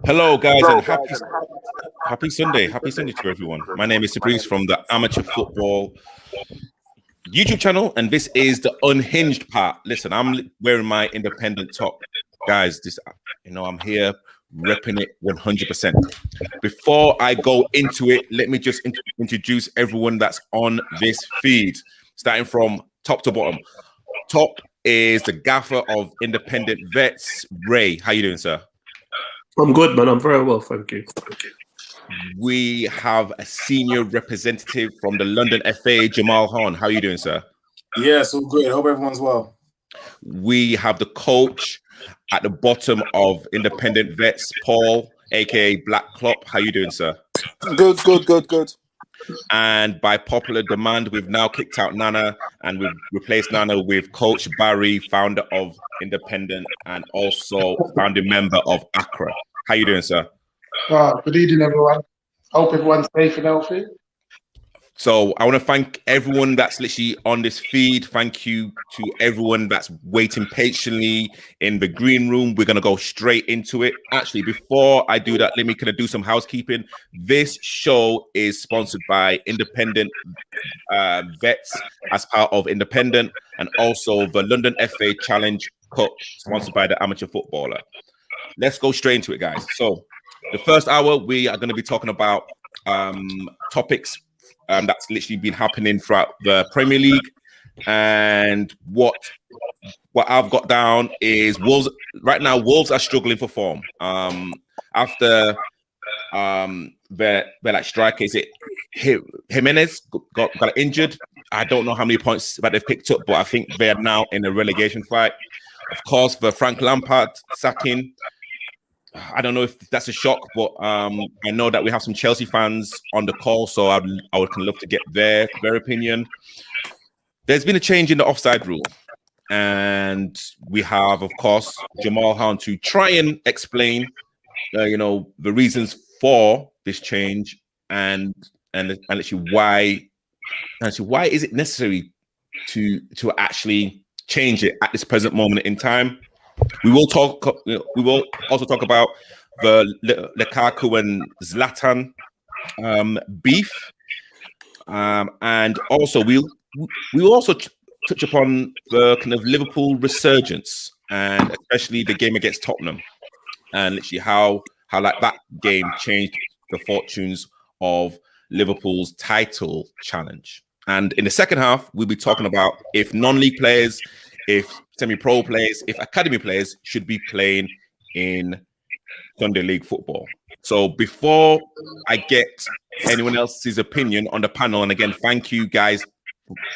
Hello, guys, and happy Sunday. Happy Sunday to everyone. My name is Fabrice from the Amateur Football YouTube channel, and this is the unhinged part. Listen, I'm wearing my independent top, guys. I'm here repping it 100%. Before I go into it, let me just introduce everyone that's on this feed, starting from top to bottom. Top is the gaffer of Independent Vets, Ray. How you doing, sir? I'm good, man. I'm very well, thank you. We have a senior representative from the London FA, Jamal Hahn. How are you doing, sir? Yes, all good. I hope everyone's well. We have the coach at the bottom of Independent Vets, Paul, aka Black Klopp. How are you doing, sir? Good. And by popular demand, we've now kicked out Nana and we've replaced Nana with Coach Barry, founder of Independent and also founding member of Accra. How you doing, sir? Good evening, everyone. Hope everyone's safe and healthy. So I want to thank everyone that's literally on this feed. Thank you to everyone that's waiting patiently in the green room. We're going to go straight into it. Actually, before I do that, let me kind of do some housekeeping. This show is sponsored by Independent Vets as part of Independent, and also the London FA Challenge Cup sponsored by the Amateur Footballer. Let's go straight into it, guys. So the first hour, we are going to be talking about topics that's literally been happening throughout the Premier League. And what I've got down is Wolves. Right now, Wolves are struggling for form. After their like striker, is it Jimenez got injured? I don't know how many points that they've picked up, but I think they're now in a relegation fight. Of course, the Frank Lampard sacking. I don't know if that's a shock, but I know that we have some Chelsea fans on the call, so I would love to get their opinion. There's been a change in the offside rule, and we have, of course, Jamal Hahn to try and explain, the reasons for this change and actually why is it necessary to actually change it at this present moment in time. We will also talk about the Lukaku and Zlatan beef, and also we'll also touch upon the kind of Liverpool resurgence, and especially the game against Tottenham, and literally how like that game changed the fortunes of Liverpool's title challenge. And in the second half, we'll be talking about if non-league players, if semi-pro players, if academy players should be playing in Sunday League football. So before I get anyone else's opinion on the panel, and again, thank you guys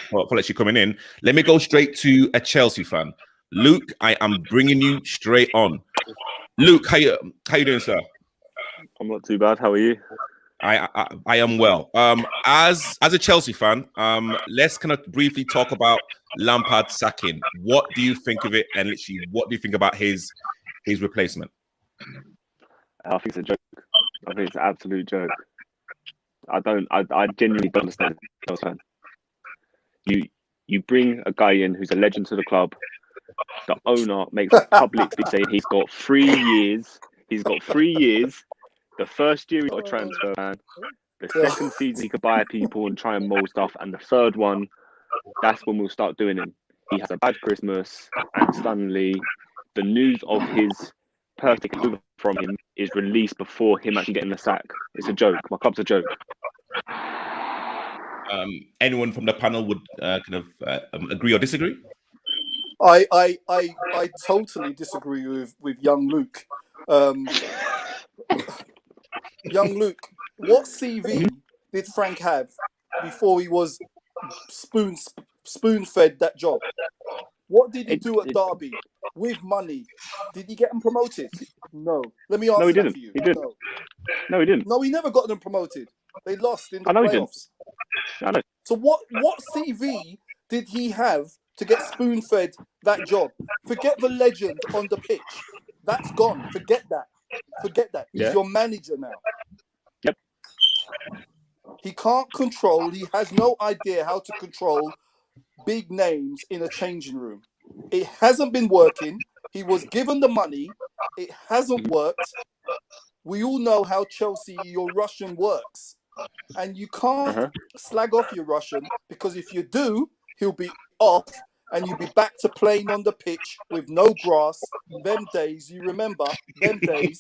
for actually coming in, let me go straight to a Chelsea fan. Luke, I am bringing you straight on. Luke, how you doing, sir? I'm not too bad. How are you? I am well. As a Chelsea fan, let's kind of briefly talk about Lampard sacking. What do you think of it, and literally, what do you think about his replacement? I think it's a joke. I think it's an absolute joke. I genuinely don't understand. You bring a guy in who's a legend to the club. The owner makes publicly saying he's got 3 years. He's got 3 years. The first year he got a transfer ban. The second season he could buy people and try and mold stuff. And the third one, that's when we'll start doing him. He has a bad Christmas, and suddenly the news of his perfect move from him is released before him actually getting the sack. It's a joke. My club's a joke. Anyone from the panel would agree or disagree? I totally disagree with young Luke. Young Luke, what CV did Frank have before he was spoon-fed that job? What did he do at Derby with money? Did he get them promoted? No. Let me answer that for you. He didn't. No, he didn't. No, he never got them promoted. They lost in the playoffs. I know. So what CV did he have to get spoon-fed that job? Forget the legend on the pitch. That's gone. Forget that. He's your manager now. Yep. He can't control. He has no idea how to control big names in a changing room. It hasn't been working. He was given the money. It hasn't worked. We all know how Chelsea, your Russian works. And you can't slag off your Russian, because if you do, he'll be off and you'll be back to playing on the pitch with no grass. Them days, you remember, them days.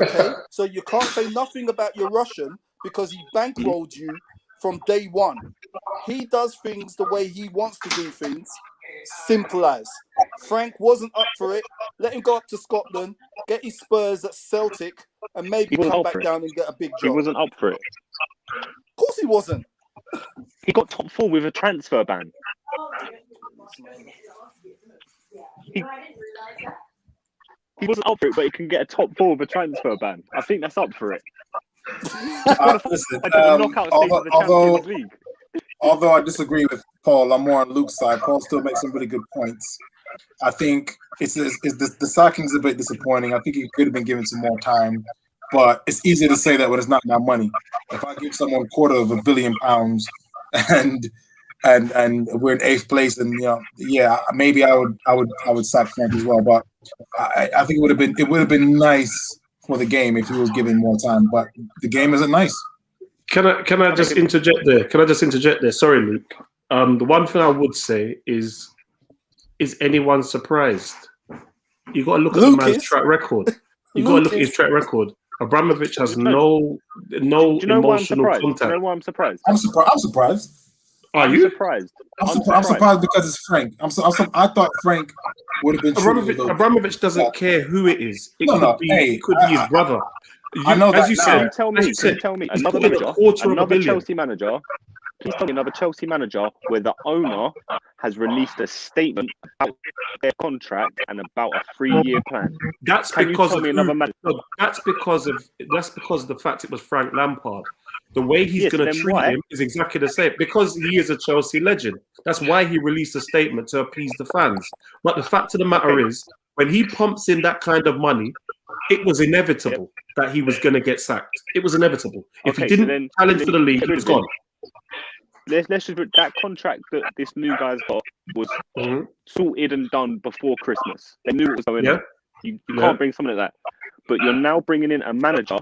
Okay? So you can't say nothing about your Russian because he bankrolled you from day one. He does things the way he wants to do things. Simple as. Frank wasn't up for it. Let him go up to Scotland, get his Spurs at Celtic, and maybe come back down and get a big job. He wasn't up for it. Of course he wasn't. He got top 4 with a transfer ban. He wasn't up for it, but he can get a top 4 with a transfer ban. I think that's up for it. Listen, knockout stage of the Champions League. Although I disagree with Paul, I'm more on Luke's side. Paul still makes some really good points. I think the sacking's a bit disappointing. I think he could have been given some more time, but it's easy to say that when it's not enough money. If I give someone £250 million and we're in 8th place, and maybe I would sack Frank as well. But I think it would have been nice for the game if he was given more time. But the game isn't nice. Can I just interject there? Sorry, Luke. The one thing I would say is anyone surprised? You got to look at the man's track record. You got to look at his track record. Abramovich has no emotional contact. Do you know why I'm surprised? I'm surprised. Are you surprised? I'm surprised because it's Frank. I thought Frank would have been. Abramovich doesn't care who it is. It could be his brother. I know as that you now. said, tell me another Chelsea manager. Please tell me another Chelsea manager where the owner has released a statement about their contract and about a 3-year plan. That's because of the fact it was Frank Lampard. The way he's going to treat him is exactly the same, because he is a Chelsea legend. That's why he released a statement to appease the fans. But the fact of the matter is, when he pumps in that kind of money, it was inevitable that he was going to get sacked. It was inevitable. If he didn't challenge for the league, he was gone. Let's just that contract that this new guy's got was sorted and done before Christmas. They knew what was going on. You can't bring someone like that. But you're now bringing in a manager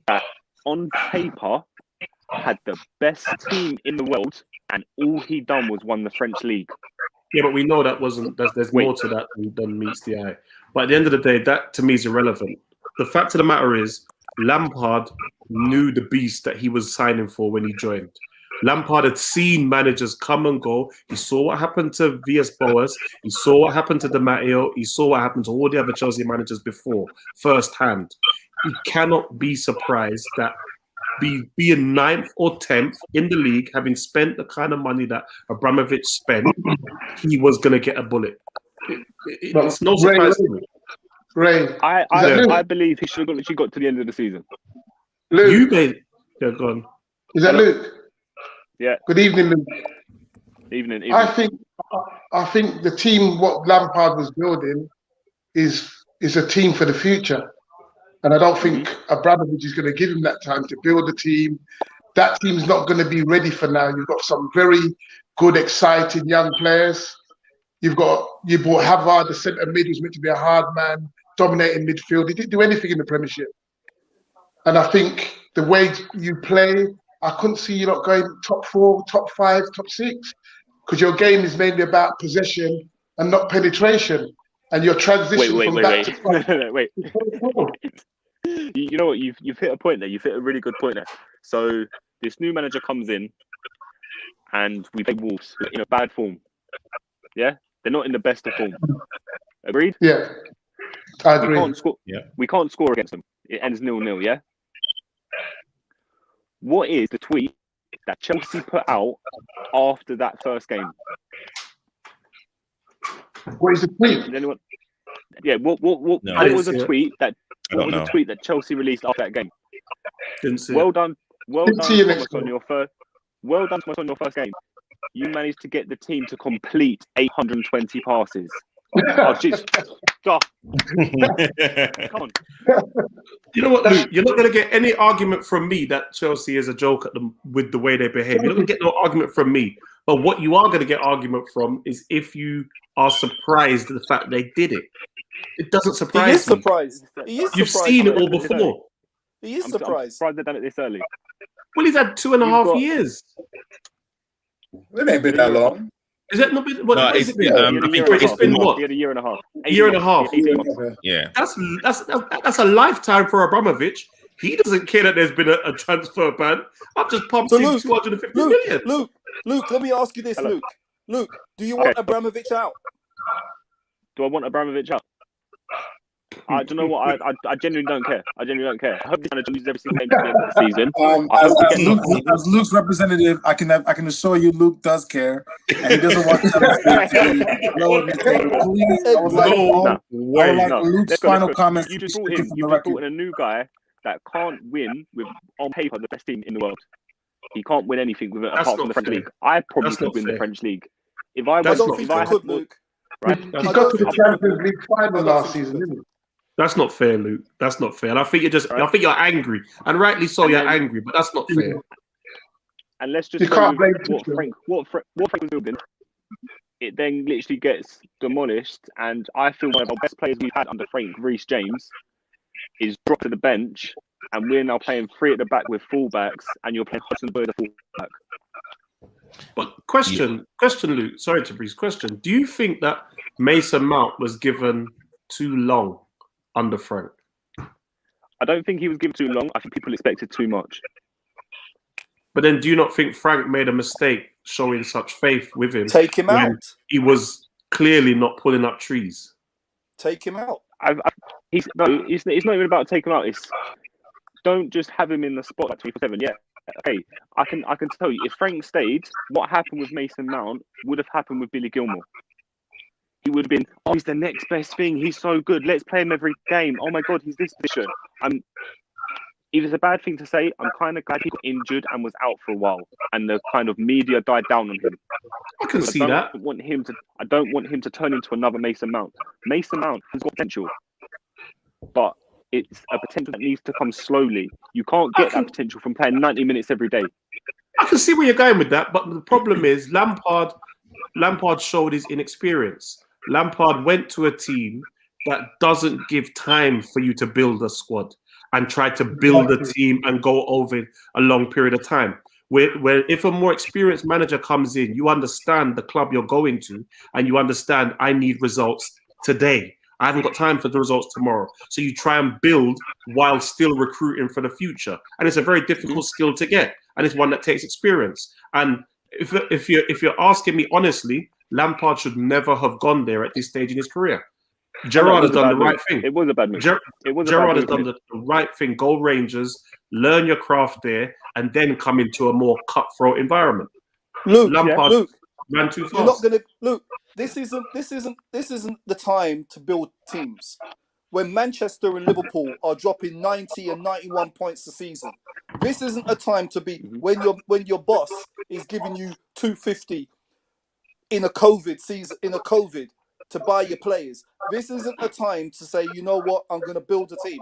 that, on paper, had the best team in the world, and all he done was won the French league. Yeah, but we know that wasn't. There's more to that than meets the eye. But at the end of the day, that to me is irrelevant. The fact of the matter is, Lampard knew the beast that he was signing for when he joined. Lampard had seen managers come and go. He saw what happened to Villas-Boas. He saw what happened to Di Matteo. He saw what happened to all the other Chelsea managers before, firsthand. He cannot be surprised that being 9th or 10th in the league, having spent the kind of money that Abramovich spent, he was going to get a bullet. It's no surprise to me. Ray, I believe he should have literally got to the end of the season. Luke, yeah, go on. Is that Luke? Yeah. Good evening, Luke. Evening. I think the team what Lampard was building is a team for the future, and I don't think Abramovich is going to give him that time to build a team. That team's not going to be ready for now. You've got some very good, exciting young players. You bought Hazard, the centre mid, who's meant to be a hard man, dominating midfield. He didn't do anything in the Premiership, and I think the way you play, I couldn't see you not going top 4, top 5, top 6, because your game is mainly about possession and not penetration, and your transition Wait. You know what? You've hit a point there. You've hit a really good point there. So this new manager comes in, and we play Wolves in a bad form. Yeah, they're not in the best of form. Agreed? Yeah, I agree. We can't score against them. It ends 0-0. Yeah. What is the tweet that Chelsea put out after that first game? What is the tweet? Anyone? Yeah, what was a tweet that Chelsea released after that game? Didn't see well done, Thomas, on your first game. You managed to get the team to complete 820 passes. Oh, jeez. Come on. You know what, Luke? You're not going to get any argument from me that Chelsea is a joke at them with the way they behave. You're not going to get no argument from me. But what you are going to get argument from is if you are surprised at the fact they did it. It doesn't surprise me. He is surprised. You've seen it all before. He is I'm surprised. surprised they've done it this early. Well, he's had 2.5 You've got- years. It ain't been that long. Is that not been? What, No, what is it's it been? been, He had a I year think and a it's half. been what? He had a year and a half. A year and a half. 18 months. Okay. Yeah. That's a lifetime for Abramovich. He doesn't care that there's been a transfer ban. I've just pumped So in Luke, 250 million. Luke, let me ask you this, Hello. Luke, do you want Abramovich out? Do I want Abramovich out? Do you know what? I genuinely don't care. I genuinely don't care. I hope this manager loses every single game at the end of the season. I hope he gets As Luke's representative, I can assure you, Luke does care, and he doesn't want to lower the table. Please, I would like, No I would like No. Luke's Let's go, final let's go. comments. You to just be brought taken in. from You the just brought record. in a new guy that can't win with on paper the best team in the world. He can't win anything with it That's apart from not the French fair. league. I probably That's could not win the fair. French league if I That's was. I don't not think If I you had, could, Luke. right? He That's got to the Champions League final last season, didn't he? That's not fair, Luke. That's not fair. And I think you're just. Right. I think you're angry, and rightly so. And You're then- angry, but that's not fair. And let's just You go can't with blame what Tuchel. Frank was building. It then literally gets demolished, and I feel one of our best players we've had under Frank, Reece James, is dropped to the bench, and we're now playing 3 at the back with fullbacks, and you're playing Hudson-Odoi as a fullback. But question, Luke. Sorry to breeze. Question: do you think that Mason Mount was given too long under Frank? I don't think he was given too long. I think people expected too much. But then, do you not think Frank made a mistake showing such faith with him? Take him when out. He was clearly not pulling up trees. Take him out. It's not even about taking him out. It's don't just have him in the spotlight 24/7. Yeah, okay. I can tell you, if Frank stayed, what happened with Mason Mount would have happened with Billy Gilmore. He would have been, oh, he's the next best thing. He's so good. Let's play him every game. Oh my God, he's this position. It was a bad thing to say. I'm kind of glad he got injured and was out for a while, and the kind of media died down on him. I can see I that. don't want him to turn into another Mason Mount. Mason Mount has got potential, but it's a potential that needs to come slowly. You can't get that potential from playing 90 minutes every day. I can see where you're going with that, but the problem is Lampard showed his inexperience. Lampard went to a team that doesn't give time for you to build a squad and try to build a team and go over a long period of time. Where if a more experienced manager comes in, you understand the club you're going to, and you understand I need results today. I haven't got time for the results tomorrow. So you try and build while still recruiting for the future. And it's a very difficult skill to get. And it's one that takes experience. And if you're asking me honestly, Lampard should never have gone there at this stage in his career. Gerrard has done the right thing. It was a bad move. Gerrard has done the right thing. Go Rangers, learn your craft there, and then come into a more cutthroat environment. Luke, Lampard ran too fast. you're not gonna Luke. This isn't the time to build teams. When Manchester and Liverpool are dropping 90 and 91 points a season, this isn't a time to be when your boss is giving you 250 in a COVID season, to buy your players. This isn't a time to say, you know what, I'm going to build a team.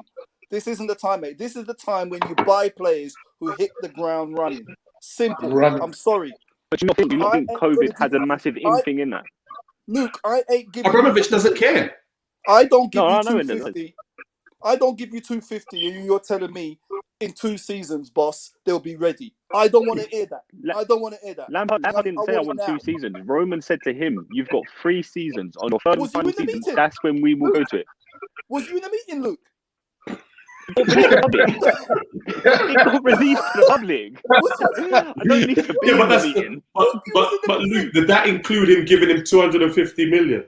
This isn't the time, mate. This is the time when you buy players who hit the ground running. Simple. I'm sorry. But you not think COVID had a massive thing in that? Luke, I ain't giving Abramovich doesn't care. I don't give No, you I know it 250. I don't give you 250 and you're telling me in 2 seasons, boss, they'll be ready. I don't want to hear that. I don't want to hear that. Lampard didn't say I want 2 seasons. Roman said to him, you've got 3 seasons. On your third and final season, that's when we will go to it. Was you in a meeting, Luke? It got released to the public. I don't need to be in the meeting. But Luke, did that include him giving him 250 million?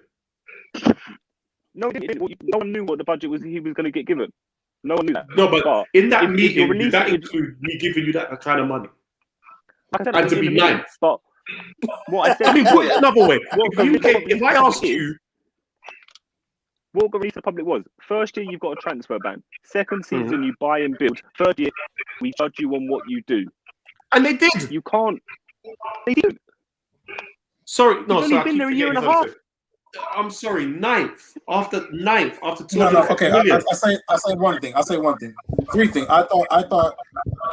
No, no one knew what the budget was he was going to get given. No one knew that. No, but in that meeting, did that it, include me giving you that kind of money? like I said, And to be ninth. But what I said, I mean, put it another way. If I ask you, what got released to the public was, first year you've got a transfer ban. Second season you buy and build. Third year we judge you on what you do. And they did. You can't. They do. Sorry, no, You've only been there a year and a half. I'm sorry, ninth after 250 No, okay. million. I say one thing. 3 things. I thought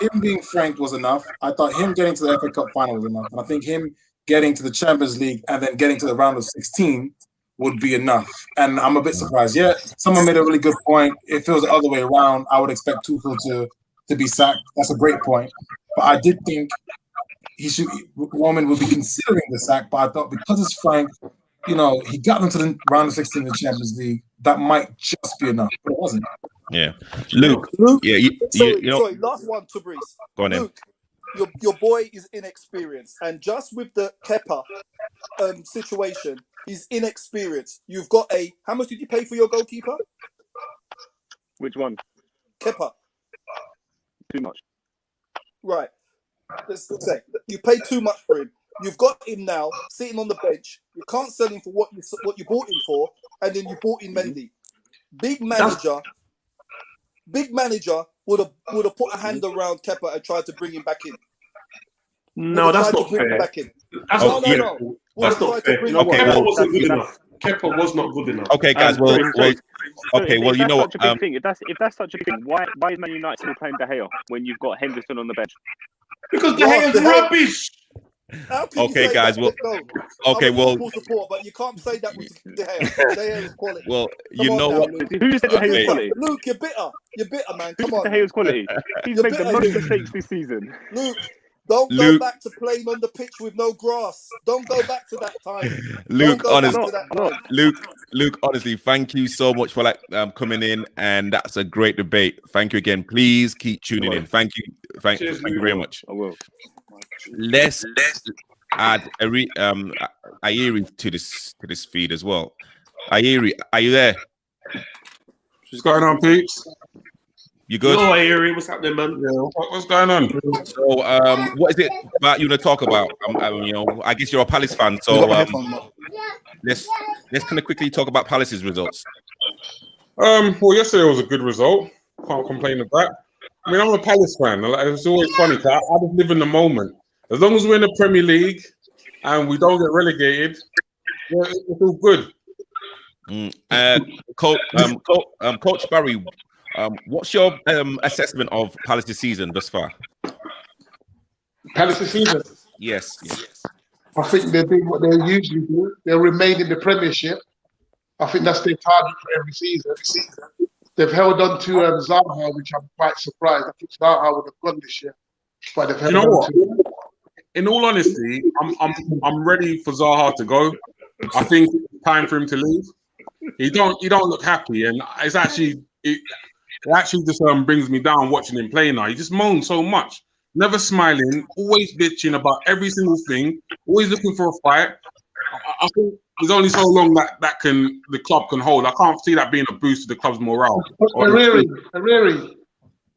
him being franked was enough. I thought him getting to the FA Cup final was enough. And I think him getting to the Champions League and then getting to the round of 16 would be enough. And I'm a bit surprised. Yeah, someone made a really good point. If it was the other way around, I would expect Tuchel to to be sacked. That's a great point. But I did think Roman would be considering the sack, but I thought because it's Frank, he got them to the round of 16 of the Champions League. That might just be enough, but it wasn't. Yeah, Luke. Yeah, sorry. Last one to Breeze. Go on, Luke. Your boy is inexperienced, and just with the Kepa situation, he's inexperienced. You've got how much did you pay for your goalkeeper? Which one? Kepa. Too much. Right. Let's say you paid too much for him. You've got him now sitting on the bench. You can't sell him for what you bought him for, and then you bought in Mendy. Big manager would have put a hand around Kepa and tried to bring him back in. No, that's not fair. That's not fair. That's not fair. Kepa wasn't good enough. Kepa was not good enough. Okay, guys. Well, you know what? Such a big thing. If that's such a big thing, why is Man United still playing De Gea when you've got Henderson on the bench? Because De Gea's rubbish. Okay, guys. Well, okay, well, support, but you can't say that with De Gea. De Gea is quality. Well, you know what? Who said De Gea's quality? Luke, you're bitter. You're bitter, man. Come on. De Gea's quality. He's made the most mistakes this season. Luke. Don't go back to playing on the pitch with no grass. Don't go back to that time. Luke, honestly, thank you so much for coming in, and that's a great debate. Thank you again. Please keep tuning in. Thank you very much. I will. Let's add Ayeri to this feed as well. Ayeri, are you there? What's going on, peeps? You good? No, Ayeri, what's happening, man? Yeah, what's going on? So, what is it about you to talk about? I guess you're a Palace fan, so let's kind of quickly talk about Palace's results. Well, yesterday was a good result. Can't complain of that. I mean, I'm a Palace fan. It's always funny because I just live in the moment. As long as we're in the Premier League and we don't get relegated, it's all good. Coach Barry, what's your assessment of Palace's season thus far? Palace's season? Yes. I think they're doing what they usually do. They'll remain in the Premiership. I think that's their target for every season. They've held on to Zaha, which I'm quite surprised. I think Zaha would have gone this year, but they've held on to him. In all honesty, I'm ready for Zaha to go. I think it's time for him to leave. He don't look happy, and it actually just brings me down watching him play now. He just moans so much, never smiling, always bitching about every single thing, always looking for a fight. I think there's only so long that the club can hold. I can't see that being a boost to the club's morale. Hariri,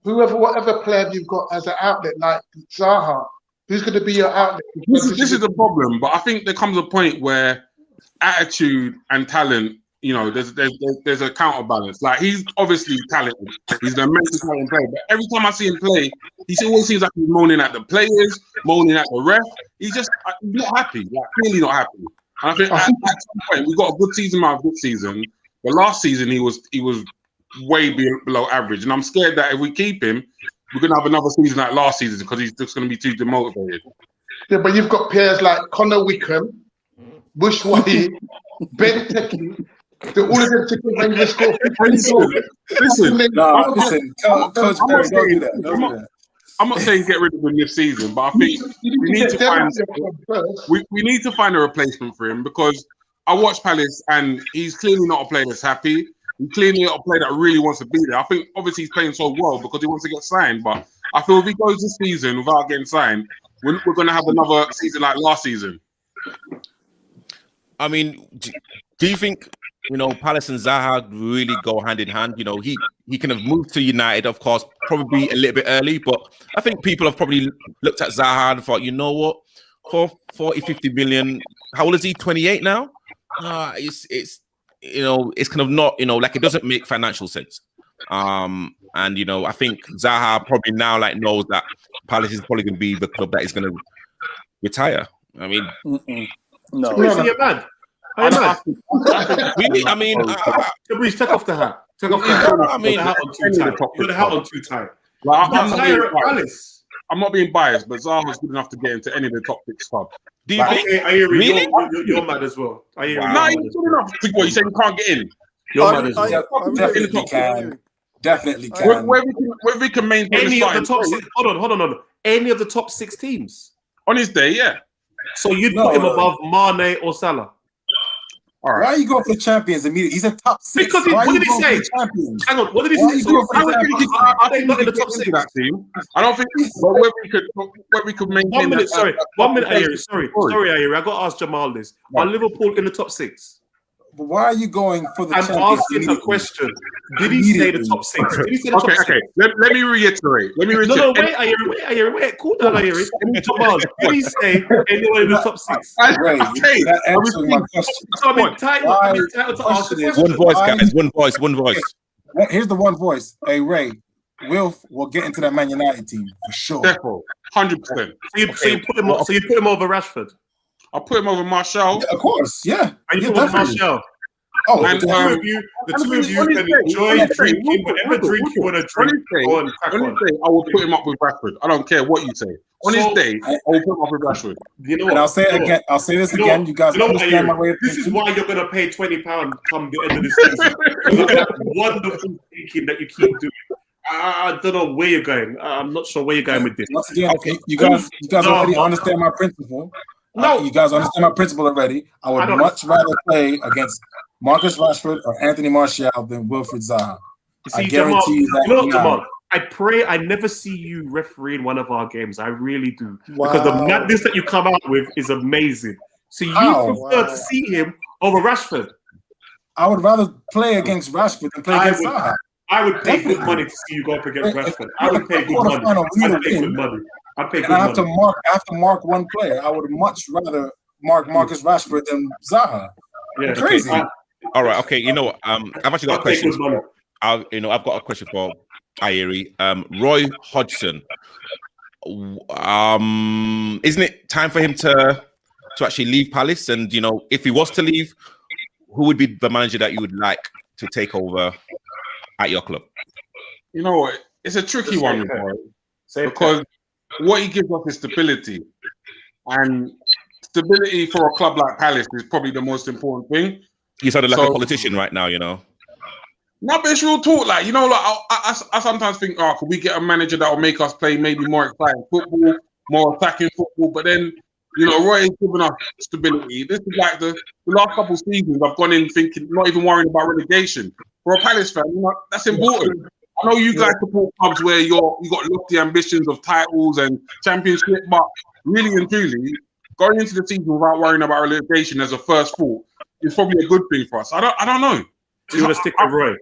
whatever player you've got as an outlet like Zaha, who's going to be your outlet? This is the problem, but I think there comes a point where attitude and talent, there's a counterbalance. Like, he's obviously talented. He's an immensely talented player, but every time I see him play, he always seems like he's moaning at the players, moaning at the ref. He's just not happy, clearly not happy. And I think at some point we got a good season out of good season. But last season he was way below average, and I'm scared that if we keep him, we're gonna have another season like last season because he's just gonna be too demotivated. Yeah, but you've got players like Connor Wickham, Bushwai, Ben Teke. All of them together when you score 50 goals. Listen, Coach Barry, don't do that. I'm not saying get rid of him this season, but I think we need to find a replacement for him, because I watch Palace and he's clearly not a player that's happy. He's clearly not a player that really wants to be there. I think obviously he's playing so well because he wants to get signed, but I feel if he goes this season without getting signed, we're going to have another season like last season. I mean, do you think Palace and Zaha really go hand in hand? He can have moved to United, of course, probably a little bit early, but I think people have probably looked at Zaha and thought, you know what, for 40-50 million, how old is he? 28 now? It's kind of not, it doesn't make financial sense. And I think Zaha probably now knows that Palace is probably going to be the club that is going to retire. I mean, no, you're mad. Really? I mean, Breeze, take off the hat. Take off the hat. I mean, the hat on too tight. Put the hat on too tight. I'm not being biased, but Zaha's good enough to get into any of the top 6 clubs. Do you think? Really? You're mad as well. No, he's good enough. What, you saying you can't get in? You're mad as well. definitely I- can. Where we can maintain Any the of the starting top play. six. Hold on. Any of the top 6 teams. On his day, yeah. So you'd No. put him above Mane or Salah. All Why right. are you going for the champions immediately? He's in top 6. Because he- Why are what you did he going for say? the champions? Hang on. What did he Why say? you doing So, for the champions? are they not in the top Get 6? into that team. I don't think but where we could maintain 1 minute. that- Sorry. that 1 minute, competition. Ayeri. Sorry, Ayeri. I got to ask Jamal this. Are Right. Liverpool in the top 6? But why are you going for the I'm champions? asking a immediately? question. Did he say the Immediately. top 6? Did he say the Okay, top 6? okay. Let me reiterate. No, wait, Ayeri. Cool down, Ayeri. Jamal, did he say anyone in the top 6? Ray, Okay. you're not answering my question. So I'm entitled to ask the Question is, question. One voice, Why- guys. One voice. Here's the one voice. Hey, Ray, Wilf will get into that Man United team for sure. Defo, 100%. So you put him over Rashford. I'll put him over Martial. Yeah, of course, yeah. And you Yeah, put him over definitely. Martial. Oh, And, The two of you can enjoy drinking whatever drink you want to drink. Go on, crack On his on. day, I will put him up with Rashford. I don't care what you say. On his So- day, I will put him up with Rashford. You know and what? I'll say it again. I'll say this You know again. what? You guys You know what, understand my Ayeri? way of This is thinking. why you're going to pay £20 come the end of this season. Because of that wonderful thinking that you keep doing. I don't know where you're going. I'm not sure where you're going with this. Once again, you guys No, already no. understand my principle. No. You guys understand my principle already. I I would don't- much rather play against Marcus Rashford or Anthony Martial than Wilfried Zaha. You I see, guarantee Jamal, you that you know what, now. Jamal? I pray I never see you refereeing one of our games. I really do. Because the Wow. madness that you come out with is amazing. So you How? prefer Wow. to see him over Rashford. I would rather play against Rashford than play I against would- Zaha. I would pay good Definitely. money to see you go up against If- Rashford. I would pay good money. Quarterfinal, we need I'd to pay good win. money. I'd pay And good I have to money. mark one player. I would much rather mark Marcus Rashford than Zaha. Yeah. Crazy. All right. Okay. You know what? I've actually got a I'd pay question. good money. I've got a question for Ayeri. Roy Hodgson. Isn't it time for him to actually leave Palace? And if he was to leave, who would be the manager that you would like to take over at your club? You know what? It's a tricky Just one say with Roy, Say because what he gives us is stability. And stability for a club like Palace is probably the most important thing. You sounded like a So- politician right now. No, but it's real talk. I sometimes think, could we get a manager that will make us play maybe more exciting football, more attacking football? But then, Roy has given us stability. This is like the last couple of seasons I've gone in thinking, not even worrying about relegation. For a Palace fan, that's important. I know you guys support clubs where you got lofty ambitions of titles and championship, but really and truly, going into the season without worrying about relegation as a first thought is probably a good thing for us. I don't know. So you want to stick with Roy?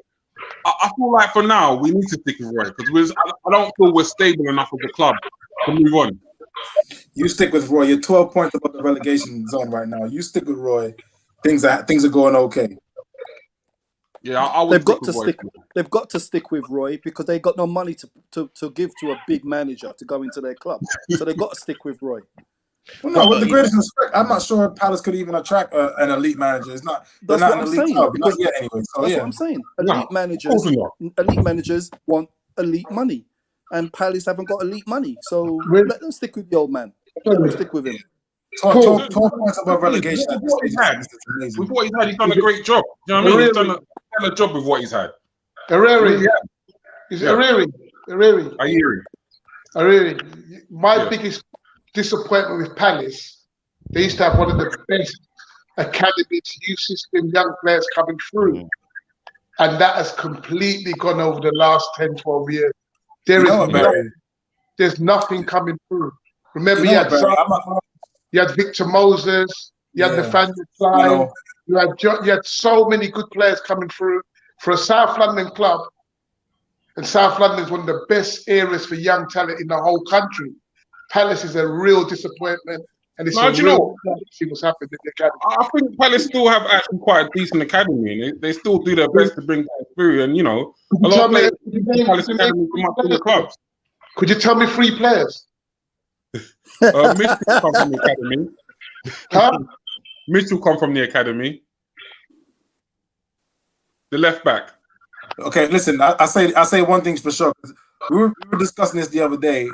I feel like for now we need to stick with Roy because I don't feel we're stable enough as a club to move on. You stick with Roy. You're 12 points above the relegation zone right now. You stick with Roy. Things are going okay. Yeah, I would They've got with to Roy. stick. They've got to stick with Roy because they got no money to give to a big manager to go into their club. So they've got to stick with Roy. Well, no, with the greatest respect, I'm not sure Palace could even attract an elite manager. It's not. They're That's not what an I'm elite saying. club. Because Not yet, anyway. So that's yeah. what I'm saying. No, of course not. Elite managers want elite money, and Palace haven't got elite money. So Really? let them stick with the old man. Let them stick with him. 12 points above relegation at this What stage. he's had. It's amazing. With what he's had, he's done a great job. You know what I mean? He's done a hell of a job with what he's had. Herrera. Yeah. Is Yeah. it Herrera? I hear him. Herrera. My Yeah. biggest disappointment with Palace, they used to have one of the best academies, youth system, young players coming through. And that has completely gone over the last 10, 12 years. You know what, Barry? There's nothing coming through. Remember, You you know had what, Barry? you had Victor Moses, you had Yeah. Nathaniel You Klein, know, you had so many good players coming through for a South London club. And South London is one of the best areas for young talent in the whole country. Palace is a real disappointment, and it's No, a do you know real see what's happened in the academy. I think Palace still have actually quite a decent academy, and they still do their best to bring guys through. And a lot of players in the Palace academy come up to the clubs. Could you tell me 3 players? Mitchell come from the academy. Huh? Mitchell come from the academy. The left back. okay, listen. I say one thing for sure. We were discussing this the other day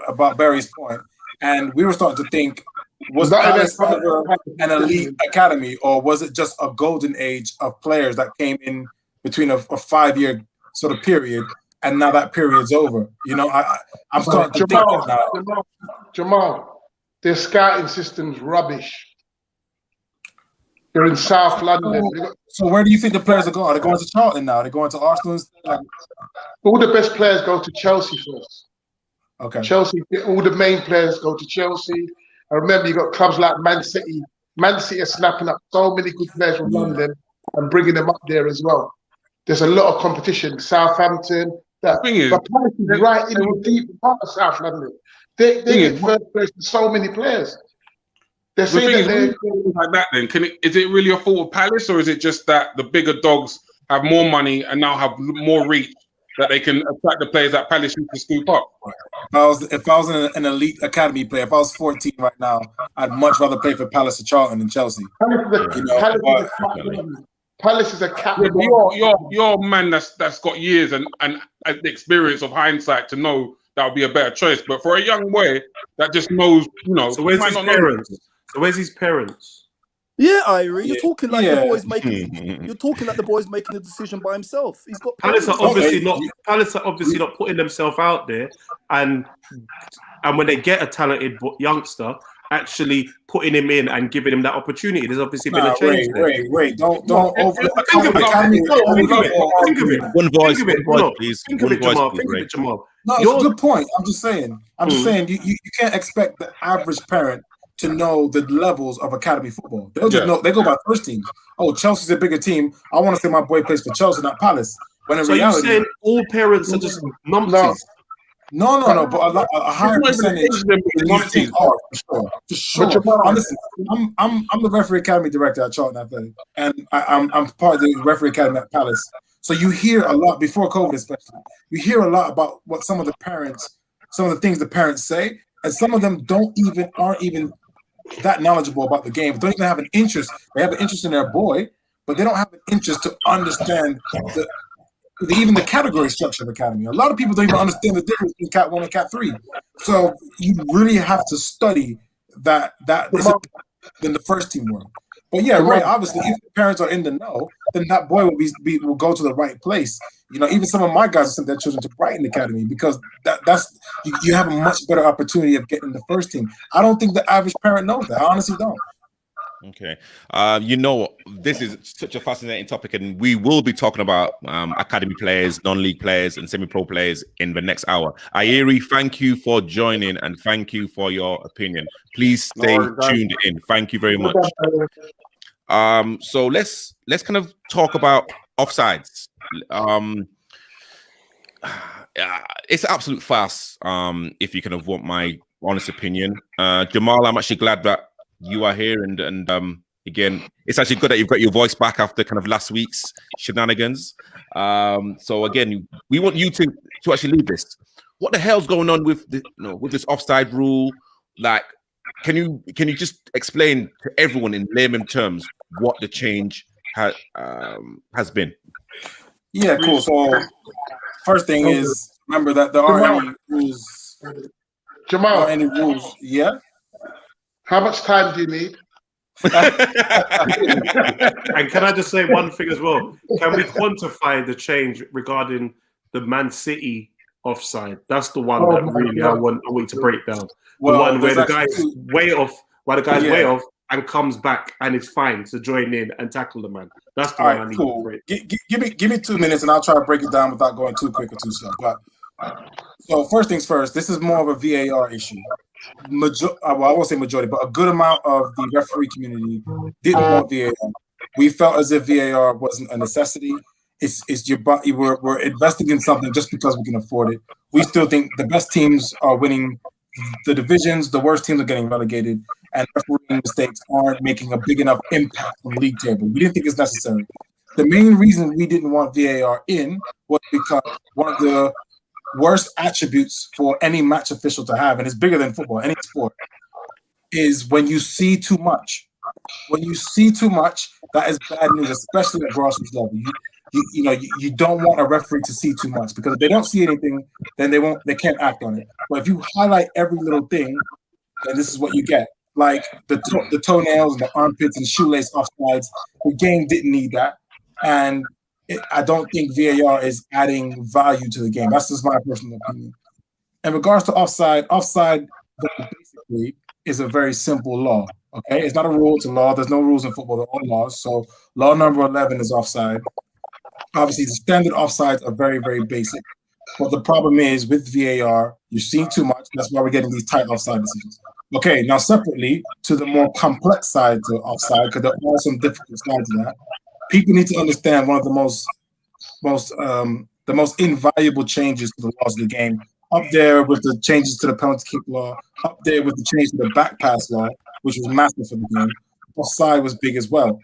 about Barry's point, and we were starting to think: was Not Palace in a- ever an elite academy, or was it just a golden age of players that came in between a 5-year sort of period, and now that period's over. You know, I'm starting to think that now. Jamal, their scouting system's rubbish. They're in South London. So where do you think the players are going? Are they going to Charlton now? Are they going to Arsenal instead? Like, all the best players go to Chelsea first. okay. Chelsea, all the main players go to Chelsea. I remember you got clubs like Man City. Man City are snapping up so many good players from London and bringing them up there as well. There's a lot of competition. Southampton, that Thing is, but Palace is right in the deep part of South London. They get first place with so many players. They're the saying thing that is, like that. Then is it really a fault of Palace, or is it just that the bigger dogs have more money and now have more reach that they can attract the players that Palace used to scoop up? If I was an elite academy player, if I was 14 right now, I'd much rather play for Palace or Charlton than Chelsea. Palace is a cat. You're a man that's got years and the experience of hindsight to know that would be a better choice. But for a young boy that just knows, So where's his parents? So where's his parents? Yeah, Irie, you're talking like the boy's making. You're talking like the boy's making a decision by himself. He's got Palace are obviously not putting themselves out there, and when they get a talented youngster, actually putting him in and giving him that opportunity. There's obviously been a change. Wait! Don't over. Think of it. One voice, please. Think of it, Jamal. No, it's a good point. I'm just saying. You can't expect the average parent to know the levels of academy football. They'll just know. They go by first teams. Oh, Chelsea's a bigger team. I want to say my boy plays for Chelsea, not Palace. When in reality, you're saying all parents are just numpties? No. But a higher percentage than you think are for sure. I'm the referee academy director at Charlton Athletic, and I'm part of the referee academy at Palace. So you hear a lot before COVID, especially. You hear a lot about what some of the things the parents say, and some of them aren't even that knowledgeable about the game. Don't even have an interest. They have an interest in their boy, but they don't have an interest to understand even the category structure of academy. A lot of people don't even understand the difference between Cat 1 and Cat 3. So you really have to study that in the first team world. But yeah, right. Obviously, if the parents are in the know, then that boy will go to the right place. You know, even some of my guys sent their children to Brighton Academy because that's you have a much better opportunity of getting the first team. I don't think the average parent knows that. I honestly don't. Okay. This is such a fascinating topic, and we will be talking about academy players, non-league players, and semi-pro players in the next hour. Irie, thank you for joining, and thank you for your opinion. Please stay tuned in. Thank you very much. So let's kind of talk about offsides. It's an absolute farce. If you kind of want my honest opinion, Jamal, I'm actually glad that you are here, and again, it's actually good that you've got your voice back after kind of last week's shenanigans. So again, we want you to actually lead this. What the hell's going on with with this offside rule? Like, can you just explain to everyone in layman terms what the change has been? Yeah, cool. So first thing is remember that there aren't any rules. Jamal, any rules? Yeah. How much time do you need? And can I just say one thing as well? Can we quantify the change regarding the Man City offside? That's the one that really I want to break down. The one where the guy's way off, way off, and comes back and it's fine to join in and tackle the man. That's the one I need to break. Give me 2 minutes and I'll try to break it down without going too quick or too slow. But so first things first, this is more of a VAR issue. I won't say majority, but a good amount of the referee community didn't want VAR. We felt as if VAR wasn't a necessity. We're investing in something just because we can afford it. We still think the best teams are winning the divisions, the worst teams are getting relegated, and refereeing mistakes aren't making a big enough impact on the league table. We didn't think it's necessary. The main reason we didn't want VAR in was because one of the worst attributes for any match official to have, and it's bigger than football, any sport, is when you see too much. When you see too much, that is bad news, especially at grassroots level. You don't want a referee to see too much, because if they don't see anything, then they can't act on it. But if you highlight every little thing, then this is what you get. Like the toenails and the armpits and shoelace offsides, the game didn't need that. And I don't think VAR is adding value to the game. That's just my personal opinion. In regards to offside basically is a very simple law. Okay, it's not a rule; it's a law. There's no rules in football; they're all laws. So, law number 11 is offside. Obviously, the standard offsides are very, very basic. But the problem is with VAR, you're seeing too much. That's why we're getting these tight offside decisions. Okay, now separately to the more complex side to offside, because there are some difficult sides to that. People need to understand one of the most invaluable changes to the laws of the game. Up there with the changes to the penalty kick law, up there with the change to the back pass law, which was massive for the game. Offside was big as well.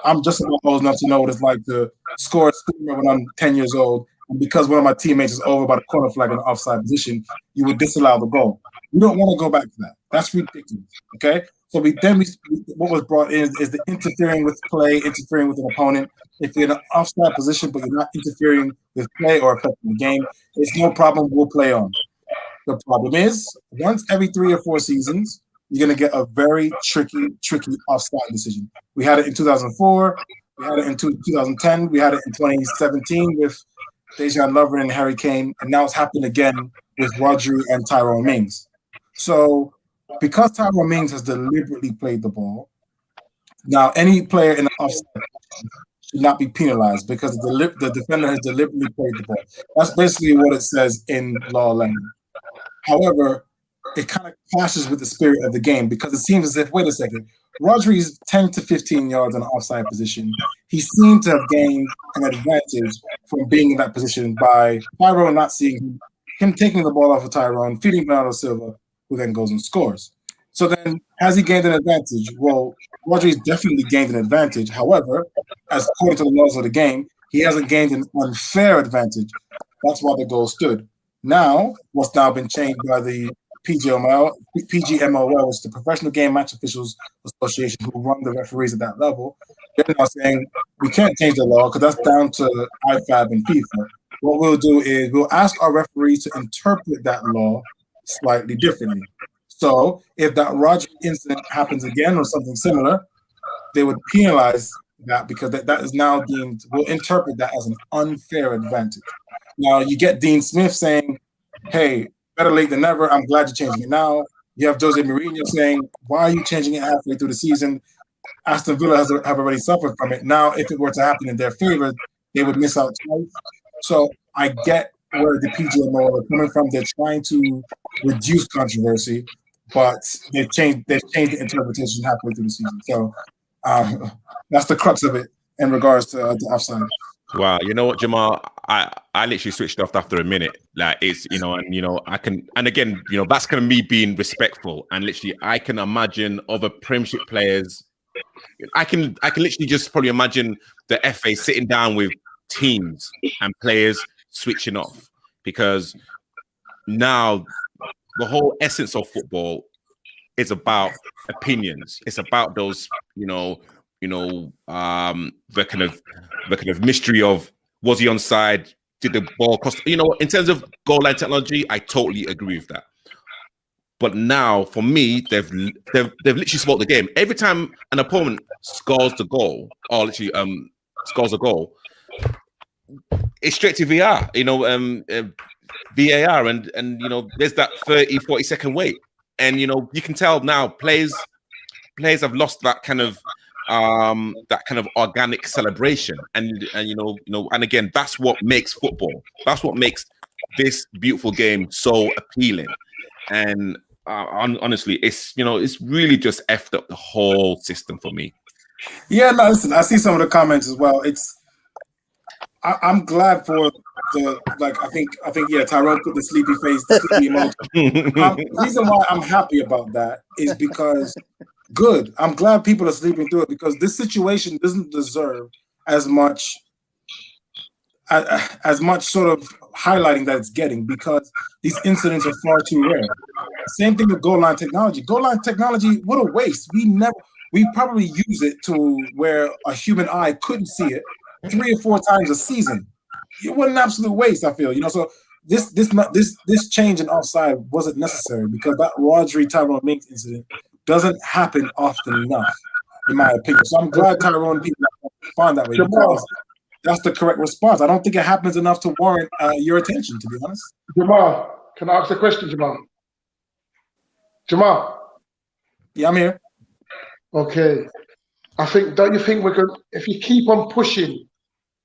I'm just about old enough to know what it's like to score a screamer when I'm 10 years old. And because one of my teammates is over by the corner flag in the offside position, you would disallow the goal. We don't want to go back to that. That's ridiculous. Okay? So what was brought in is the interfering with play, interfering with an opponent. If you're in an offside position, but you're not interfering with play or affecting the game, it's no problem. We'll play on. The problem is, once every 3 or 4 seasons, you're going to get a very tricky offside decision. We had it in 2004. We had it in 2010. We had it in 2017 with Dejan Lovren and Harry Kane. And now it's happened again with Rodri and Tyrone Mings. So because Tyrone Mings has deliberately played the ball, now any player in the offside should not be penalized because the defender has deliberately played the ball. That's basically what it says in law language. However, it kind of clashes with the spirit of the game because it seems as if, wait a second, Rodri's 10 to 15 yards in an offside position. He seemed to have gained an advantage from being in that position by Tyrone not seeing him taking the ball off of Tyrone, feeding Bernardo Silva, who then goes and scores. So then, has he gained an advantage? Well, Rodri's definitely gained an advantage. However, as according to the laws of the game, he hasn't gained an unfair advantage. That's why the goal stood. Now, what's now been changed by the PGMOL, which is the Professional Game Match Officials Association, who run the referees at that level. They're now saying we can't change the law because that's down to IFAB and FIFA. What we'll do is we'll ask our referees to interpret that law slightly differently. So if that Rodri incident happens again or something similar, they would penalize that because that is now deemed, we'll interpret that as an unfair advantage. Now you get Dean Smith saying, hey, better late than never. I'm glad you're changing it now. You have Jose Mourinho saying, why are you changing it halfway through the season? Aston Villa have already suffered from it. Now, if it were to happen in their favor, they would miss out twice. So I get where the PGMOL are coming from. They're trying to reduce controversy, but they've changed the interpretation halfway through the season. So that's the crux of it in regards to offside. Wow, you know what, Jamal? I literally switched off after a minute. Like it's I can, and again, that's kind of me being respectful. And literally, I can imagine other Premiership players. I can literally just probably imagine the FA sitting down with teams and players switching off because now the whole essence of football is about opinions. It's about those, the kind of mystery of was he onside? Did the ball cost? In terms of goal line technology, I totally agree with that. But now, for me, they've literally spoiled the game. Every time an opponent scores the goal, or literally scores a goal, it's straight to VAR. VAR, and there's that 30, 40 second wait, and you can tell now players have lost that kind of organic celebration, and again, that's what makes football. That's what makes this beautiful game so appealing. And honestly, it's really just effed up the whole system for me. Yeah, no, listen, I see some of the comments as well. I'm glad for the I think Tyrone put the sleepy face, the sleepy emoji. The reason why I'm happy about that is because good. I'm glad people are sleeping through it because this situation doesn't deserve as much sort of highlighting that it's getting because these incidents are far too rare. Same thing with goal line technology. Goal line technology, what a waste. We probably use it to where a human eye couldn't see it 3 or 4 times a season. It was an absolute waste, I feel. So this change in offside wasn't necessary because that Rodri Tyrone Mings incident doesn't happen often enough, in my opinion. So I'm glad Tyrone people respond that way. Because that's the correct response. I don't think it happens enough to warrant your attention, to be honest. Jamal, can I ask a question, Jamal? Jamal? Yeah, I'm here. Okay. Don't you think we're going, if you keep on pushing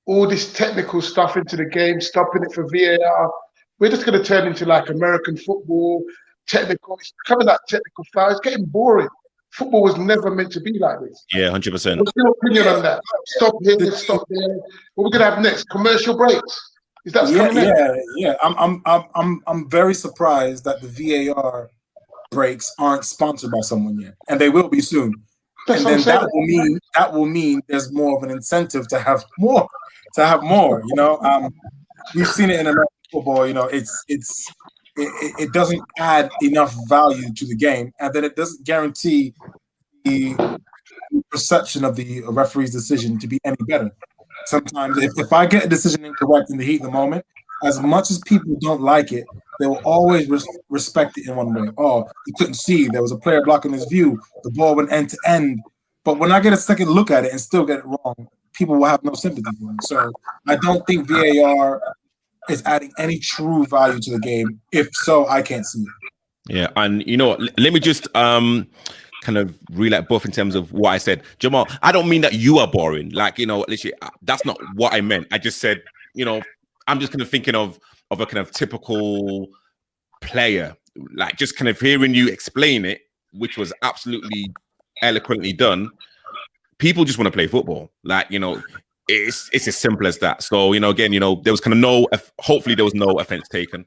all this technical stuff into the game, stopping it for VAR, we're just going to turn into like American football, technical, it's becoming that technical foul. It's getting boring. Football was never meant to be like this. Yeah, 100%. What's your opinion on that? Stop here, stop there. What we're going to have next? Commercial breaks. Is that coming next? Yeah. I'm very surprised that the VAR breaks aren't sponsored by someone yet, and they will be soon. That's and then that will mean there's more of an incentive to have more. You know, we've seen it in American football. You know, it doesn't add enough value to the game, and then it doesn't guarantee the perception of the referee's decision to be any better. Sometimes, if I get a decision incorrect in the heat of the moment, as much as people don't like it, they will always respect it in one way. Oh, he couldn't see. There was a player blocking his view. The ball went end to end. But when I get a second look at it and still get it wrong, people will have no sympathy for it. So I don't think VAR is adding any true value to the game. If so, I can't see it. Yeah, and you know what? Let me just kind of reel at both in terms of what I said. Jamal, I don't mean that you are boring. Like, you know, literally, that's not what I meant. I just said, you know, I'm just kind of thinking of a kind of typical player, like just kind of hearing you explain it, which was absolutely eloquently done. People just want to play football. Like, you know, it's as simple as that. So, you know, again, you know, there was kind of hopefully there was no offense taken.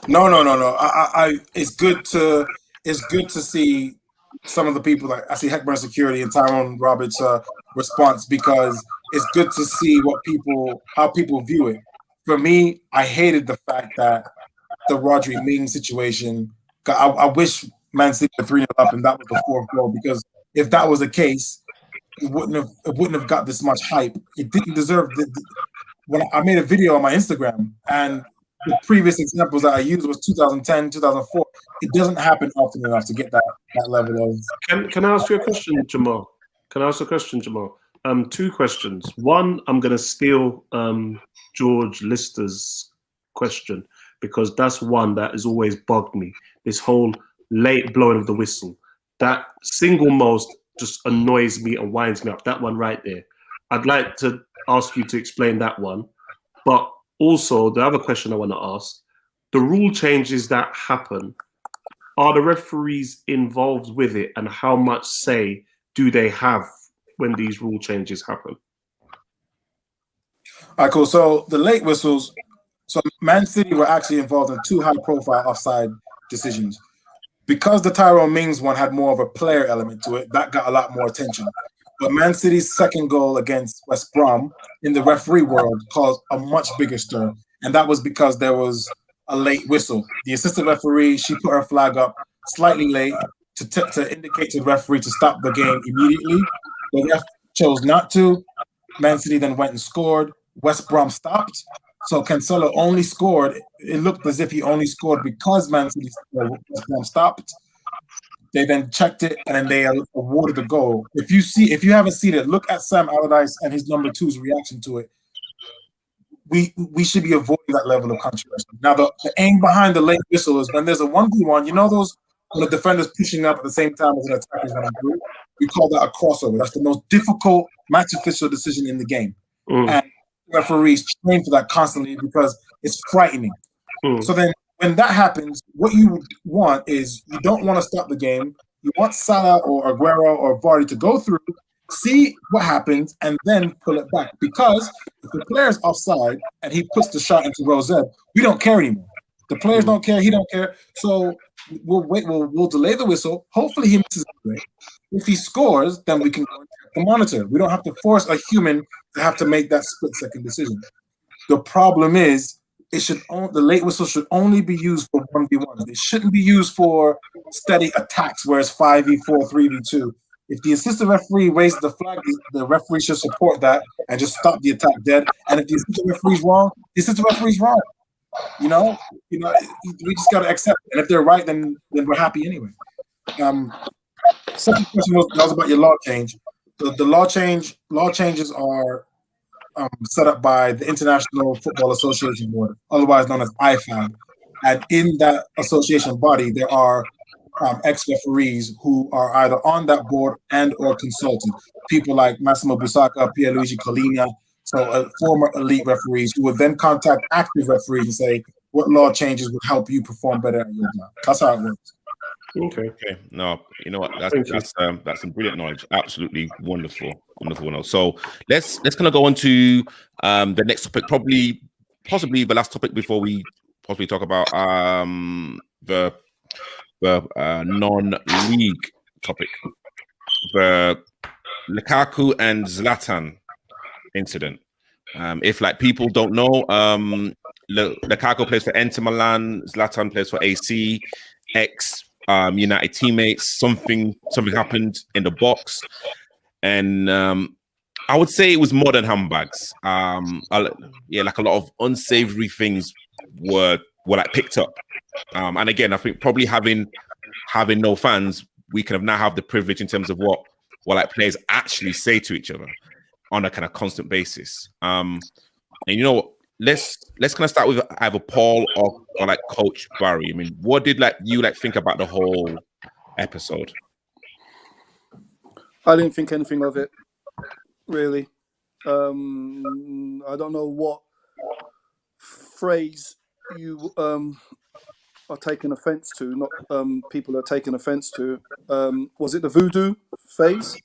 No. I it's good to see some of the people, like I see Heckburn Security and Tyrone Roberts' response, because it's good to see how people view it. For me, I hated the fact that the Rodri Ming situation. I wish Man City were 3-0 up and that was the fourth goal, because if that was the case, it wouldn't have got this much hype. It didn't deserve when I made a video on my Instagram, and the previous examples that I used was 2010, 2004. It doesn't happen often enough to get that level of. Can I ask you a question, Jamal? Two questions. One, I'm going to steal George Lister's question, because that's one that has always bugged me. This whole late blowing of the whistle, that single most just annoys me and winds me up. That one right there. I'd like to ask you to explain that one. But also, the other question I want to ask, the rule changes that happen, are the referees involved with it, and how much say do they have when these rule changes happen? All right, cool. So the late whistles, so Man City were actually involved in 2 high-profile offside decisions. Because the Tyrone Mings one had more of a player element to it, that got a lot more attention. But Man City's second goal against West Brom in the referee world caused a much bigger stir, and that was because there was a late whistle. The assistant referee, she put her flag up slightly late to indicate to the referee to stop the game immediately. The ref chose not to. Man City then went and scored. West Brom stopped. So Cancelo only scored. It looked as if he only scored because Man City West Brom stopped. They then checked it, and then they awarded the goal. If you haven't seen it, look at Sam Allardyce and his number 2's reaction to it. We should be avoiding that level of controversy. Now, the aim behind the late whistle is when there's a 1v1. You know those when the defender's pushing up at the same time as an attacker's running through? We call that a crossover. That's the most difficult match official decision in the game. And referees train for that constantly because it's frightening. So then when that happens, what you want is you don't want to stop the game. You want Salah or Aguero or Vardy to go through, see what happens, and then pull it back. Because if the player's offside and he puts the shot into row Z, we don't care anymore. The players don't care. He don't care. So we'll wait. We'll delay the whistle. Hopefully he misses it. If he scores, then we can go and check the monitor. We don't have to force a human to have to make that split-second decision. The problem is the late whistle should only be used for 1v1. It shouldn't be used for steady attacks where it's 5v4, 3v2. If the assistant referee raises the flag, the referee should support that and just stop the attack dead. And if the assistant referee's wrong, the assistant referee's wrong. We just got to accept it. And if they're right, then we're happy anyway. Second question was about your law change. The law changes are set up by the International Football Association Board, otherwise known as IFAB. And in that association body, there are ex-referees who are either on that board and or consulted. People like Massimo Busacca, Pierluigi Collina, so former elite referees who would then contact active referees and say, what law changes would help you perform better at your job? That's how it works. Okay. Okay. No, you know what? That's some brilliant knowledge. Absolutely wonderful. So let's kind of go on to the next topic, possibly the last topic before we possibly talk about the non-league topic, the Lukaku and Zlatan incident. If like people don't know, Lukaku plays for Inter Milan, Zlatan plays for AC, United teammates. Something happened in the box, and I would say it was more than handbags. Like a lot of unsavory things were like picked up. And again, I think probably having no fans, we kind of now have the privilege in terms of what like players actually say to each other on a kind of constant basis. And you know what? Let's kind of start with either Paul or like Coach Barry. I mean, what did you think about the whole episode? I didn't think anything of it, really. I don't know what phrase you are taking offence to. Not people are taking offence to. Was it the voodoo phrase?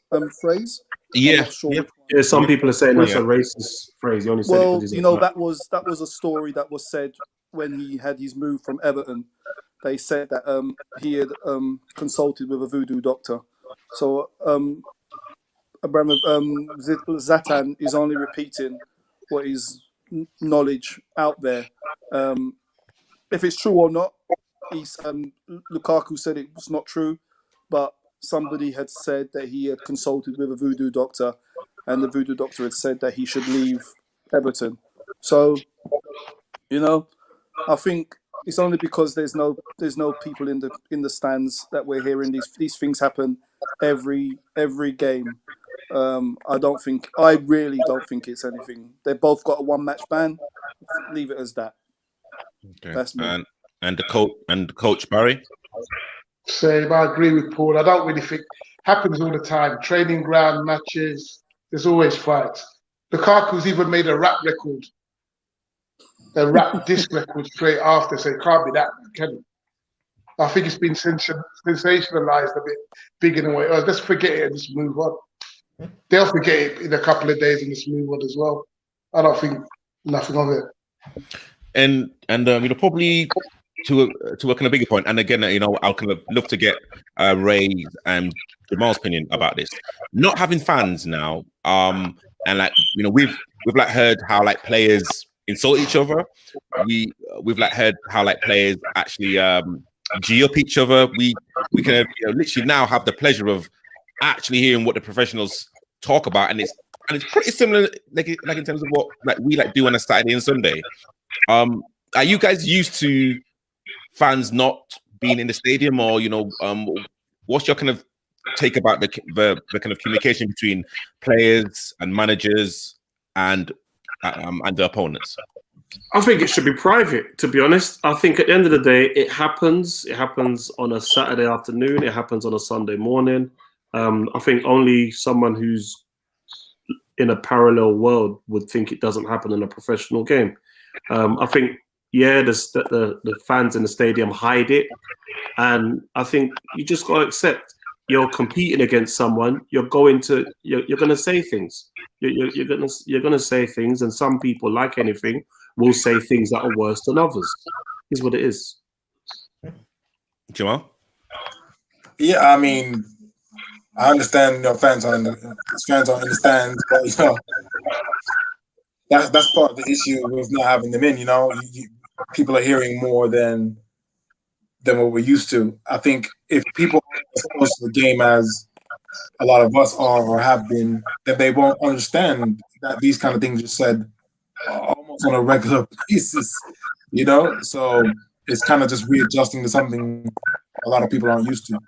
Yeah. Sure. Yeah, some people are saying that's a racist phrase. You only said it because that was a story that was said when he had his move from Everton. They said that he had consulted with a voodoo doctor. So Zlatan is only repeating what is knowledge out there. If it's true or not, Lukaku said it was not true, but somebody had said that he had consulted with a voodoo doctor, and the voodoo doctor had said that he should leave Everton. So, I think it's only because there's no people in the stands that we're hearing these things happen every game. I really don't think it's anything. They both got a 1-match ban. Leave it as that. Okay. That's me. And the coach Barry. Same. I agree with Paul. I don't really think happens all the time. Training ground matches. There's always fights. Lukaku's even made a rap record, a rap disc record straight after. So it can't be that, can it? I think it's been sensationalized a bit bigger than what it was. Let's forget it and just move on. They'll forget it in a couple of days and just move on as well. I don't think nothing of it. And probably to a kind of bigger point, and again, I'll kind of love to get Ray and Jamal's opinion about this. Not having fans now, and we've like heard how like players insult each other. We've like heard how like players actually G up each other. We can literally now have the pleasure of actually hearing what the professionals talk about, and it's pretty similar, like in terms of what like we like do on a Saturday and Sunday. Are you guys used to fans not being in the stadium, or what's your kind of take about the kind of communication between players and managers and the opponents? I think it should be private, to be honest. I think at the end of the day, it happens. It happens on a Saturday afternoon. It happens on a Sunday morning. I think only someone who's in a parallel world would think it doesn't happen in a professional game. I think, the fans in the stadium hide it. And I think you just got to accept you're competing against someone. You're going to say things. You're going to say things. And some people, like anything, will say things that are worse than others. Is what it is. Jamal? Yeah, I mean, I understand fans don't understand, but that's part of the issue with not having them in. People are hearing more than what we're used to. I think if people are as close to the game as a lot of us are or have been, then they won't understand that these kind of things are said almost on a regular basis. So it's kind of just readjusting to something a lot of people aren't used to.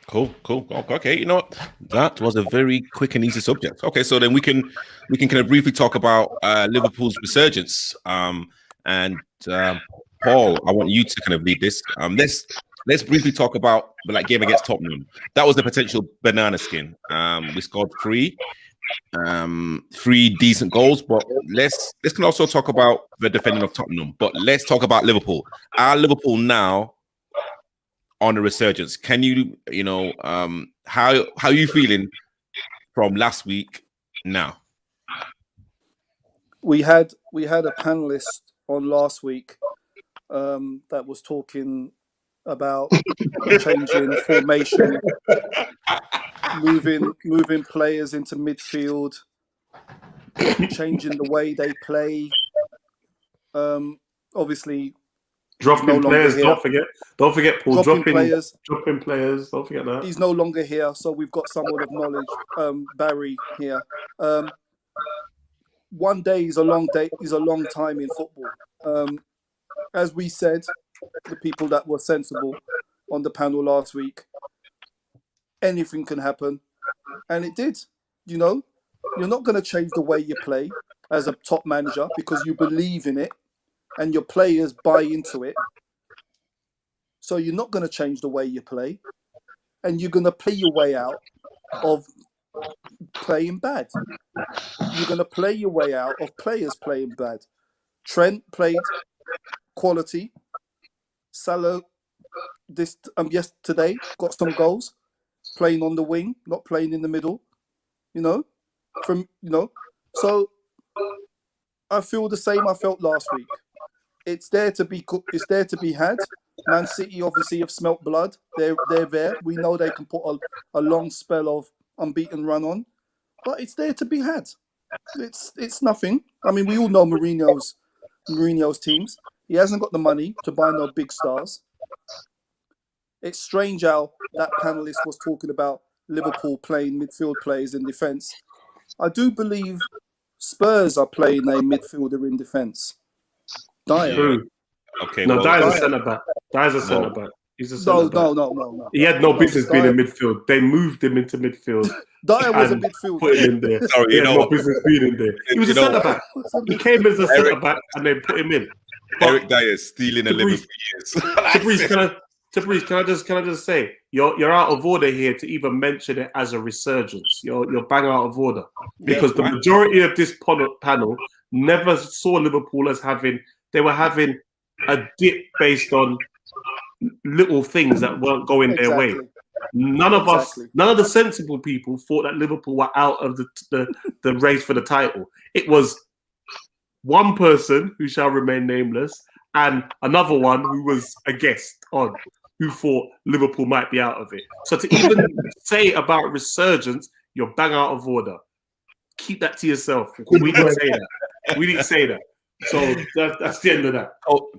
Cool. Okay, you know what? That was a very quick and easy subject. Okay, so then we can kind of briefly talk about Liverpool's resurgence. Paul, I want you to kind of lead this. Let's briefly talk about the game against Tottenham. That was the potential banana skin. We scored three decent goals, but let's can also talk about the defending of Tottenham. But let's talk about Liverpool. Are Liverpool now on a resurgence? Can you how are you feeling from last week now? We had a panelist on last week that was talking about changing formation, moving players into midfield, changing the way they play. Obviously, dropping players. Don't forget, Paul. Dropping players. Don't forget that. He's no longer here, so we've got someone of knowledge. Barry here. One day is a long day. Is a long time in football. As we said, the people that were sensible on the panel last week, anything can happen, and it did. You're not going to change the way you play as a top manager because you believe in it and your players buy into it. So you're not going to change the way you play, and you're going to play your way out of playing bad. You're going to play your way out of players playing bad. Trent played quality. Salah yesterday got some goals, playing on the wing, not playing in the middle. So I feel the same I felt last week. It's there to be had. Man City obviously have smelt blood. They're there. We know they can put a long spell of unbeaten run on, but it's there to be had. It's nothing. I mean, we all know Mourinho's teams. He hasn't got the money to buy no big stars. It's strange how that panelist was talking about Liverpool playing midfield players in defence. I do believe Spurs are playing a midfielder in defence. Dyer. Okay. No, Dyer's a centre back. He's a centre back. No. He had no business being in midfield. They moved him into midfield. Dyer was a midfielder. Put him in there. Sorry, he had no business being in there. He was a centre back. He came as a centre back and they put him in. Eric Dyer stealing a Liverpool years. Tabriz, can I just say you're out of order here to even mention it as a resurgence. You're bang out of order because the majority of this panel never saw Liverpool as having a dip based on little things that weren't going their way. None of the sensible people thought that Liverpool were out of the race for the title. It was one person who shall remain nameless and another one who was a guest on who thought Liverpool might be out of it. So to even say about resurgence, you're bang out of order. Keep that to yourself. We didn't say that. So that's the end of that.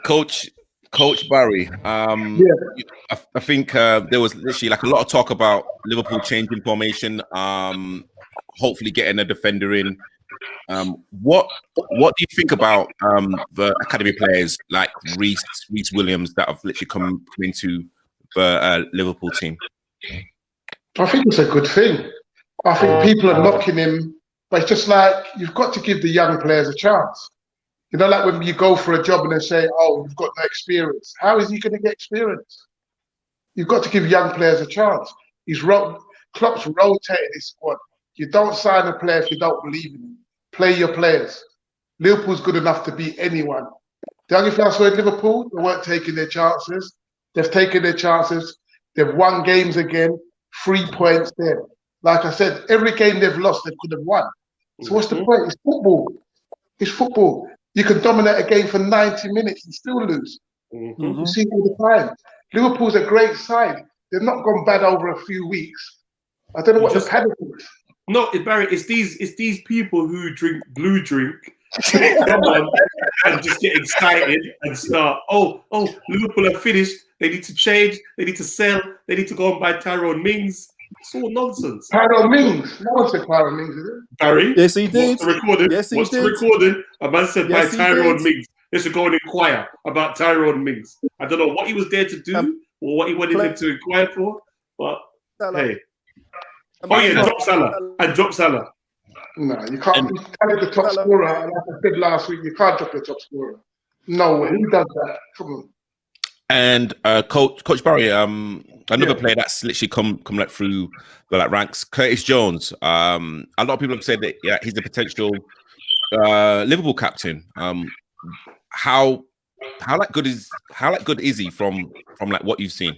Coach Barry, I think there was literally like a lot of talk about Liverpool changing formation, hopefully getting a defender in. What do you think about the academy players like Reece Williams that have literally come into the Liverpool team? I think it's a good thing. I think people are knocking him, but it's just like you've got to give the young players a chance. Like when you go for a job and they say, "Oh, you've got no experience." How is he going to get experience? You've got to give young players a chance. Klopp's rotating his squad. You don't sign a player if you don't believe in him. Play your players. Liverpool's good enough to beat anyone. The only thing I saw in Liverpool, they weren't taking their chances. They've taken their chances. They've won games again. 3 points there. Like I said, every game they've lost, they could have won. So what's the point? It's football. It's football. You can dominate a game for 90 minutes and still lose. You see it all the time. Liverpool's a great side. They've not gone bad over a few weeks. I don't know what the panic is. No, Barry, it's these people who drink blue drink and just get excited and start, Liverpool have finished. They need to change. They need to sell. They need to go and buy Tyrone Mings. It's all nonsense. Tyrone Mings? No one said Tyrone Mings, is it? Barry? Yes, he did. What's the recording? A man said by Tyrone Mings. They should go and inquire about Tyrone Mings. I don't know what he was there to do or what he wanted him to inquire for, but Salah. Hey. Oh yeah, drop Salah. And drop Salah. No, you can't. He's the top scorer. Like I said last week, you can't drop the top scorer. No way. Who does that? Come on. And Coach Barry, another player that's literally come like through the like ranks, Curtis Jones. A lot of people have said that he's the potential Liverpool captain. How good is he from like what you've seen?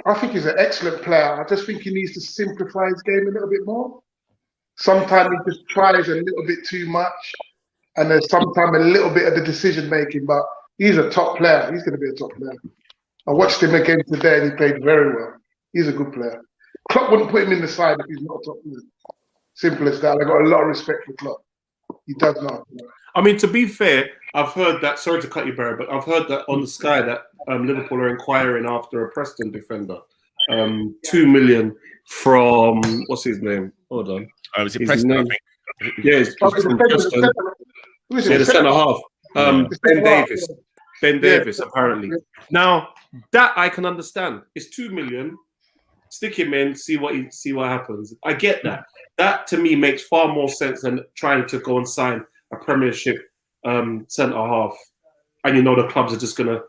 I think he's an excellent player. I just think he needs to simplify his game a little bit more. Sometimes he just tries a little bit too much, and there's sometimes a little bit of the decision making. But he's a top player. He's going to be a top player. I watched him again today, and he played very well. He's a good player. Klopp wouldn't put him in the side if he's not a top player. Simple as that. I got a lot of respect for Klopp. He does not. I mean, to be fair, I've heard that. Sorry to cut you, Barry, but I've heard that on the Sky that Liverpool are inquiring after a Preston defender. 2 million from what's his name? Hold on. Is it Preston? I think. Yeah, it's Preston. The centre half. Ben Davis. Ben Davis, apparently. Now that I can understand. It's 2 million. Stick him in, see what happens. I get that. That to me makes far more sense than trying to go and sign a Premiership centre half, and you know the clubs are just gonna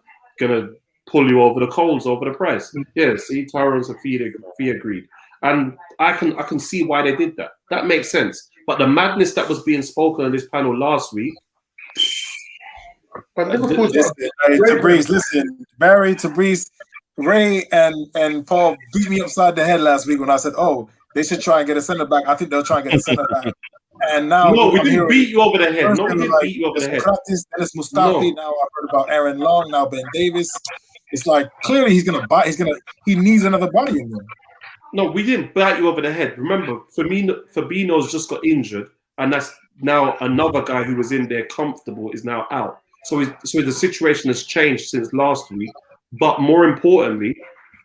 pull you over the coals over the price. Yeah, see, Tyrone and fee agreed, and I can see why they did that. That makes sense. But the madness that was being spoken on this panel last week. But Tabriz, listen, Barry, Tabriz, Ray, and Paul beat me upside the head last week when I said, "Oh, they should try and get a centre back." I think they'll try and get a centre back. And now, no, we didn't beat you over the head. No, we didn't beat you over the head. Dennis Mustafi. Now I've heard about Aaron Long. Now Ben Davis. It's like clearly he's gonna buy. He needs another body in there. No, we didn't bat you over the head. Remember, Fabinho's just got injured, and that's now another guy who was in there comfortable is now out. So the situation has changed since last week. But more importantly,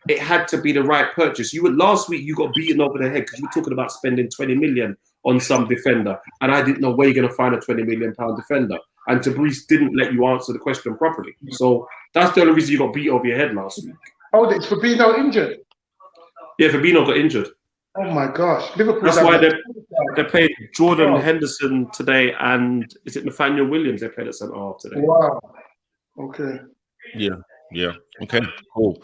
it had to be the right purchase. Last week you got beaten over the head because you were talking about spending 20 million on some defender, and I didn't know where you're going to find a 20 million pound defender. And Tabriz didn't let you answer the question properly. So that's the only reason you got beat over your head last week. Oh, it's Fabinho injured. Yeah, Fabinho got injured. Oh my gosh, Liverpool. That's why they played Jordan Henderson today, and is it Nathaniel Williams? They played at centre half today. Wow. Okay. Yeah. Okay. Cool.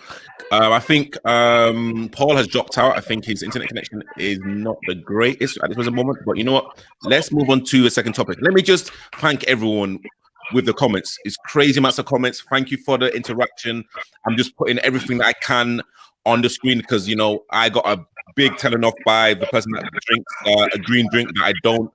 I think Paul has dropped out. I think his internet connection is not the greatest at this present moment. But you know what? Let's move on to a second topic. Let me just thank everyone with the comments. It's crazy amounts of comments. Thank you for the interaction. I'm just putting everything that I can on the screen because I got a big telling off by the person that drinks a green drink that I don't.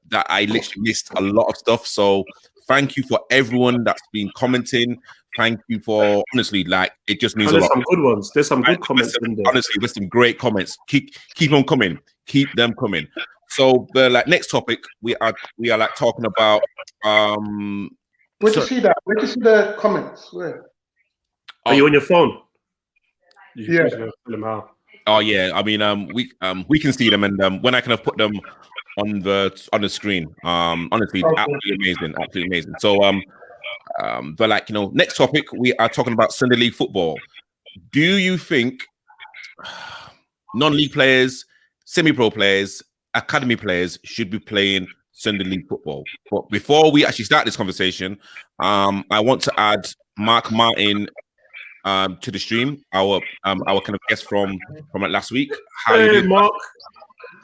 That I literally missed a lot of stuff. So thank you for everyone that's been commenting. Thank you for honestly, like it just means a lot. There's some good ones. There's some good comments in there. Honestly, there's some great comments. Keep on coming. Keep them coming. So the next topic we are like talking about. Where'd you see that? Where'd you see the comments? Where? Are you on your phone? Yeah. Oh yeah. I mean, we can see them, and when I kind of put them on the screen. Honestly, absolutely amazing. So but next topic we are talking about Sunday League football. Do you think non-league players, semi-pro players, academy players should be playing Sunday League football? But before we actually start this conversation, I want to add Mark Martin to the stream, our kind of guest from last week. Hey, Mark.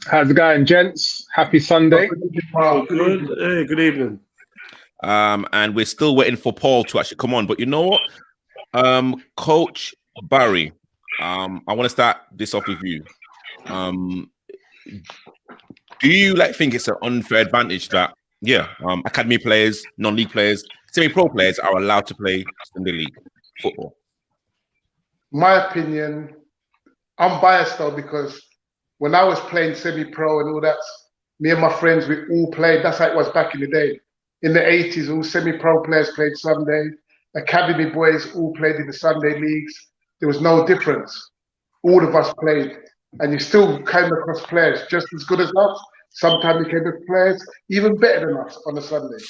How's it going, gents? Happy Sunday. Good. Hey, good evening. And we're still waiting for Paul to actually come on. But you know what? Coach Barry, I want to start this off with you. Do you think it's an unfair advantage that academy players, non-league players, semi-pro players are allowed to play Sunday League football? My opinion, I'm biased though, because when I was playing semi-pro and all that, me and my friends, we all played. That's how it was back in the day. In the 80s, all semi-pro players played Sunday. Academy boys all played in the Sunday leagues. There was no difference. All of us played. And you still came across players just as good as us. Sometimes you came across players even better than us on a Sunday.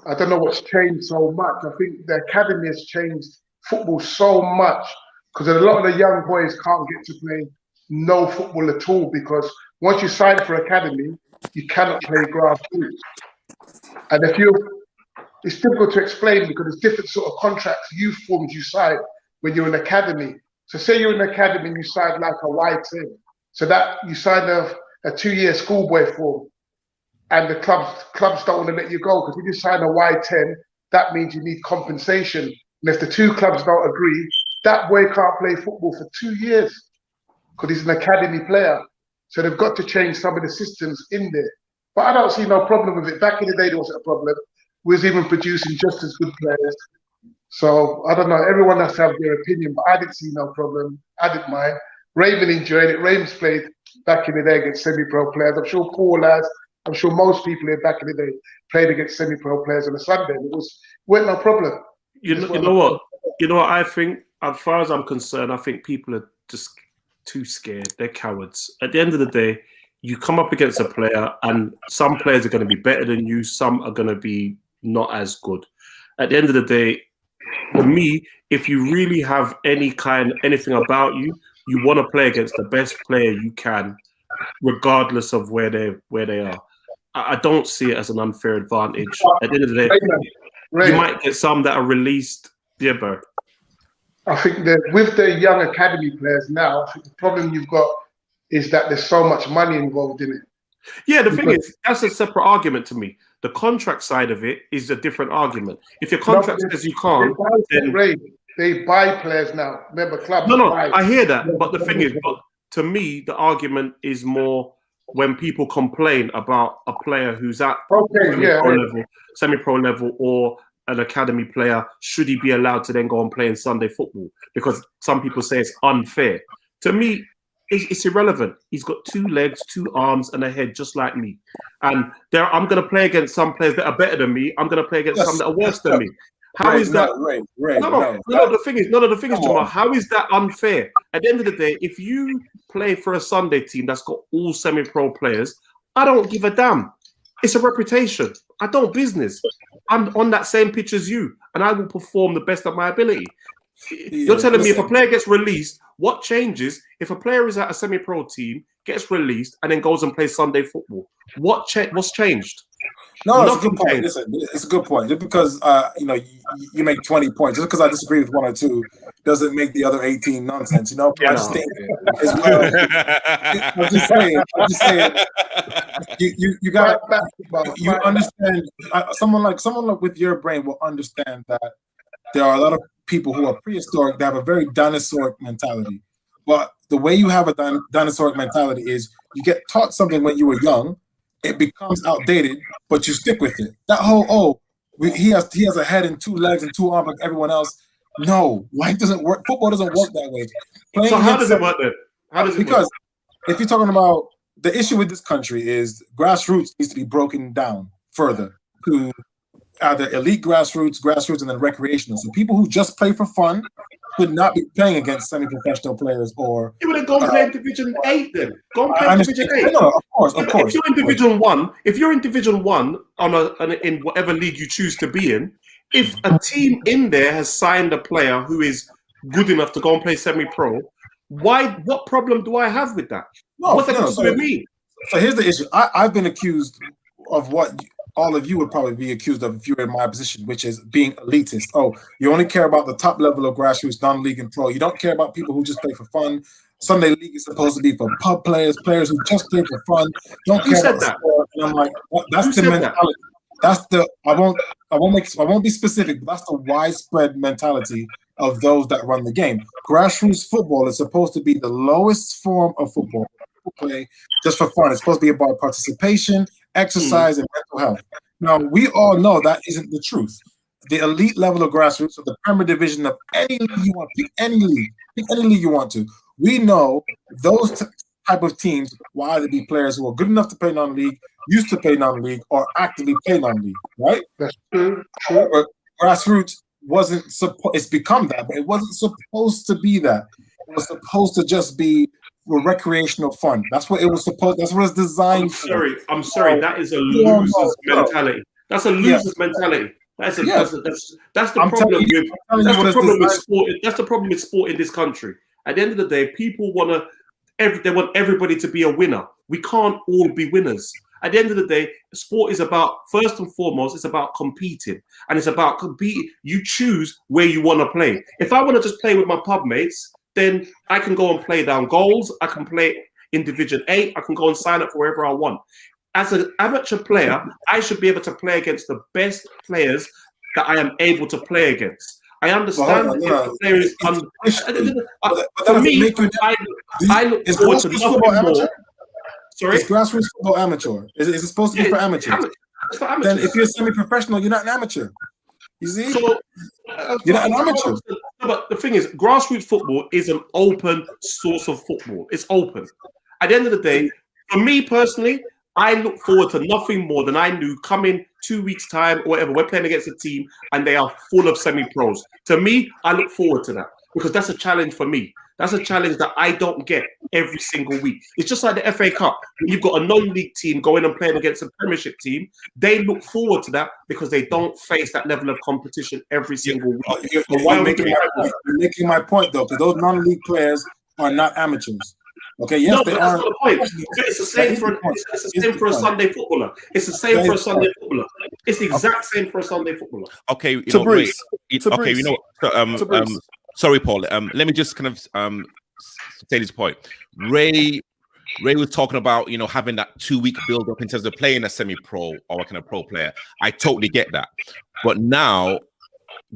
I don't know what's changed so much. I think the academy has changed football so much because a lot of the young boys can't get to play no football at all, because once you sign for academy, you cannot play grassroots. And it's difficult to explain because it's different sort of contracts, youth forms you sign when you're in academy. So say you're in academy and you sign like a Y10, so that you sign a 2-year schoolboy form, and the clubs don't want to let you go, because when you sign a Y10, that means you need compensation. And if the two clubs don't agree, that boy can't play football for 2 years because he's an academy player. So they've got to change some of the systems in there. But I don't see no problem with it. Back in the day, there wasn't a problem. We was even producing just as good players. So I don't know. Everyone has to have their opinion, but I didn't see no problem. I didn't mind. Raymond enjoyed it. Raymond's played back in the day against semi-pro players. I'm sure Paul has. I'm sure most people here back in the day played against semi-pro players on a Sunday. It wasn't no problem. You know what? You know what I think? As far as I'm concerned, I think people are just too scared. They're cowards. At the end of the day, you come up against a player, and some players are going to be better than you. Some are going to be not as good. At the end of the day, for me, if you really have anything about you, you want to play against the best player you can, regardless of where they are. I don't see it as an unfair advantage. At the end of the day, you might get some that are released. Yeah, bro. I think that with the young academy players now, I think the problem you've got is that there's so much money involved in it. Yeah, the thing is, that's a separate argument to me. The contract side of it is a different argument. If your contract says you can't, then they buy players now. Remember, clubs. No, I hear that, but the thing is, to me, the argument is more when people complain about a player who's at semi-pro level, or an academy player, should he be allowed to then go and play in Sunday football? Because some people say it's unfair. To me, it's irrelevant. He's got 2 legs, 2 arms, and a head just like me. And I'm going to play against some players that are better than me. I'm going to play against some that are worse than me. How is that? No, the thing is, Jamal, how is that unfair? At the end of the day, if you play for a Sunday team that's got all semi-pro players, I don't give a damn. It's a reputation. I don't business. I'm on that same pitch as you, and I will perform the best of my ability. You're telling me if a player gets released, what changes if a player is at a semi-pro team, gets released, and then goes and plays Sunday football? What's changed? No, it's a good point. Listen, it's a good point. Just because you make 20 points, just because I disagree with 1 or 2, doesn't make the other 18 nonsense. I just think as well. I'm just saying. You got you understand. Someone like with your brain will understand that there are a lot of people who are prehistoric that have a very dinosauric mentality. But the way you have a dinosauric mentality is you get taught something when you were young. It becomes outdated, but you stick with it. That whole he has a head and 2 legs and 2 arms like everyone else. No, life doesn't work. Football doesn't work that way. So how does it work then? Because if you're talking about the issue with this country is grassroots needs to be broken down further to either elite grassroots, and then recreational. So people who just play for fun could not be playing against semi-professional players or. You would have gone play Division 8 then. Go and play Division 8. No, of course. If you're in Division 1, in whatever league you choose to be in, if a team in there has signed a player who is good enough to go and play semi-pro, what problem do I have with that? What's that got to do with me? So here's the issue. I've been accused of what all of you would probably be accused of if you were in my position, which is being elitist. Oh, you only care about the top level of grassroots, non-league and pro. You don't care about people who just play for fun. Sunday league is supposed to be for pub players who just play for fun. Don't care about the sport. And I'm like, that's the mentality. That's the I won't be specific, but that's the widespread mentality of those that run the game. Grassroots football is supposed to be the lowest form of football. Play just for fun. It's supposed to be about participation, exercise, and mental health. Now, we all know that isn't the truth. The elite level of grassroots, or the Premier Division of any league you want, pick any league you want to. We know those type of teams will either be players who are good enough to play non-league, used to play non-league, or actively play non-league, right? That's true. But grassroots wasn't supposed. It's become that, but it wasn't supposed to be that. It was supposed to just be for recreational fun. That's what it was supposed. That's what it's designed I'm sorry. That is a loser's mentality. That's a loser's mentality. That's the I'm problem telling you- with I'm telling you that's what the it's problem with designed- sport. That's the problem with sport in this country. At the end of the day, people they want everybody to be a winner. We can't all be winners. At the end of the day, sport is about, first and foremost, it's about competing. And it's about competing. You choose where you want to play. If I want to just play with my pub mates, then I can go and play down goals. I can play in Division 8. I can go and sign up for wherever I want. As an amateur player, I should be able to play against the best players that I am able to play against. I understand But hold on, if no, the player is but that for doesn't me, make you- I look Is forward to grassroots football nothing more. amateur? Sorry? Is grassroots football amateur? Is it supposed to be for amateurs? It's for Then amateurs. if you're semi-professional, you're not an amateur. You see? So, You're not an amateur. But the thing is, grassroots football is an open source of football. It's open. At the end of the day, for me personally, I look forward to nothing more than I knew coming 2 weeks' time or whatever. We're playing against a team and they are full of semi-pros. To me, I look forward to that because that's a challenge for me. That's a challenge that I don't get every single week. It's just like the FA Cup. When you've got a non-league team going and playing against a Premiership team, they look forward to that because they don't face that level of competition every single week. You're So why are we making doing my point. You're making my point, though, because those non-league players are not amateurs. Okay, yes, No, they but are. that's not the point. It's the same for it's the same for a Sunday footballer. It's the same for a Sunday footballer. It's the exact same for a Sunday footballer. Okay, you To know, Bruce. Ray, To okay, Bruce. you know, what, To Bruce. sorry, Paul. Let me just kind of say this point. Ray was talking about, you know, having that 2 week build up in terms of playing a semi-pro or a kind of pro player. I totally get that, but now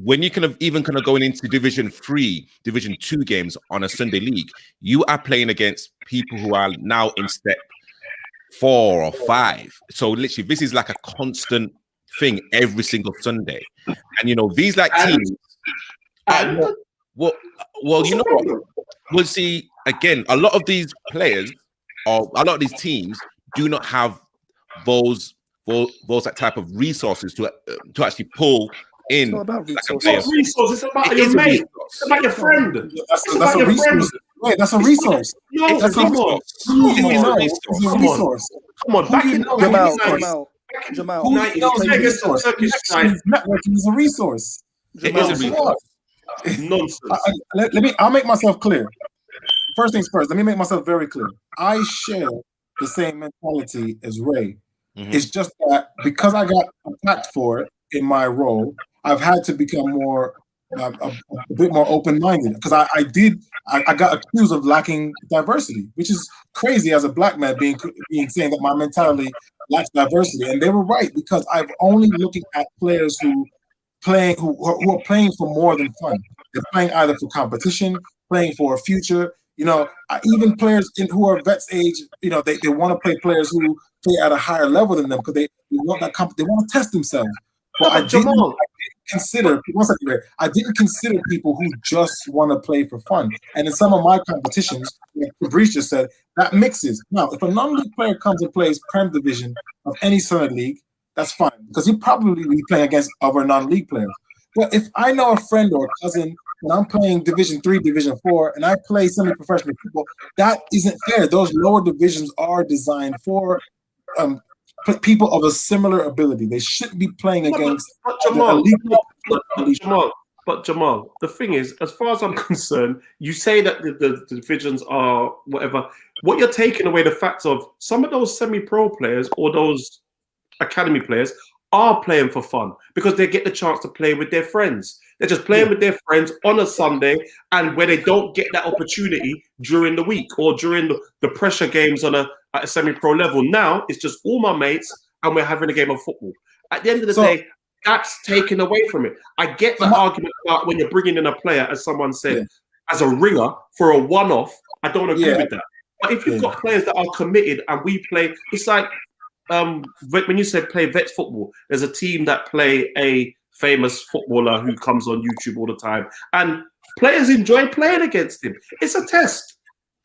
when you kind of even kind of going into Division 3, Division 2 games on a Sunday league, you are playing against people who are now in step 4 or 5. So literally, this is like a constant thing every single Sunday, and you know these like teams. Well, you know what? We'll see again. A lot of these players or a lot of these teams do not have those that type of resources to actually pull in. It's not about It's resources. not resources. It's about It your is a mate. resource. It's about your friend. That's about a your friend. resource. Wait, that's a resource. No, That's a come on. resource. Who you Come know on. is a Come on. resource. Come on. Who Back you in know back in is a the resource. 90s. Jamal. Who Nice. you know is You a say against the resource. Turkish Connections, networking is a resource. It is a Come resource. on. Nonsense. I'll make myself clear. First things first, let me make myself very clear. I share the same mentality as Ray. Mhm. It's just that because I got attacked for it in my role, I've had to become more a bit more open-minded because I got accused of lacking diversity, which is crazy as a black man being saying that my mentality lacks diversity, and they were right because I'm only looking at players who are playing for more than fun. They're playing either for competition, playing for a future. You know, even players who are vets age, you know, they want to play players who play at a higher level than them because they want that they want to test themselves. But I didn't consider people who just want to play for fun. And in some of my competitions, like Fabrice just said, that mixes. Now, if a non-league player comes and plays Prem Division of any Sunday league, that's fine because he'll probably be playing against other non-league players. But if I know a friend or a cousin and I'm playing Division 3, Division 4, and I play semi-professional people, that isn't fair. Those lower divisions are designed for people of a similar ability. They shouldn't be playing against Jamal, the thing is, as far as I'm concerned, you say that the divisions are whatever. What you're taking away the fact of some of those semi-pro players or those academy players are playing for fun because they get the chance to play with their friends. They're just playing with their friends on a Sunday, and where they don't get that opportunity during the week or during the pressure games at a semi-pro level. Now it's just all my mates, and we're having a game of football. At the end of the day, that's taken away from it. I get the argument about when you're bringing in a player, as someone said, as a ringer for a one-off. I don't agree with that. But if you've got players that are committed and we play, it's like when you said play vets football, there's a team that play a famous footballer who comes on YouTube all the time, and players enjoy playing against him. It's a test.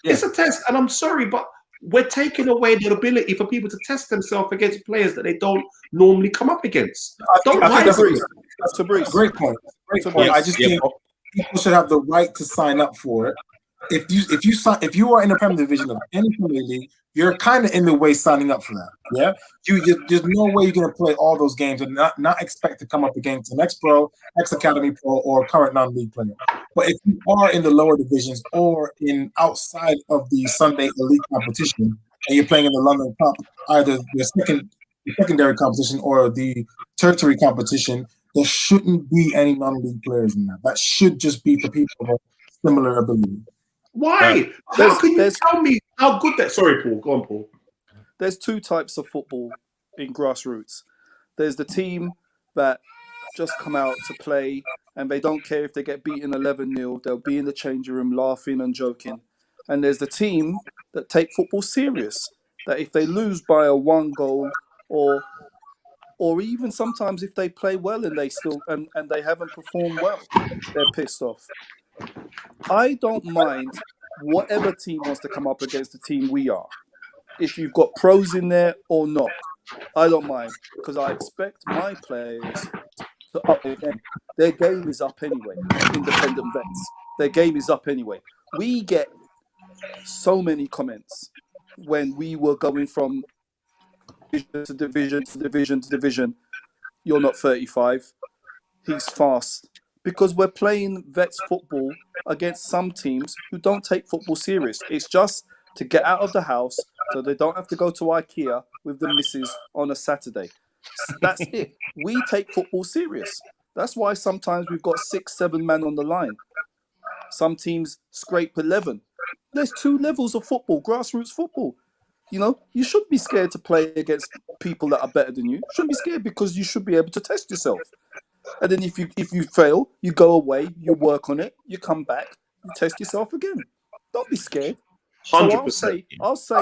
It's a test, and I'm sorry, but we're taking away the ability for people to test themselves against players that they don't normally come up against. I think that's a great point. I just think people should have the right to sign up for it. If you are in the Premier Division of any Premier League, you're kind of in the way signing up for that. Yeah, there's no way you're gonna play all those games and not expect to come up against an ex-pro, ex-academy pro, or current non-league player. But if you are in the lower divisions or in outside of the Sunday elite competition, and you're playing in the London Cup, either the secondary competition or the tertiary competition, there shouldn't be any non-league players in that. That should just be for people of similar ability. Why? How can you tell me how good that? Sorry, Paul. Go on, Paul. There's two types of football in grassroots. There's the team that just come out to play and they don't care if they get beaten 11-0. They'll be in the changing room laughing and joking. And there's the team that take football serious. That if they lose by a 1 goal or even sometimes if they play well and they still and they haven't performed well, they're pissed off. I don't mind whatever team wants to come up against the team we are. If you've got pros in there or not, I don't mind because I expect my players to up their game. Their game is up anyway. Independent vets, their game is up anyway. We get so many comments when we were going from division to division to division to division. You're not 35. He's fast. Because we're playing vets football against some teams who don't take football serious. It's just to get out of the house so they don't have to go to IKEA with the missus on a Saturday. That's it. We take football serious. That's why sometimes we've got 6-7 men on the line. Some teams scrape 11. There's 2 levels of football, grassroots football. You know, you shouldn't be scared to play against people that are better than you. You shouldn't be scared because you should be able to test yourself. And then if you fail, you go away, you work on it, you come back, you test yourself again. Don't be scared. 100%. So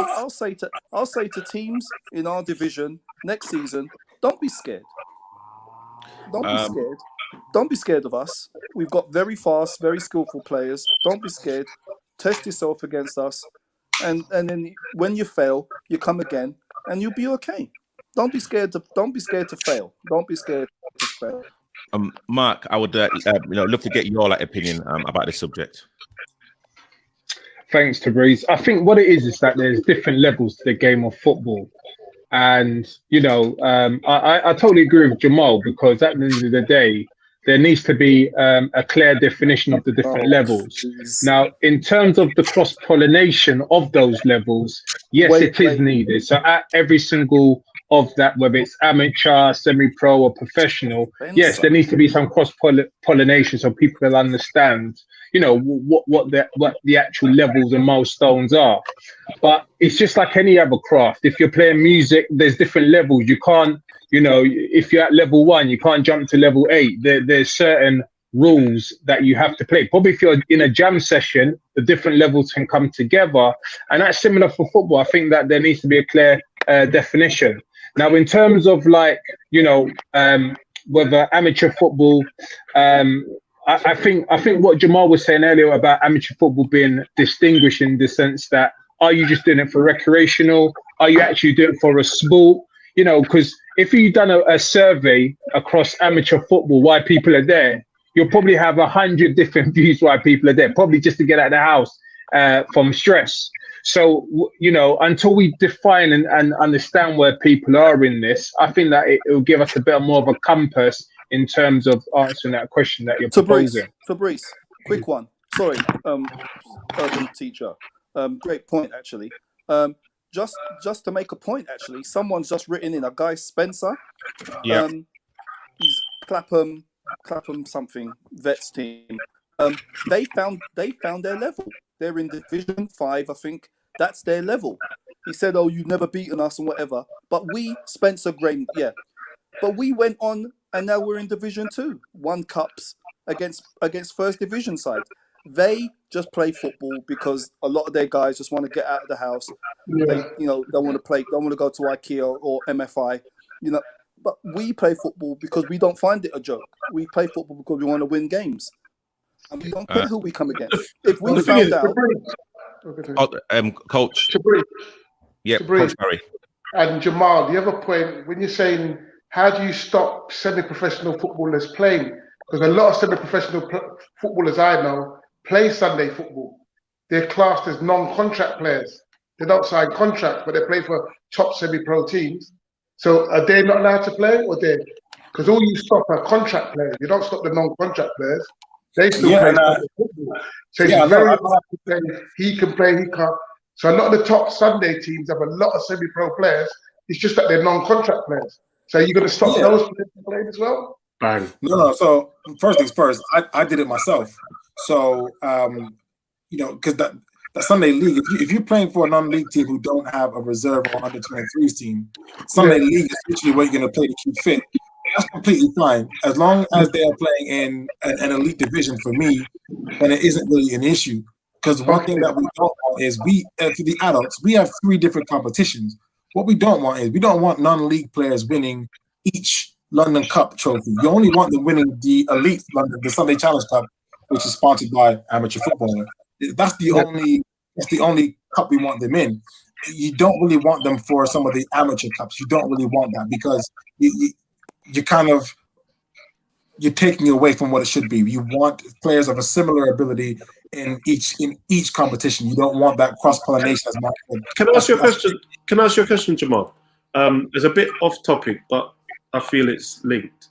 I'll say to teams in our division next season, don't be scared. Don't be scared. Don't be scared of us. We've got very fast, very skillful players. Don't be scared. Test yourself against us. And then when you fail, you come again and you'll be okay. Don't be scared to fail. Don't be scared to fail. Mark, I would love to get your opinion about this subject. Thanks, Tabriz. I think what it is that there's different levels to the game of football. And, I totally agree with Jamal because at the end of the day, there needs to be a clear definition of the different levels. Now, in terms of the cross-pollination of those levels, yes, it is needed. So at every single of that, whether it's amateur, semi-pro or professional, yes, there needs to be some cross-pollination so people will understand, what the actual levels and milestones are. But it's just like any other craft. If you're playing music, there's different levels. You can't, if you're at level 1, you can't jump to level 8. There's certain rules that you have to play. Probably if you're in a jam session, the different levels can come together. And that's similar for football. I think that there needs to be a clear definition. Now, in terms of whether amateur football, I think what Jamal was saying earlier about amateur football being distinguished in the sense that, are you just doing it for recreational? Are you actually doing it for a sport? Because if you've done a survey across amateur football, why people are there, you'll probably have 100 different views why people are there, probably just to get out of the house from stress. So, until we define and understand where people are in this, I think that it will give us a bit more of a compass in terms of answering that question that you're proposing. Fabrice, quick one. Sorry, urban teacher. Great point, actually. Just to make a point, actually, someone's just written in, a guy, Spencer. Yeah. He's Clapham something, Vets team. They found their level. They're in Division 5, I think. That's their level. He said, "Oh, you've never beaten us and whatever." But we, Spencer Graham, but we went on and now we're in Division 2, 1 cups against first division side. They just play football because a lot of their guys just want to get out of the house. They, don't want to play, don't want to go to IKEA or MFI, But we play football because we don't find it a joke. We play football because we want to win games. And we don't care who we come against. If we found out... Coach. Yeah, Coach Barry. And Jamal, the other point, when you're saying, how do you stop semi-professional footballers playing? Because a lot of semi-professional footballers I know play Sunday football. They're classed as non-contract players. they don't sign contracts, but they play for top semi-pro teams. So are they not allowed to play, or they? Because all you stop are contract players. You don't stop the non-contract players. They still play football. So it's very hard to say he can play, he can't. So a lot of the top Sunday teams have a lot of semi-pro players. It's just that they're non-contract players. So you're going to stop those players from playing as well? Bang. No. So first things first, I did it myself. So because that Sunday league, if you're playing for a non-league team who don't have a reserve or under 23s team, Sunday league is literally what you're going to play to keep fit. That's completely fine as long as they are playing in an elite division. For me, and it isn't really an issue. Because one thing that we don't want is for the adults, we have 3 different competitions. What we don't want is we don't want non-league players winning each London Cup trophy. You only want them winning the elite London, the Sunday Challenge Cup, which is sponsored by Amateur Footballer. That's the only cup we want them in. You don't really want them for some of the amateur cups. You don't really want that because you're taking away from what it should be. You want players of a similar ability in each competition. You don't want that cross-pollination as much. Can I ask you a question, Jamal? It's a bit off topic, but I feel it's linked.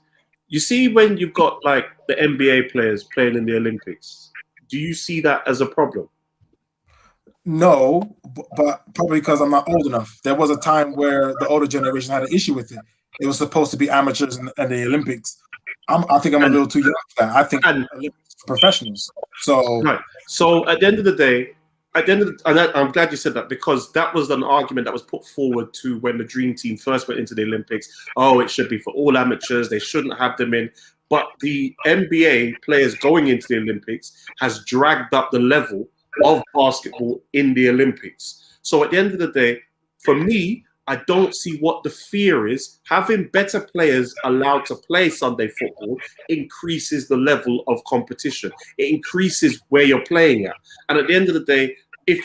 You see, when you've got like the NBA players playing in the Olympics, do you see that as a problem? No, but probably because I'm not old enough. There was a time where the older generation had an issue with it. It was supposed to be amateurs in the Olympics. I think I'm a little too young for that. I think Olympics for professionals. So right. So at the end of the day, and I'm glad you said that, because that was an argument that was put forward to when the Dream Team first went into the Olympics. Oh, it should be for all amateurs. They shouldn't have them in. But the NBA players going into the Olympics has dragged up the level of basketball in the Olympics. So at the end of the day, for me, I don't see what the fear is. Having better players allowed to play Sunday football increases the level of competition. It increases where you're playing at. And at the end of the day, if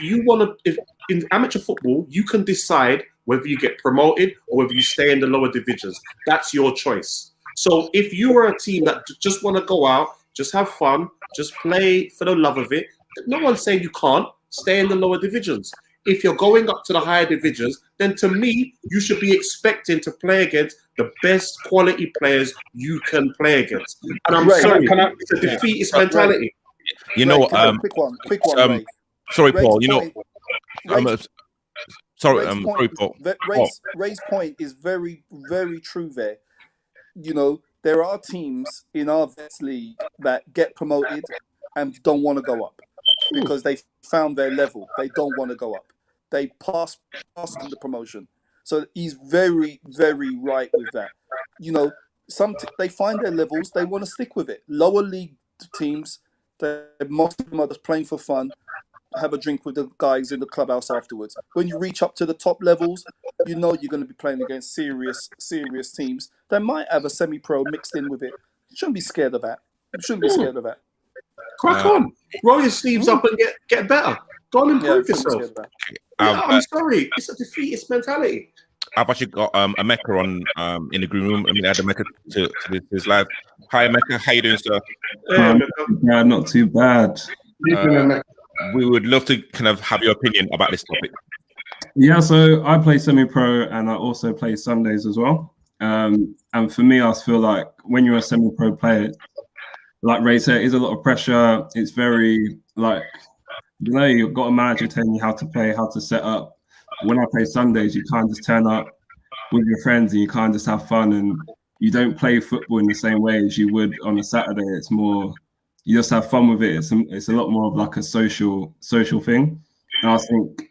in amateur football, you can decide whether you get promoted or whether you stay in the lower divisions. That's your choice. So if you are a team that just want to go out, just have fun, just play for the love of it, no one's saying you can't stay in the lower divisions. If you're going up to the higher divisions, then to me, you should be expecting to play against the best quality players you can play against. And I'm sorry, it's a defeatist mentality. You know what? Quick one, Ray. Sorry, Ray's Paul. You know, Ray's Paul. Ray's point is very, very true there. You know, there are teams in our Vets League that get promoted and don't want to go up because they found their level. They don't want to go up. They pass on the promotion. So he's very, very right with that. You know, they find their levels. They want to stick with it. Lower league teams, most of them are just playing for fun, have a drink with the guys in the clubhouse afterwards. When you reach up to the top levels, you know you're going to be playing against serious teams. They might have a semi-pro mixed in with it. You shouldn't be scared of that. Crack on. Roll your sleeves up and get better. Go and improve yourself. I'm sorry. It's a defeatist mentality. I've actually got Emeka on in the green room. I mean, I had Emeka to this live. Hi, Emeka. How you doing, sir? Yeah, not too bad. We would love to kind of have your opinion about this topic. Yeah, so I play semi-pro and I also play Sundays as well. And for me, I feel like when you're a semi-pro player, like Ray said, it's a lot of pressure. It's very like, you know, you've got a manager telling you how to play, how to set up. When I play Sundays, you can't just turn up with your friends and you can't just have fun, and you don't play football in the same way as you would on a Saturday. It's more, you just have fun with it. It's a lot more of like a social thing. And I think,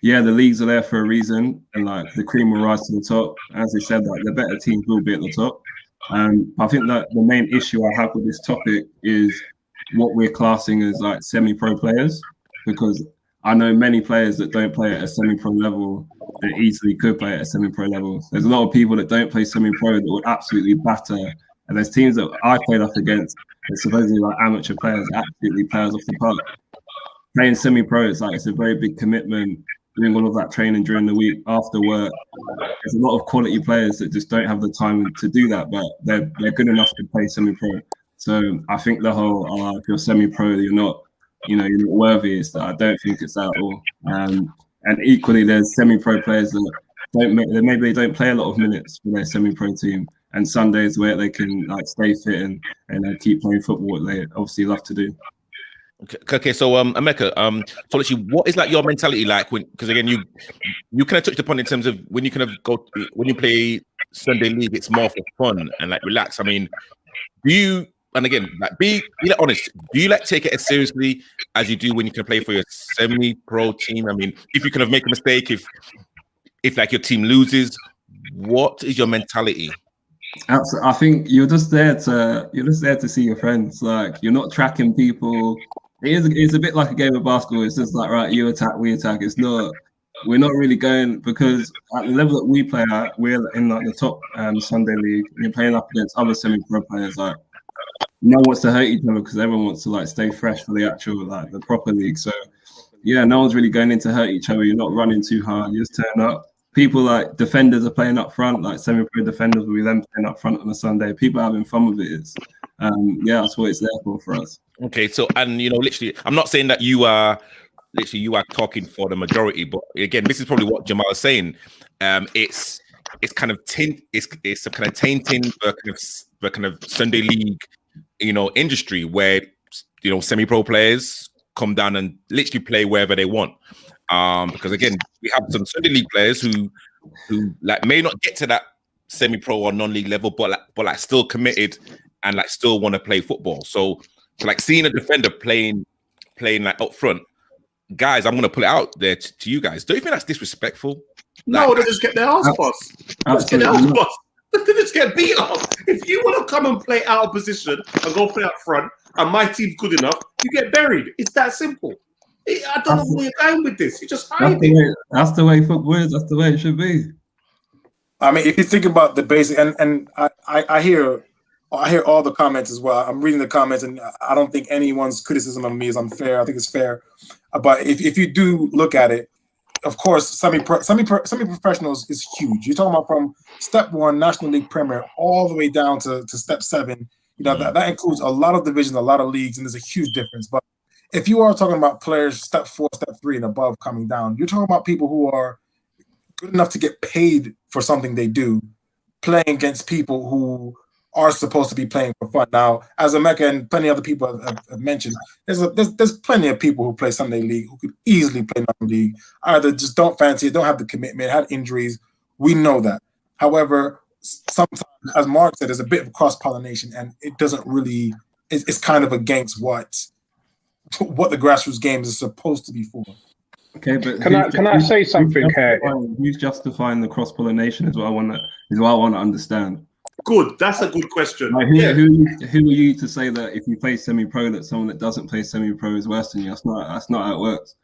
yeah, the leagues are there for a reason, and like the cream will rise to the top. As they said, like the better teams will be at the top. I think that the main issue I have with this topic is what we're classing as like semi-pro players, because I know many players that don't play at a semi-pro level that easily could play at a semi-pro level. There's a lot of people that don't play semi-pro that would absolutely batter. And there's teams that I played up against that supposedly like amateur players, absolutely players off the park. Playing semi-pro, it's a very big commitment, doing all of that training during the week, after work. There's a lot of quality players that just don't have the time to do that, but they're good enough to play semi-pro. So I think the whole, if you're semi-pro, you're not worthy, is that I don't think it's that at all. And equally, there's semi-pro players that maybe they don't play a lot of minutes for their semi-pro team, and Sundays where they can like stay fit and keep playing football, what they obviously love to do. Okay, so Emeka, so actually, what is like your mentality like when? Because again, you kind of touched upon in terms of when you kind of when you play Sunday league, it's more for fun and like relax. I mean, do you? And again, like be like honest. Do you like take it as seriously as you do when you can play for your semi-pro team? I mean, if you kind of make a mistake, if like your team loses, what is your mentality? Absolutely. I think you're just there to see your friends. Like you're not tracking people. It's a bit like a game of basketball. It's just like, right, you attack, we attack. We're not really going, because at the level that we play at, we're in like the top Sunday league. And you're playing up against other semi-pro players. Like no one wants to hurt each other because everyone wants to like stay fresh for the actual like the proper league. So yeah, no one's really going in to hurt each other. You're not running too hard. You just turn up. People like defenders are playing up front, like semi-pro defenders will be them playing up front on a Sunday. People are having fun with it. That's what it's there for us. Okay, so and literally, I'm not saying that you are talking for the majority, but again, this is probably what Jamal is saying. It's kind of tainting the kind of Sunday league, industry where semi-pro players come down and literally play wherever they want. Because again, we have some Sunday league players who like may not get to that semi-pro or non-league level, but like still committed and like still want to play football. So like seeing a defender playing like up front, guys, I'm gonna put it out there to you guys. Don't you think that's disrespectful? No, they just get their ass bust. They just get beat up. If you want to come and play out of position and go play up front, and my team's good enough, you get buried. It's that simple. I don't know where you're going with this. You just hide it. That's the way football is. That's the way it should be. I mean, if you think about the basic, and I hear all the comments as well. I'm reading the comments, and I don't think anyone's criticism of me is unfair. I think it's fair. But if you do look at it, of course, semi-professionals is huge. You're talking about from step 1, National League Premier, all the way down to step 7. That includes a lot of divisions, a lot of leagues, and there's a huge difference. But if you are talking about players step 4, step 3, and above coming down, you're talking about people who are good enough to get paid for something they do, playing against people who are supposed to be playing for fun. Now, as Emeka and plenty of other people have mentioned, there's plenty of people who play Sunday league who could easily play non-league, either just don't fancy it, don't have the commitment, had injuries. We know that. However, sometimes, as Mark said, there's a bit of cross-pollination, and it doesn't really. It's kind of against what the grassroots games is supposed to be for. Okay, but can I say something here? Who's justifying the cross-pollination is what I want to understand. Good, that's a good question. Like, who are you to say that if you play semi-pro that someone that doesn't play semi-pro is worse than you? That's not how it works.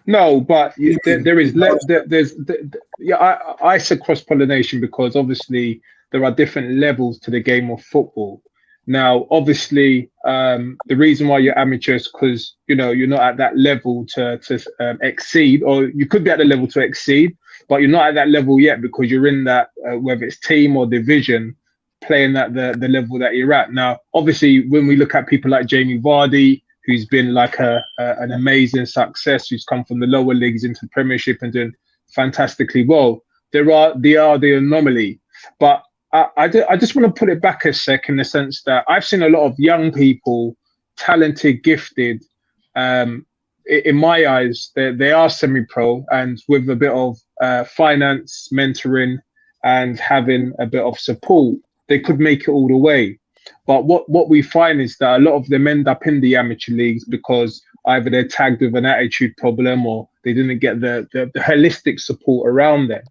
No, but I said cross-pollination because obviously there are different levels to the game of football. Now, obviously, the reason why you're amateur is because you're not at that level to exceed, or you could be at the level to exceed, but you're not at that level yet because you're in that whether it's team or division, playing at the level that you're at. Now, obviously, when we look at people like Jamie Vardy, who's been like an amazing success, who's come from the lower leagues into the Premiership and doing fantastically well, they are the anomaly, but. I just want to put it back a sec in the sense that I've seen a lot of young people, talented, gifted. In my eyes, they are semi-pro, and with a bit of finance, mentoring, and having a bit of support, they could make it all the way. But what we find is that a lot of them end up in the amateur leagues because either they're tagged with an attitude problem or they didn't get the holistic support around them.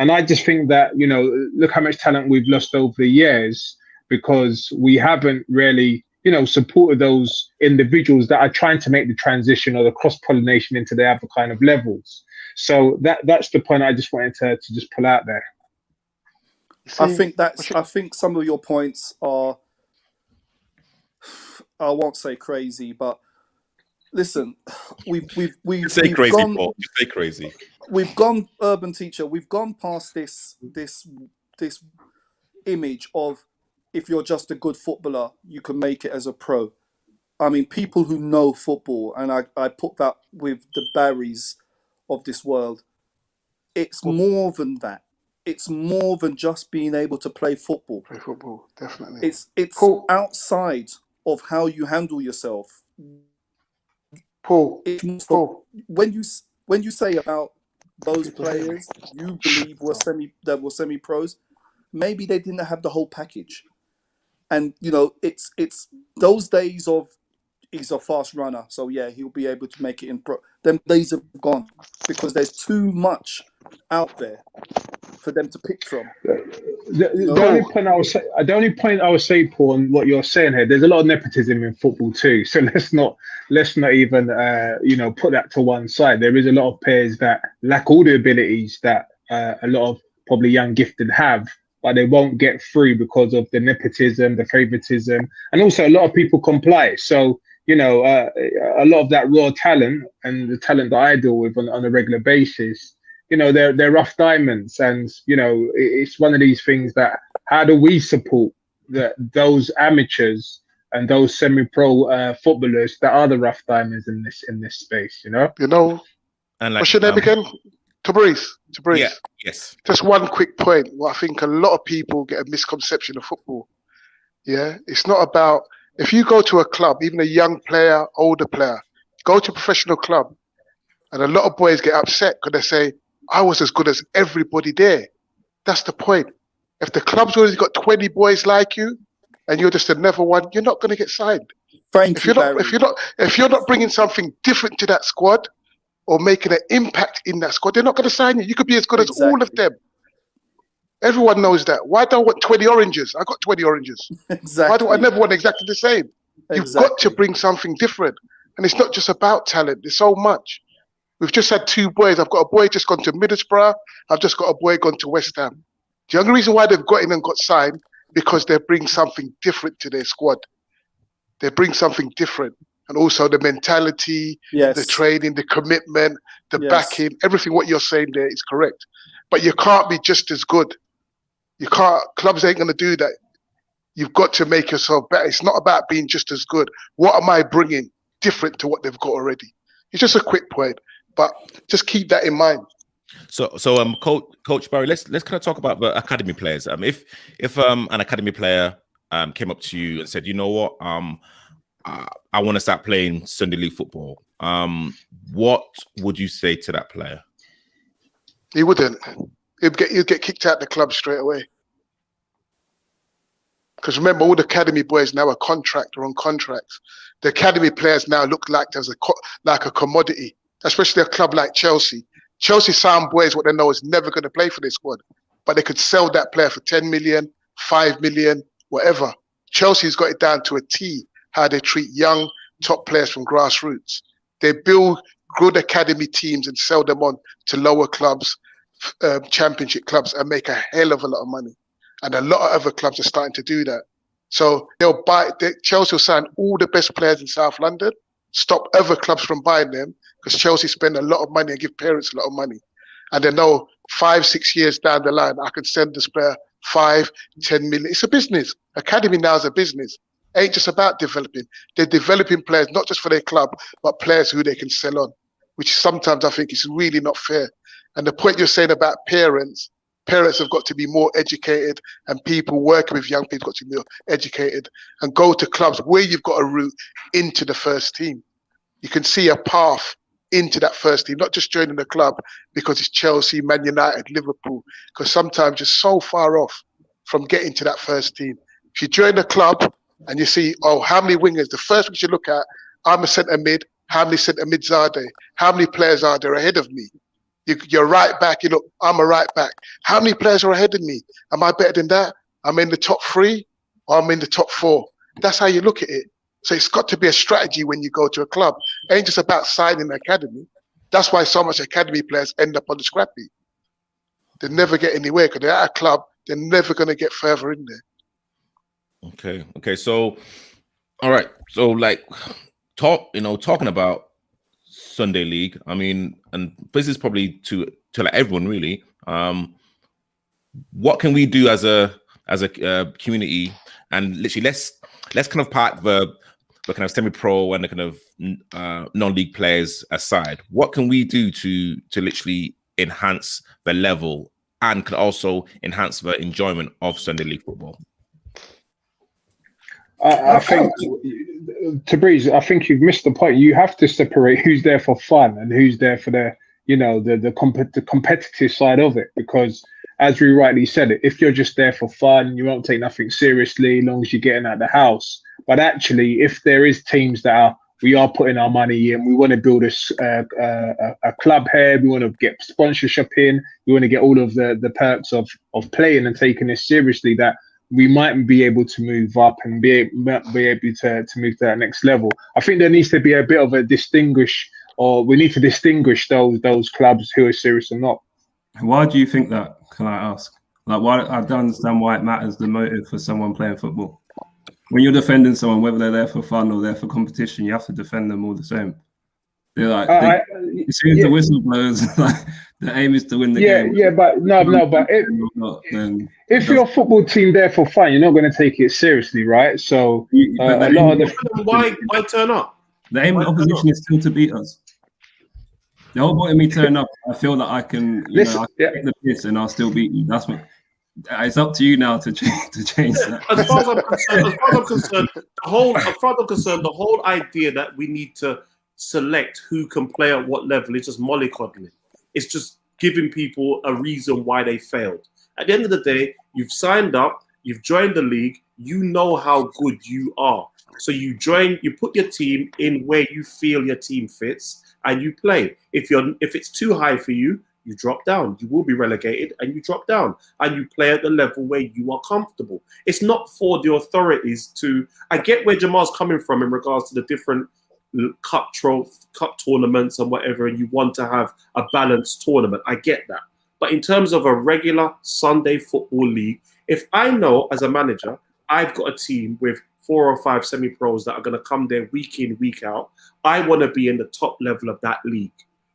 And I just think that, look how much talent we've lost over the years because we haven't really, supported those individuals that are trying to make the transition or the cross-pollination into the other kind of levels. So that's the point I just wanted to just pull out there. I think some of your points are, I won't say crazy, but listen, we've say crazy, Paul. You say crazy. We've gone, Urban Teacher. We've gone past this image of if you're just a good footballer, you can make it as a pro. I mean, people who know football, and I put that with the Barrys of this world. It's more than that. It's more than just being able to play football. Play football, definitely. It's Paul, outside of how you handle yourself. Paul, When you say about those players you believe were semi pros, maybe they didn't have the whole package. And you know, it's those days of he's a fast runner, so yeah, he'll be able to make it in pro. Them days have gone because there's too much out there for them to pick from. The only point I would say, Paul, on what you're saying here, there's a lot of nepotism in football too. So let's not even put that to one side. There is a lot of players that lack all the abilities that a lot of probably young gifted have, but they won't get through because of the nepotism, the favoritism, and also a lot of people comply. So a lot of that raw talent and the talent that I deal with on a regular basis, they're rough diamonds, and it's one of these things that how do we support those amateurs and those semi-pro footballers that are the rough diamonds in this space, And like, what's your name again? Tabriz. Yeah, yes. Just one quick point. Well, I think a lot of people get a misconception of football. Yeah, it's not about if you go to a club, even a young player, older player, go to a professional club, and a lot of boys get upset because they say, I was as good as everybody there. That's the point. If the club's already got 20 boys like you, and you're just another one, you're not going to get signed. If you're not bringing something different to that squad or making an impact in that squad, they're not going to sign you. You could be as good as all of them. Everyone knows that. Why do I want 20 oranges? I got 20 oranges. Exactly. Why do I never want exactly the same? You've got to bring something different. And it's not just about talent. There's so much. We've just had 2 boys. I've got a boy just gone to Middlesbrough. I've just got a boy gone to West Ham. The only reason why they've got in and got signed, because they bring something different to their squad. They bring something different. And also the mentality, the training, the commitment, the backing, everything what you're saying there is correct. But you can't be just as good. You can't, clubs ain't going to do that. You've got to make yourself better. It's not about being just as good. What am I bringing different to what they've got already? It's just a quick point, but just keep that in mind. So, Coach Barry, let's kind of talk about the academy players. If an academy player came up to you and said, you know what, I want to start playing Sunday League football, what would you say to that player? He wouldn't. He'd get kicked out of the club straight away. Because remember, all the academy boys now are on contracts. The academy players now look like like a commodity, especially a club like Chelsea. Chelsea sound boys what they know is never going to play for their squad, but they could sell that player for 10 million, 5 million, whatever. Chelsea's got it down to a T, how they treat young top players from grassroots. They build good academy teams and sell them on to lower clubs, championship clubs, and make a hell of a lot of money. And a lot of other clubs are starting to do that. So Chelsea will sign all the best players in South London, stop other clubs from buying them, because Chelsea spend a lot of money and give parents a lot of money. And they know 5-6 years down the line, I can send this player 5-10 million. It's a business. Academy now is a business. It ain't just about developing. They're developing players, not just for their club, but players who they can sell on, which sometimes I think is really not fair. And the point you're saying about parents have got to be more educated, and people working with young people got to be more educated and go to clubs where you've got a route into the first team. You can see a path into that first team, not just joining the club because it's Chelsea, Man United, Liverpool, because sometimes you're so far off from getting to that first team. If you join the club and you see, oh, how many wingers? The first thing you look at, I'm a centre mid. How many centre mids are there? How many players are there ahead of me? You're right back. You look, I'm a right back. How many players are ahead of me? Am I better than that? I'm in the top 3 or I'm in the top 4. That's how you look at it. So it's got to be a strategy when you go to a club. It ain't just about signing an academy. That's why so much academy players end up on the scrap heap. They never get anywhere because they're at a club. They're never going to get further in there. Okay. So, all right. So, like, talking about Sunday League. I mean, and this is probably to like everyone really. What can we do as a community? And literally, let's kind of part the the kind of semi-pro and the kind of non-league players aside, what can we do to literally enhance the level and can also enhance the enjoyment of Sunday League football? I think, Tabriz, I think you've missed the point. You have to separate who's there for fun and who's there for the competitive side of it. Because, as we rightly said, if you're just there for fun, you won't take nothing seriously as long as you're getting out of the house. But actually, if there is teams that we are putting our money in, we want to build a club here, we want to get sponsorship in, we want to get all of the perks of playing and taking this seriously, that we might be able to move up and be able to move to that next level. I think there needs to be a bit of a we need to distinguish those clubs who are serious or not. Why do you think that? Can I ask? Like, why? I don't understand why it matters, the motive for someone playing football. When you're defending someone, whether they're there for fun or there for competition, you have to defend them all the same. They're like, as soon as the whistle blows, like, the aim is to win the game. Yeah, but if your football team there for fun, you're not going to take it seriously, right? So a lot of why turn up? The aim of the opposition is still to beat us. The whole point of me turning up, I feel that I can, I can take the piss and I'll still beat you. That's what. It's up to you now to change that. As far as I'm concerned, the whole idea that we need to select who can play at what level is just mollycoddling. It's just giving people a reason why they failed. At the end of the day, you've signed up, you've joined the league, you know how good you are. So you put your team in where you feel your team fits, and you play. If it's too high for you, you drop down. You will be relegated and you drop down and you play at the level where you are comfortable. It's not for the authorities to... I get where Jamal's coming from in regards to the different cup tournaments and whatever, and you want to have a balanced tournament. I get that. But in terms of a regular Sunday football league, if I know as a manager, I've got a team with 4 or 5 semi-pros that are going to come there week in, week out, I want to be in the top level of that league.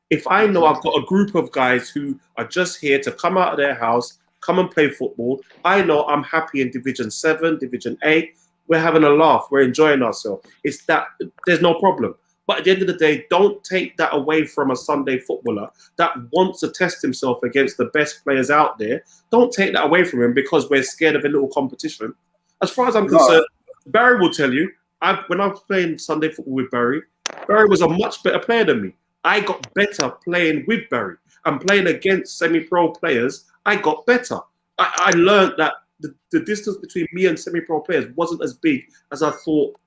If I know I've got a group of guys who are just here to come out of their house, come and play football, I know I'm happy in Division 7, Division 8. We're having a laugh. We're enjoying ourselves. It's that there's no problem. But at the end of the day, don't take that away from a Sunday footballer that wants to test himself against the best players out there. Don't take that away from him because we're scared of a little competition. As far as I'm concerned, Barry will tell you, when I was playing Sunday football with Barry was a much better player than me. I got better playing with Barry and playing against semi-pro players. I got better. I learned that the distance between me and semi-pro players wasn't as big as I thought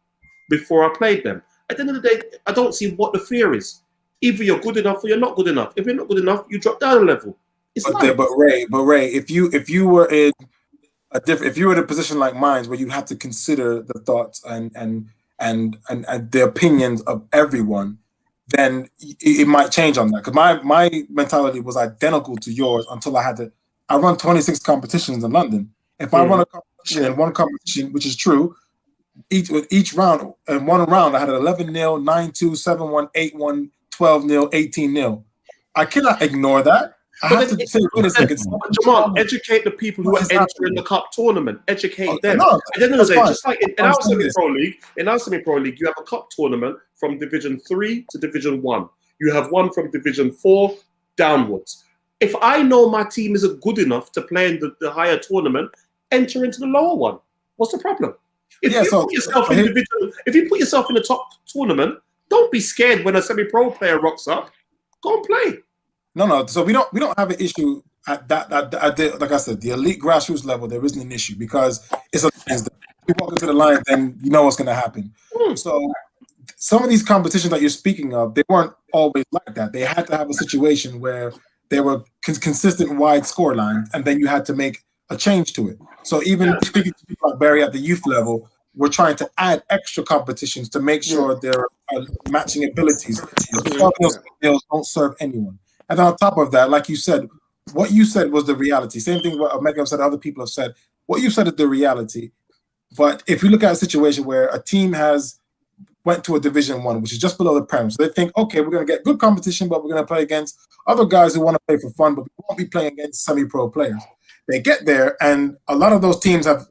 before I played them. At the end of the day, I don't see what the fear is. Either you're good enough or you're not good enough. If you're not good enough, you drop down a level. But Ray, if you were in a position like mine where you had to consider the thoughts and the opinions of everyone, then it might change on that. Because my mentality was identical to yours until I run 26 competitions in London. If I run a competition and one competition, which is true, each round, and one round I had an 11-0, 9-2, 7-1, 8-1, 12-0, 18-0. I cannot ignore that. I have to say, wait a second. Jamal, educate the people who are entering the cup tournament. Educate them. At the end of the day, just like in our semi-pro league, you have a cup tournament from Division 3 to Division 1. You have one from Division 4 downwards. If I know my team isn't good enough to play in the higher tournament, enter into the lower one. What's the problem? If you put yourself in the top tournament, don't be scared when a semi-pro player rocks up. Go and play. No. So we don't have an issue at that. Like I said, the elite grassroots level, there isn't an issue because it's a Lions. You walk into the Lions, then you know what's going to happen. So some of these competitions that you're speaking of, they weren't always like that. They had to have a situation where there were consistent wide score lines, and then you had to make a change to it. So even speaking to people like Barry at the youth level, we're trying to add extra competitions to make sure there are matching abilities. Those don't serve anyone. And on top of that, like you said, what you said was the reality. Same thing what Omega have said, other people have said. What you said is the reality. But if you look at a situation where a team went to a Division 1, which is just below the Prem, so they think, okay, we're going to get good competition, but we're going to play against other guys who want to play for fun, but we won't be playing against semi-pro players. They get there, and a lot of those teams have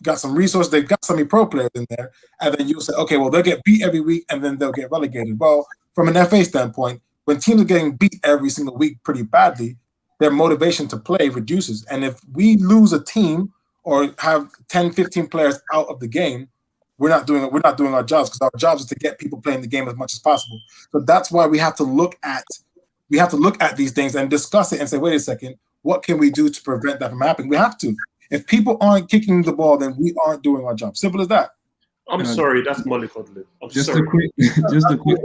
got some resources, they've got semi-pro players in there, and then you'll say, okay, well, they'll get beat every week and then they'll get relegated. Well, from an FA standpoint, when teams are getting beat every single week pretty badly, their motivation to play reduces. And if we lose a team or have 10, 15 players out of the game, we're not doing our jobs, because our jobs is to get people playing the game as much as possible. So that's why we have to look at these things and discuss it and say, wait a second, what can we do to prevent that from happening? We have to. If people aren't kicking the ball, then we aren't doing our job. Simple as that. I'm sorry, that's mollycoddling. Just a quick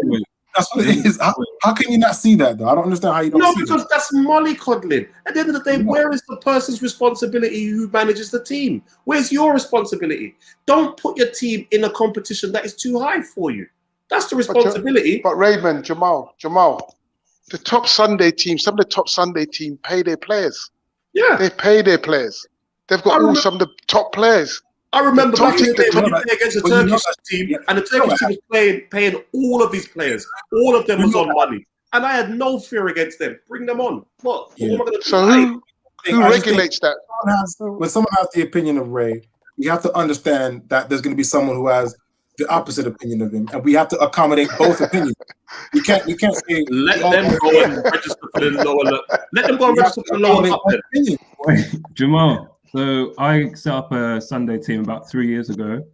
point. That's what it is. How can you not see that, though? I don't understand how you don't see because that's mollycoddling. At the end of the day, where is the person's responsibility who manages the team? Where's your responsibility? Don't put your team in a competition that is too high for you. That's the responsibility. But Raymond, Jamal, the top Sunday team, some of the top Sunday team pay their players. Yeah. They pay their players. They've got some of the top players. I remember back in the day when you play against the Turkish team, and the Turkish team was paying all of these players. All of them was on money. And I had no fear against them. Bring them on. What? Yeah. What am I gonna do? So who regulates that? When someone has the opinion of Ray, you have to understand that there's going to be someone who has the opposite opinion of him, and we have to accommodate both opinions. We can't say let them go and register for the lower. Let them go and register for the lower opinion. Jamal. So I set up a Sunday team about 3 years ago.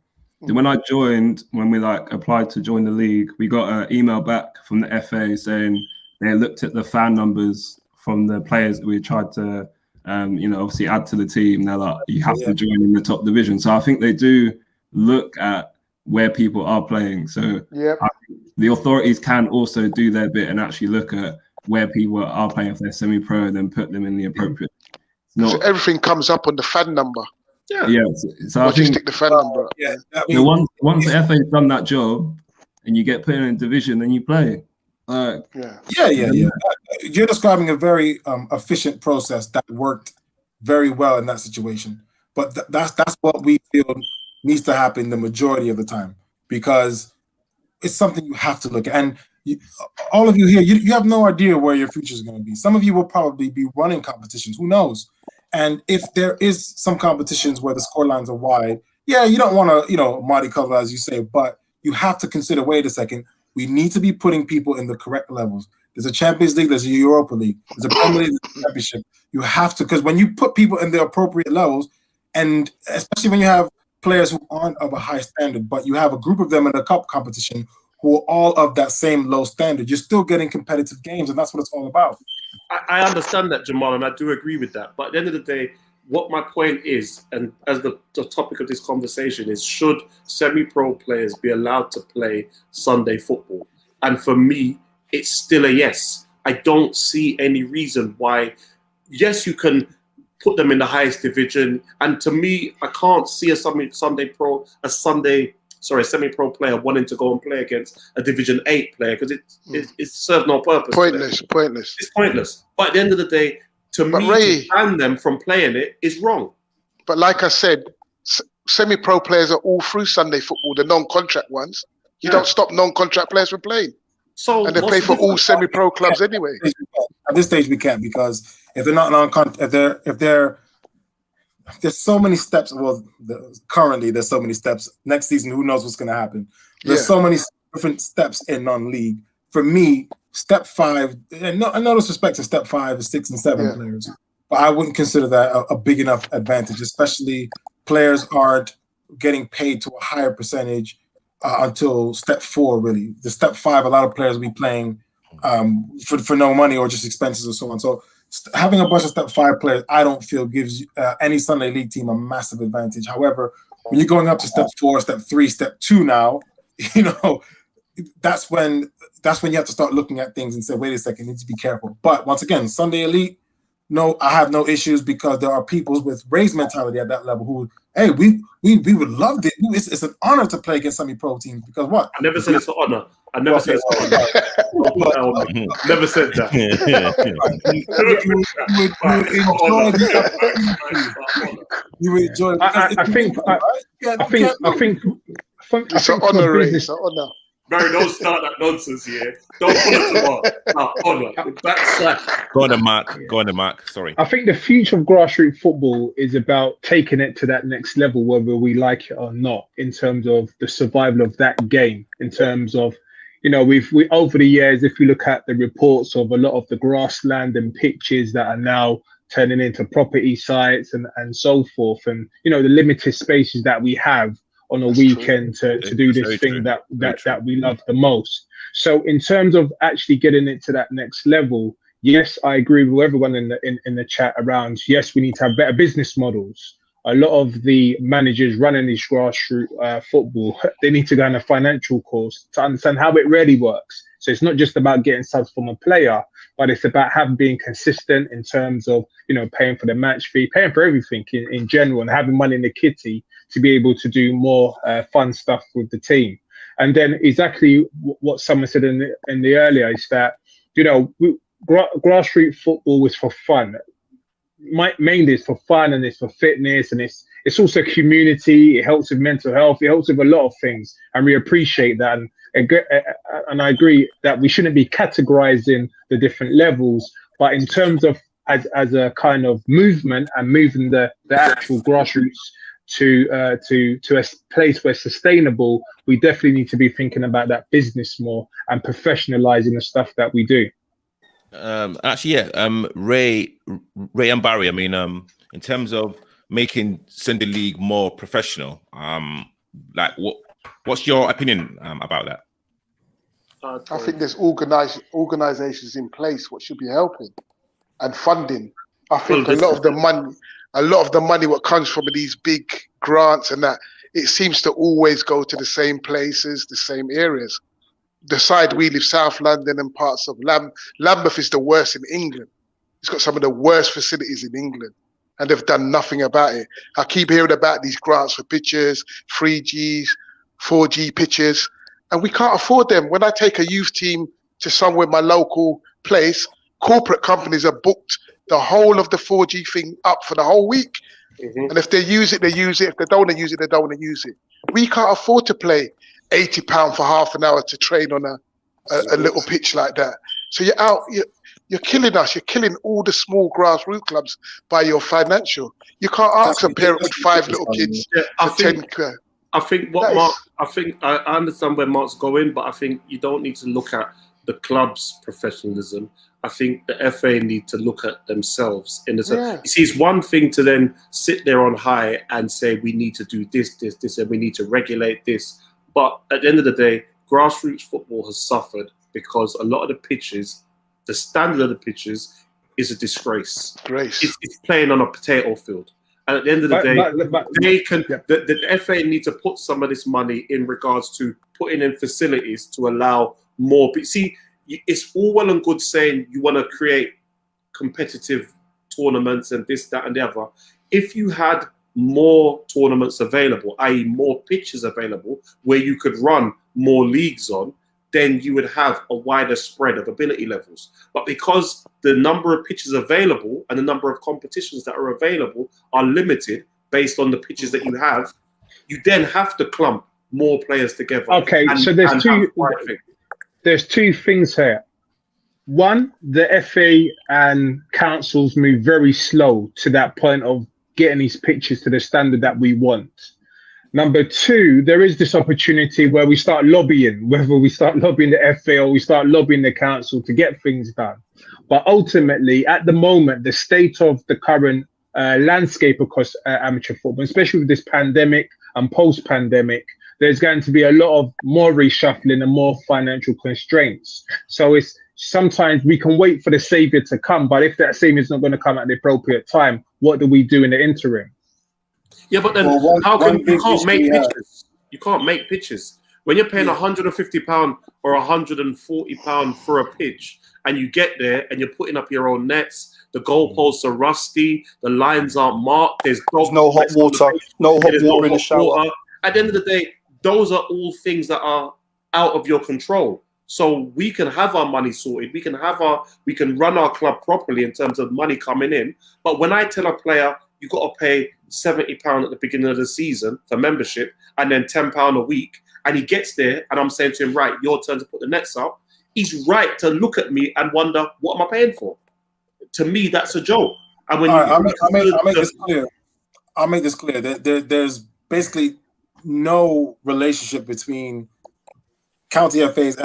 When I joined, when we applied to join the league, we got an email back from the FA saying they looked at the fan numbers from the players that we tried to, obviously add to the team. They're like, you have to join in the top division. So I think they do look at where people are playing. So the authorities can also do their bit and actually look at where people are playing if they're semi-pro and then put them in the appropriate. So everything comes up on the fan number. Yeah. So I think stick the fan number. Yeah. Once the FA's done that job and you get put in a division, then you play. Yeah. You're describing a very efficient process that worked very well in that situation. But that's what we feel needs to happen the majority of the time, because it's something you have to look at. And all of you here, you have no idea where your future is going to be. Some of you will probably be running competitions. Who knows? And if there is some competitions where the score lines are wide, you don't want to, Marty cover, as you say, but you have to consider, wait a second, we need to be putting people in the correct levels. There's a Champions League, there's a Europa League, there's a Premier League, there's a Championship. You have to, because when you put people in the appropriate levels, and especially when you have players who aren't of a high standard, but you have a group of them in a cup competition who are all of that same low standard, you're still getting competitive games, and that's what it's all about. I understand that, Jamal, and I do agree with that. But at the end of the day, what my point is, and as the topic of this conversation is, should semi-pro players be allowed to play Sunday football? And for me, it's still a yes. I don't see any reason why. Yes, you can put them in the highest division, and to me, I can't see a semi-pro player wanting to go and play against a Division 8 player, because it serves no purpose. Pointless. It's pointless. But at the end of the day, to ban them from playing it is wrong. But like I said, semi-pro players are all through Sunday football, the non-contract ones. You don't stop non-contract players from playing. So and they play for all semi-pro clubs anyway. At this stage, we can't, because if they're not non-contract, there's so many steps. Well, currently there's so many steps. Next season, who knows what's going to happen? There's so many different steps in non-league. For me, step 5, and no disrespect to step 5, 6, and 7 players, but I wouldn't consider that a big enough advantage, especially players aren't getting paid to a higher percentage until step 4, really. The step 5, a lot of players will be playing for no money or just expenses or so on. So having a bunch of step 5 players, I don't feel gives any Sunday league team a massive advantage. However, when you're going up to step 4, step 3, step 2 now, that's when you have to start looking at things and say, wait a second, you need to be careful. But once again, Sunday Elite, no, I have no issues, because there are people with Ray's mentality at that level who, hey, we would love it. It's an honor to play against semi-pro teams, because what? I never said it's an honor. I never said it's an honor. Never said that. You would enjoy. I think it's an honor, Ray. It's an honor. Barry, don't start that nonsense here. Don't put it on. That's Go on, then, Mark. Go on, then, Mark. Sorry. I think the future of grassroots football is about taking it to that next level, whether we like it or not, in terms of the survival of that game, in terms of, you know, we over the years, if you look at the reports of a lot of the grassland and pitches that are now turning into property sites and so forth, and, you know, the limited spaces that we have on a weekend to do this thing that we love the most. So in terms of actually getting it to that next level, yes, I agree with everyone in the chat around, yes, we need to have better business models. A lot of the managers running these grassroots football, they need to go on a financial course to understand how it really works. So it's not just about getting subs from a player, but it's about being consistent in terms of, you know, paying for the match fee, paying for everything in general, and having money in the kitty to be able to do more fun stuff with the team. And then exactly what someone said in the earlier is that, you know, grassroots football is for fun. Mainly it's for fun, and it's for fitness, and it's also community. It helps with mental health. It helps with a lot of things, and we appreciate that. And I agree that we shouldn't be categorizing the different levels, but in terms of as a kind of movement and moving the actual grassroots to a place where it's sustainable, we definitely need to be thinking about that business more and professionalizing the stuff that we do. Ray and Barry, I mean, in terms of making Sunday League more professional, like what's your opinion about that? I think there's organizations in place what should be helping and funding. I think a lot of the money what comes from these big grants and that, it seems to always go to the same places, the same areas. The side we live, South London and parts of Lambeth is the worst in England. It's got some of the worst facilities in England, and they've done nothing about it. I keep hearing about these grants for pitches, 3Gs, 4G pitches, and we can't afford them. When I take a youth team to somewhere, my local place, corporate companies are booked the whole of the 4G thing up for the whole week. Mm-hmm. And if they use it, they use it. If they don't want to use it, they don't want to use it. We can't afford to play £80 for half an hour to train on a little pitch like that. So you're killing us. You're killing all the small grassroots clubs by your financial. You can't ask a parent with 5 little kids for 10. I think what Mark, I understand where Mark's going, but I think you don't need to look at the club's professionalism. I think the FA need to look at themselves. You see, it's one thing to then sit there on high and say we need to do this, and we need to regulate this. But at the end of the day, grassroots football has suffered because a lot of the pitches, the standard of the pitches is a disgrace. It's playing on a potato field. And at the end of the day, the FA need to put some of this money in regards to putting in facilities to allow more. See, it's all well and good saying you want to create competitive tournaments and this, that, and the other. If you had more tournaments available, i.e. more pitches available, where you could run more leagues on, then you would have a wider spread of ability levels. But because the number of pitches available and the number of competitions that are available are limited based on the pitches that you have, you then have to clump more players together. Okay, so there's two things here. One, the FA and councils move very slow to that point of getting these pitches to the standard that we want. Number two, there is this opportunity where we start lobbying, whether we start lobbying the FA or we start lobbying the council to get things done. But ultimately, at the moment, the state of the current landscape across amateur football, especially with this pandemic and post-pandemic, there's going to be a lot of more reshuffling and more financial constraints. So it's sometimes we can wait for the savior to come, but if that savior is not going to come at the appropriate time, what do we do in the interim? Yeah, but then how can you can't make pitches? You can't make pitches when you're paying £150 or £140 for a pitch, and you get there and you're putting up your own nets. The goalposts are rusty. The lines aren't marked. There's no hot water. No hot water in the shower. At the end of the day, those are all things that are out of your control. So we can have our money sorted. We can run our club properly in terms of money coming in. But when I tell a player, you got to pay £70 at the beginning of the season for membership and then £10 a week, and he gets there, and I'm saying to him, right, your turn to put the nets up, he's right to look at me and wonder, what am I paying for? To me, that's a joke. And when I'll make this clear. I'll make this clear. There's basically no relationship between county FAs,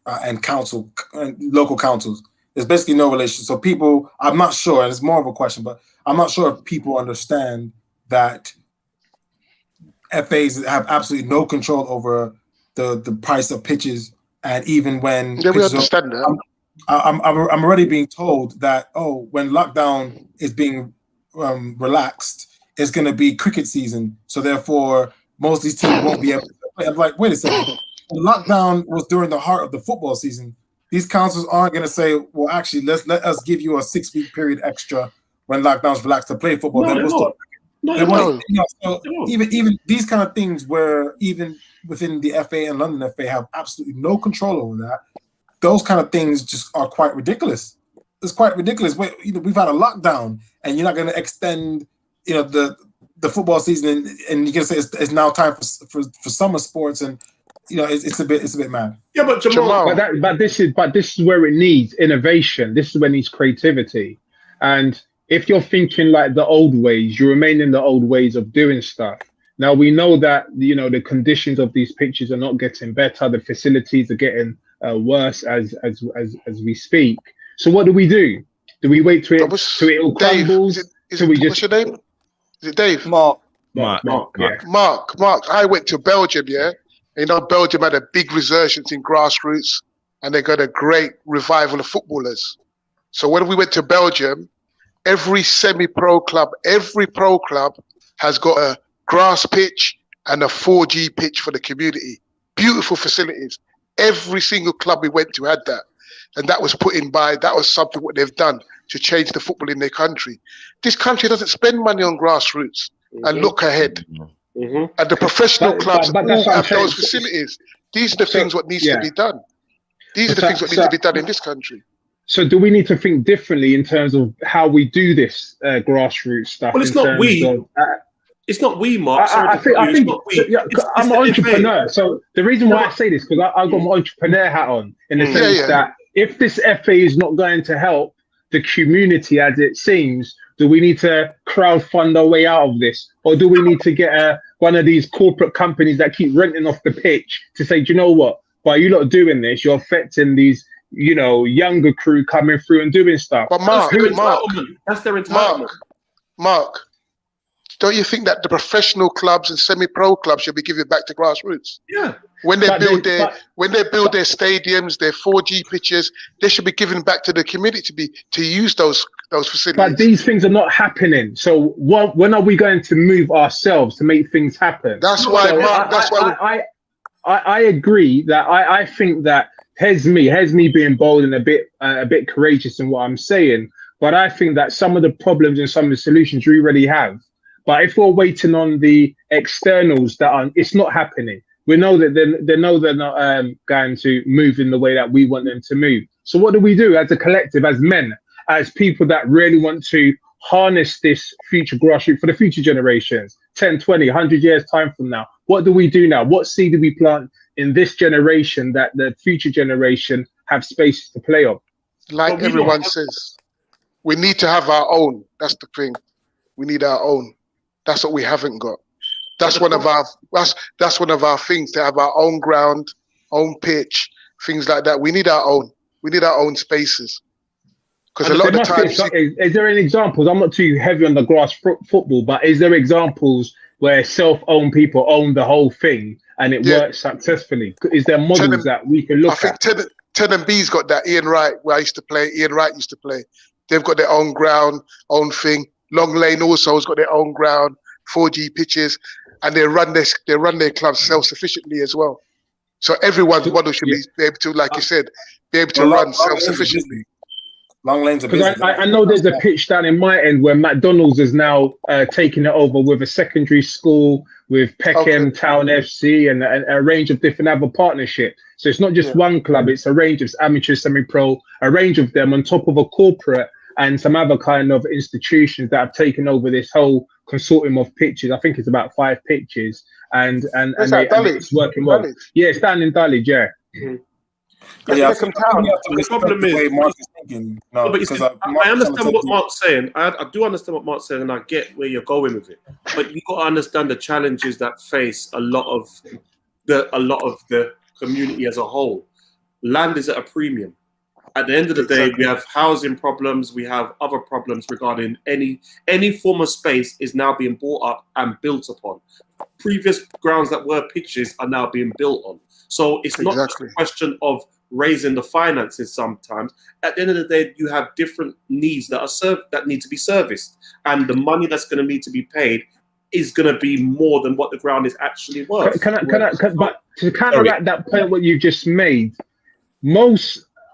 and council and local councils. There's basically no relationship. So people, I'm not sure, and it's more of a question, but I'm not sure if people understand that FAs have absolutely no control over the price of pitches, and even when we understand that. I'm already being told that when lockdown is being relaxed, it's going to be cricket season, so therefore most of these teams won't be able to play. I'm like, wait a second. The lockdown was during the heart of the football season. These councils aren't going to say, well, actually, let us give you a 6-week period extra when lockdown's relaxed to play football. So even these kind of things, where even within the FA and London FA have absolutely no control over that. Those kind of things just are quite ridiculous. It's quite ridiculous. We've had a lockdown, and you're not going to extend, the football season, and you're going to say it's now time for summer sports, and it's a bit mad. Yeah, but Jamal, but this is where it needs innovation. This is where it needs creativity. And if you're thinking like the old ways, you remain in the old ways of doing stuff. Now we know that the conditions of these pitches are not getting better. The facilities are getting worse as we speak. So what do? Do we wait till it all crumbles? What's your name? Is it Dave? Mark. Yeah. Mark. I went to Belgium, yeah. Belgium had a big resurgence in grassroots, and they got a great revival of footballers. So when we went to Belgium, every semi-pro club, every pro club has got a grass pitch and a 4G pitch for the community. Beautiful facilities. Every single club we went to had that. And that was that was something what they've done to change the football in their country. This country doesn't spend money on grassroots and look ahead. Mm-hmm. And the professional clubs all have those facilities. These are the things what needs to be done. These are the things what need to be done in this country. So do we need to think differently in terms of how we do this grassroots stuff? Well, it's not we. It's not we, Mark. I think I'm an entrepreneur. So the reason why I say this, because I've got my entrepreneur hat on, in the sense that if this FA is not going to help the community as it seems, do we need to crowdfund our way out of this? Or do we need to get one of these corporate companies that keep renting off the pitch to say, do you know what? By you lot doing this, you're affecting these, younger crew coming through and doing stuff. But Mark, that's their entitlement. Mark, don't you think that the professional clubs and semi-pro clubs should be giving back to grassroots? Yeah. When they build their stadiums, their 4G pitches, they should be giving back to the community to use those facilities. But these things are not happening. So when are we going to move ourselves to make things happen? That's why, Mark. I agree that I think that here's me being bold and a bit courageous in what I'm saying. But I think that some of the problems and some of the solutions we already have. But if we're waiting on the externals, it's not happening. We know that they're not going to move in the way that we want them to move. So what do we do as a collective, as men, as people that really want to harness this future grassroots for the future generations, 10, 20, 100 years time from now? What do we do now? What seed do we plant in this generation that the future generation have spaces to play on? Like everyone says, we need to have our own. That's the thing. We need our own. That's what we haven't got. That's one of our things, to have our own ground, own pitch, things like that. We need our own. We need our own spaces. Because a lot of the times, is there any examples? I'm not too heavy on the grass football, but is there examples where self-owned people own the whole thing and it works successfully? Is there models that we can look at? I think 10 and B's got that. Ian Wright, where I used to play, used to play. They've got their own ground, own thing. Long Lane also has got their own ground, 4G pitches, and they run their clubs self-sufficiently as well. So everyone's model should be able to, like you said, be able to run self-sufficiently. Long Lane's a business. I know there's a pitch down in my end where McDonald's is now taking it over with a secondary school, with Peckham Town FC, and a range of different other partnerships. So it's not just one club; it's a range of amateur, semi-pro, a range of them on top of a corporate and some other kind of institutions that have taken over this whole consortium of pitches. I think it's about 5 pitches, and Where's that, Dulwich? it's working well. Dulwich? Yeah, it's down in Dulwich, yeah. Yeah, I Peckham think Town. we have to The respect problem the is- way Mark is thinking. No, But you see, because I understand what Mark's saying. I do understand what Mark's saying, and I get where you're going with it. But you got to understand the challenges that face a lot of the community as a whole. Land is at a premium. At the end of the day, we have housing problems. We have other problems regarding any form of space is now being bought up and built upon. Previous grounds that were pitches are now being built on. So it's not just a question of raising the finances sometimes. At the end of the day, you have different needs that need to be serviced. And the money that's going to need to be paid is going to be more than what the ground is actually worth. But to counteract that point, what you just made,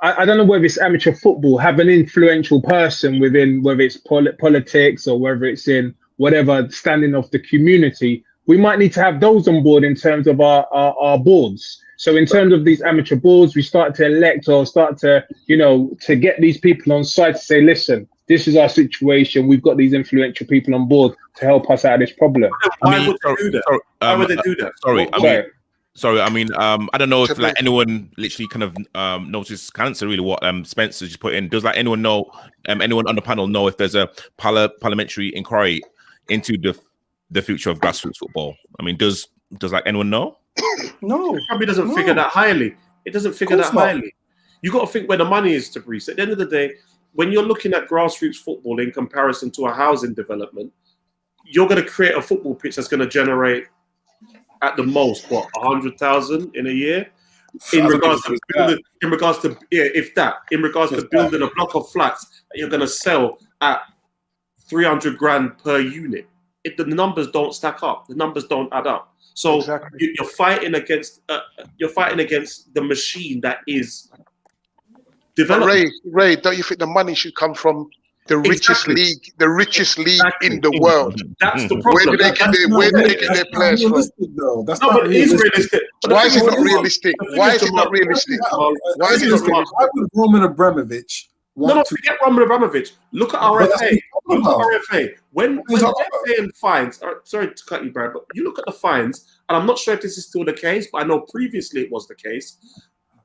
I don't know whether it's amateur football, have an influential person within, whether it's politics or whether it's in whatever standing of the community. We might need to have those on board in terms of our boards. So in terms of these amateur boards, we start to elect or start to, to get these people on side to say, listen, this is our situation. We've got these influential people on board to help us out of this problem. Why would they do that? Why would they do that? Sorry, I don't know if like anyone literally kind of noticed, can't answer really what Spencer just put in. Does like anyone know, anyone on the panel know if there's a parliamentary inquiry into the future of grassroots football? I mean, does like anyone know? No, it probably doesn't figure that highly. It doesn't figure that highly. You got to think where the money is, to Breeze. At the end of the day, when you're looking at grassroots football in comparison to a housing development, you're going to create a football pitch that's going to generate at the most 100,000 in a year. In regards to building a block of flats that you're going to sell at 300 grand per unit, the numbers don't stack up. The numbers don't add up. So you're fighting against the machine that is developing. Ray, don't you think the money should come from the richest league in the world? That's the problem. Where do they get their players from? That's no, but it is realistic. Why is it not realistic? Why is it not realistic? Why is it not realistic? Why would Roman Abramovich forget Roman Abramovich. Look at our FA. Look at our FA. When they're paying fines, sorry to cut you, Brad, but you look at the fines, and I'm not sure if this is still the case, but I know previously it was the case.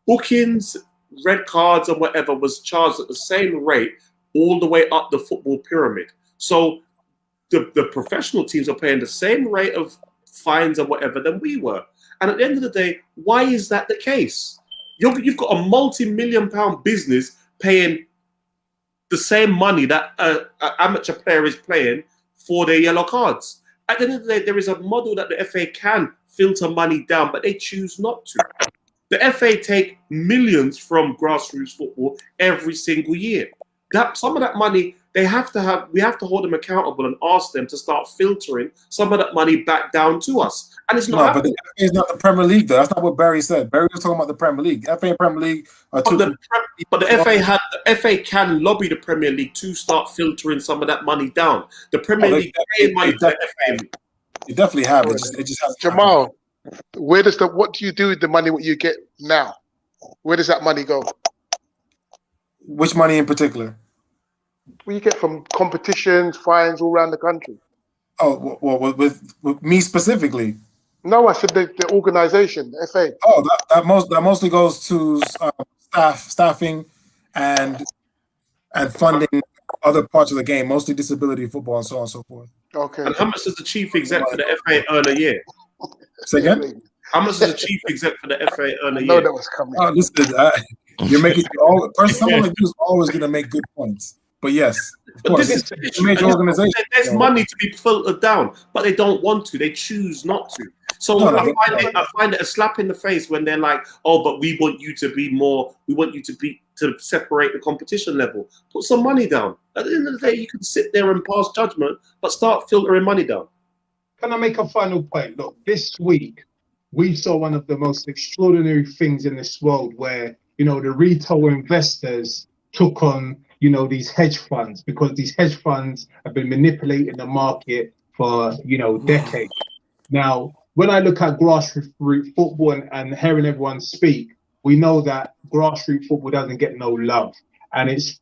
Bookings, red cards, and whatever was charged at the same rate all the way up the football pyramid. So the professional teams are paying the same rate of fines and whatever than we were. And at the end of the day, why is that the case? You've got a multi-million-pound business paying the same money that an amateur player is playing for their yellow cards. At the end of the day, there is a model that the FA can filter money down, but they choose not to. The FA take millions from grassroots football every single year. Some of that money, we have to hold them accountable and ask them to start filtering some of that money back down to us. And it's not happening. But the FA is not the Premier League, though. That's not what Barry said. Barry was talking about the Premier League. FA and Premier League are two. But the FA can lobby the Premier League to start filtering some of that money down. The Premier League paying money to the FA. You definitely have. It just has Jamal, what do you do with the money what you get now? Where does that money go? Which money in particular? What you get from competitions, fines all around the country. Oh, well, with me specifically. No, I said the organization, the FA. Oh, that mostly goes to staffing and funding other parts of the game, mostly disability football and so on and so forth. Okay. And how much does the chief exec for the FA earn a year? Say again? How much does the chief exec for the FA earn a year? No, that was coming. Oh, listen, you're making someone like you is always going to make good points. But yes, of course, it's a major organization. There's money to be filtered down, but they don't want to. They choose not to. So I find it a slap in the face when they're like, "Oh, but we want you to be more. We want you to separate the competition level. Put some money down. At the end of the day, you can sit there and pass judgment, but start filtering money down." Can I make a final point? Look, this week we saw one of the most extraordinary things in this world, where the retail investors took on these hedge funds, because these hedge funds have been manipulating the market for decades. Now, when I look at grassroots football and hearing everyone speak, we know that grassroots football doesn't get no love, and it's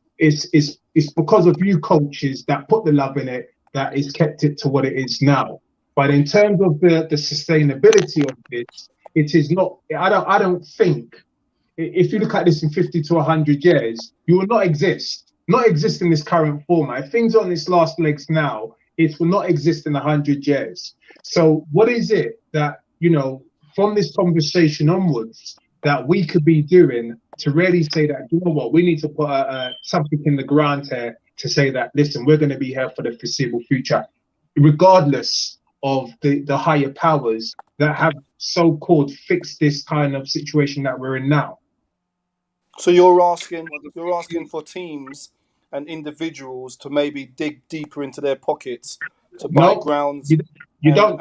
because of you coaches that put the love in it that it's kept it to what it is now. But in terms of the sustainability of this, it is not. I don't think. If you look at this in 50 to 100 years, you will not exist in this current format. If things are on its last legs now, it will not exist in 100 years. So what is it that, from this conversation onwards, that we could be doing to really say that, you know what, we need to put something in the ground here to say that, listen, we're going to be here for the foreseeable future, regardless of the higher powers that have so-called fixed this kind of situation that we're in now. So you're asking for teams and individuals to maybe dig deeper into their pockets to buy grounds. You don't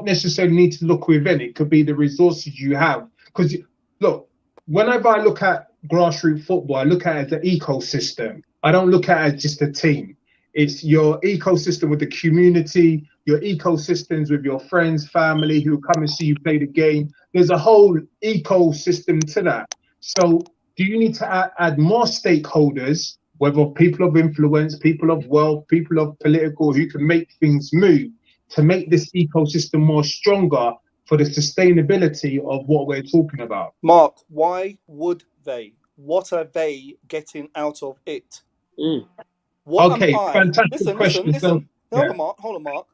necessarily need to look within. It could be the resources you have. Because look, whenever I look at grassroots football, I look at it as an ecosystem. I don't look at it as just a team. It's your ecosystem with the community, your ecosystems with your friends, family who come and see you play the game. There's a whole ecosystem to that. So do you need to add more stakeholders, whether people of influence, people of wealth, people of political, who can make things move to make this ecosystem more stronger for the sustainability of what we're talking about? Mark, why would they? What are they getting out of it? Okay, fantastic question. Listen. Hold on, Mark.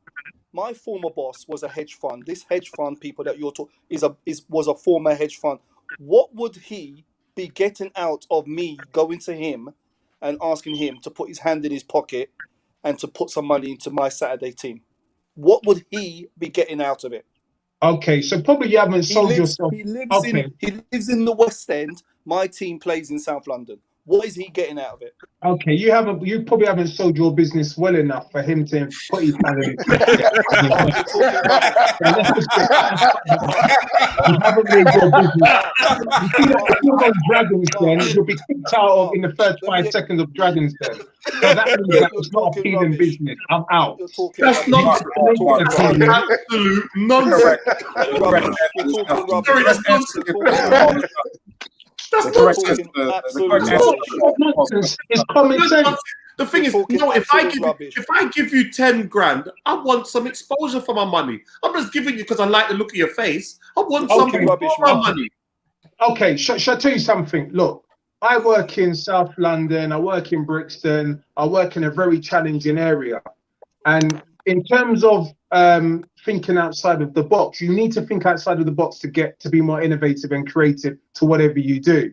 My former boss was a hedge fund. This hedge fund people that you're talking was a former hedge fund. What would he be getting out of me going to him and asking him to put his hand in his pocket and to put some money into my Saturday team? What would he be getting out of it? Okay, so probably you haven't sold yourself. He lives in the West End. My team plays in South London. What is he getting out of it? Okay, you probably haven't sold your business well enough for him to put his hand in his pocket. You haven't made your business. You see that if you're on Dragon's Den, you'll be kicked out in the first 5 seconds of Dragon's Den. So that means that it's not appealing business. I'm out. That's not absolute nonsense. That's nonsense. It's common sense. The thing is, if I give you 10 grand, I want some exposure for my money. I'm just giving you because I like the look of your face. I want something for my money. Okay, shall I tell you something? Look, I work in South London, I work in Brixton, I work in a very challenging area. And in terms of thinking outside of the box, you need to think outside of the box to be more innovative and creative to whatever you do.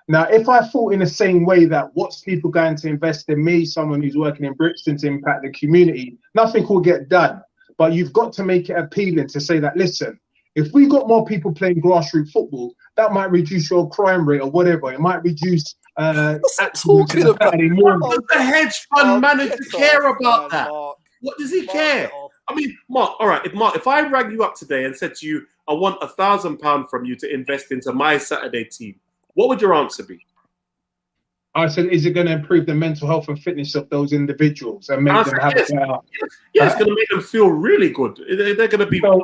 Now, if I thought in the same way that what's people going to invest in me, someone who's working in Brixton to impact the community, nothing will get done. But you've got to make it appealing to say that, listen, if we got more people playing grassroots football, that might reduce your crime rate or whatever. It might reduce what's that talking about? Does the hedge fund manager care about that? What does he care? I mean, Mark, all right, if I rang you up today and said to you, I want £1,000 from you to invest into my Saturday team, what would your answer be? I said, is it going to improve the mental health and fitness of those individuals and make them have a better? Yeah, it's going to make them feel really good. They're going to be. So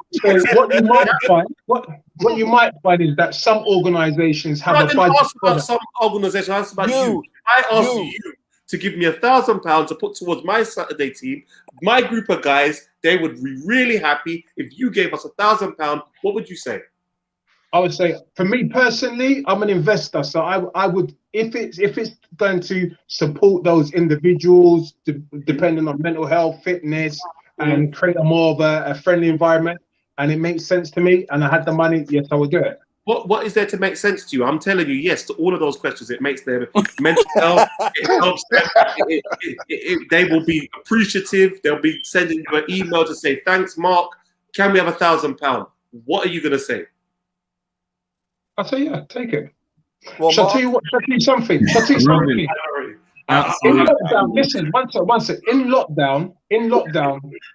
what you might find is that some organisations have a budget. I didn't ask about some organisations. I asked about you. I asked you to give me £1,000 to put towards my Saturday team. My group of guys, they would be really happy if you gave us £1,000. What would you say? I would say, for me personally, I'm an investor, so I would, if it's going to support those individuals, depending on mental health, fitness, and create a more of a friendly environment, and it makes sense to me, and I had the money, yes, I would do it. What is there to make sense to you? I'm telling you, yes, to all of those questions. It makes their mental health. It helps them. They will be appreciative. They'll be sending you an email to say, "Thanks, Mark. Can we have £1,000?" What are you going to say? I'll say, yeah, take it. Well, shall I tell you something? In lockdown, listen, one sec. In lockdown,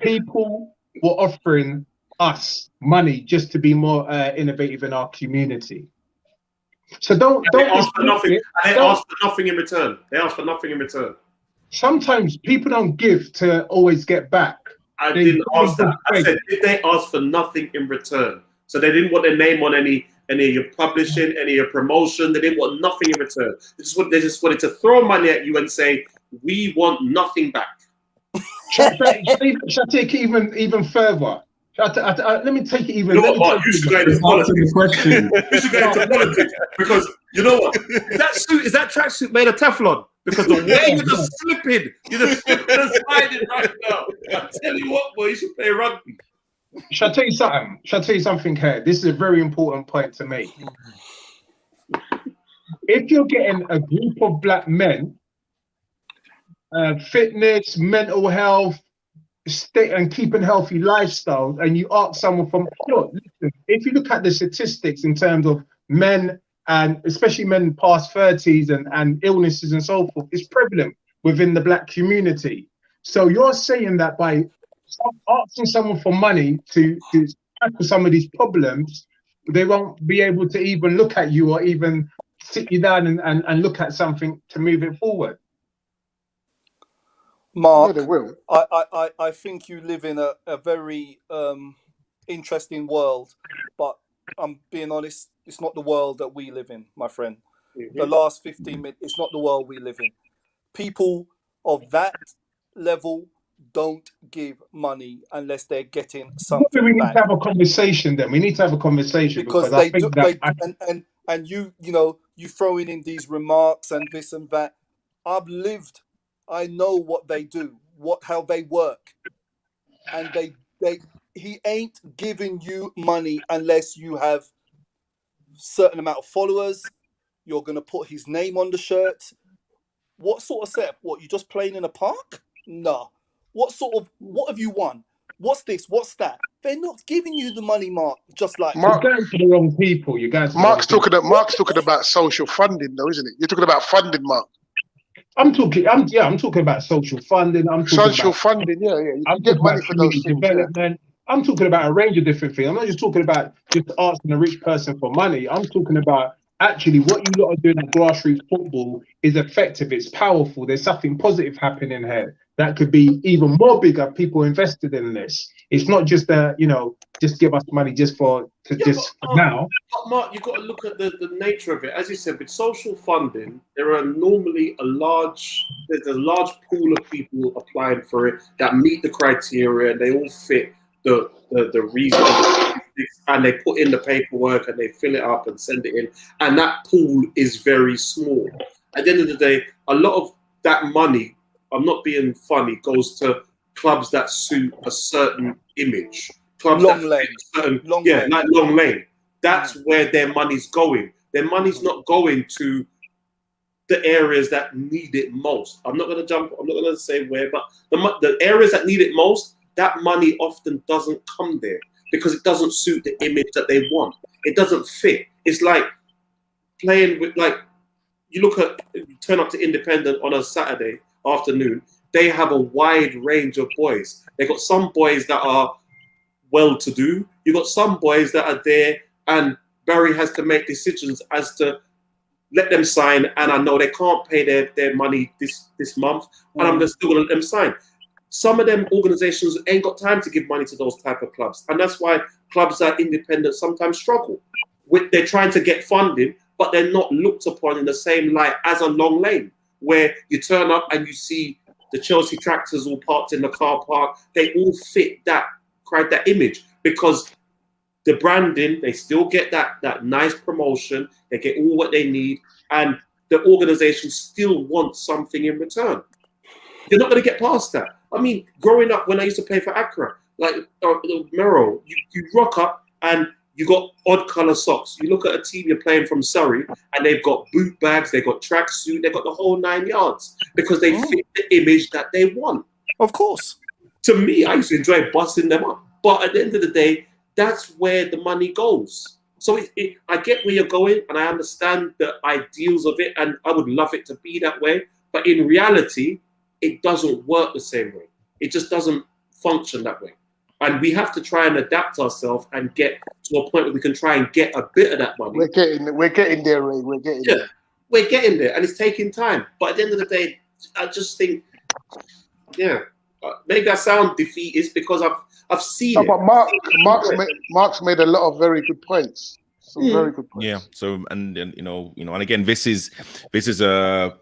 people were offering us money just to be more innovative in our community. So don't ask for nothing. They ask for nothing in return. Sometimes people don't give to always get back. I didn't ask that. I said, did they ask for nothing in return? So they didn't want their name on any of your publishing, any of your promotion. They didn't want nothing in return. They just wanted to throw money at you and say, we want nothing back. Shall I take it even further? Let me take it even. You know what, Mark? You should go into politics. Question. You should go into politics because you know what? Is that tracksuit made of Teflon? Because the way you're just slipping, you're just sliding right now. I tell you what, boy, you should play rugby. Shall I tell you something? Shall I tell you something here? This is a very important point to make. If you're getting a group of black men, fitness, mental health, state and keeping healthy lifestyles, and you ask someone from, listen, if you look at the statistics in terms of men, and especially men past 30s and illnesses and so forth, it's prevalent within the black community. So you're saying that by asking someone for money to tackle some of these problems, they won't be able to even look at you or even sit you down and look at something to move it forward. Mark, Yeah, they will. I think you live in a very interesting world, but I'm being honest, it's not the world that we live in, my friend. The last 15 minutes, it's not the world we live in. People of that level don't give money unless they're getting something We need back. to have a conversation then. We need to have a conversation because I think and you throwing in these remarks and this and that. I know what they do, how they work, and he ain't giving you money unless you have certain amount of followers. You're gonna put his name on the shirt. What sort of setup? What, you just playing in a park? No. What have you won? What's this? What's that? They're not giving you the money, Mark. Just like you're going to the wrong people. You guys. Mark's talking about social funding, though, isn't it? You're talking about funding, Mark. I'm talking about social funding. I'm talking funding. Yeah. I'm talking about community development. I'm talking about a range of different things. I'm not just talking about just asking a rich person for money. I'm talking about actually what you lot are doing at grassroots football is effective. It's powerful. There's something positive happening here that could be even more bigger. People invested in this. It's not just just give us money now. But Mark, you've got to look at the nature of it. As you said, with social funding, there are normally a large pool of people applying for it that meet the criteria. And they all fit the reason, and they put in the paperwork and they fill it up and send it in. And that pool is very small. At the end of the day, a lot of that money, I'm not being funny, goes to clubs that suit a certain image. Clubs Long Lane. like Long Lane. That's where their money's going. Their money's not going to the areas that need it most. I'm not going to say where, but the areas that need it most, that money often doesn't come there because it doesn't suit the image that they want. It doesn't fit. It's like playing with, you turn up to Independent on a Saturday afternoon, they have a wide range of boys. They got some boys that are well-to-do. You got some boys that are there, and Barry has to make decisions as to let them sign. And I know they can't pay their money this month, and I'm just still gonna let them sign. Some of them organizations ain't got time to give money to those type of clubs, and that's why clubs that are independent sometimes struggle. They're trying to get funding, but they're not looked upon in the same light as a Long Lane, where you turn up and you see the Chelsea tractors all parked in the car park. They all fit that image because the branding, they still get that nice promotion. They get all what they need, and the organization still wants something in return. You're not going to get past that. I mean, growing up when I used to play for Accra, Merrill, you rock up and you got odd color socks. You look at a team you're playing from Surrey, and they've got boot bags, they've got tracksuit, they've got the whole 9 yards because they fit the image that they want. Of course. To me, I used to enjoy busting them up. But at the end of the day, that's where the money goes. So I get where you're going, and I understand the ideals of it, and I would love it to be that way. But in reality, it doesn't work the same way. It just doesn't function that way. And we have to try and adapt ourselves and get to a point where we can try and get a bit of that money. We're getting there, Ray. We're getting there. We're getting there, and it's taking time. But at the end of the day, I just think, maybe I sound defeatist because I've seen it. But Mark's made a lot of very good points. Some very good points. Yeah. So and again, this is a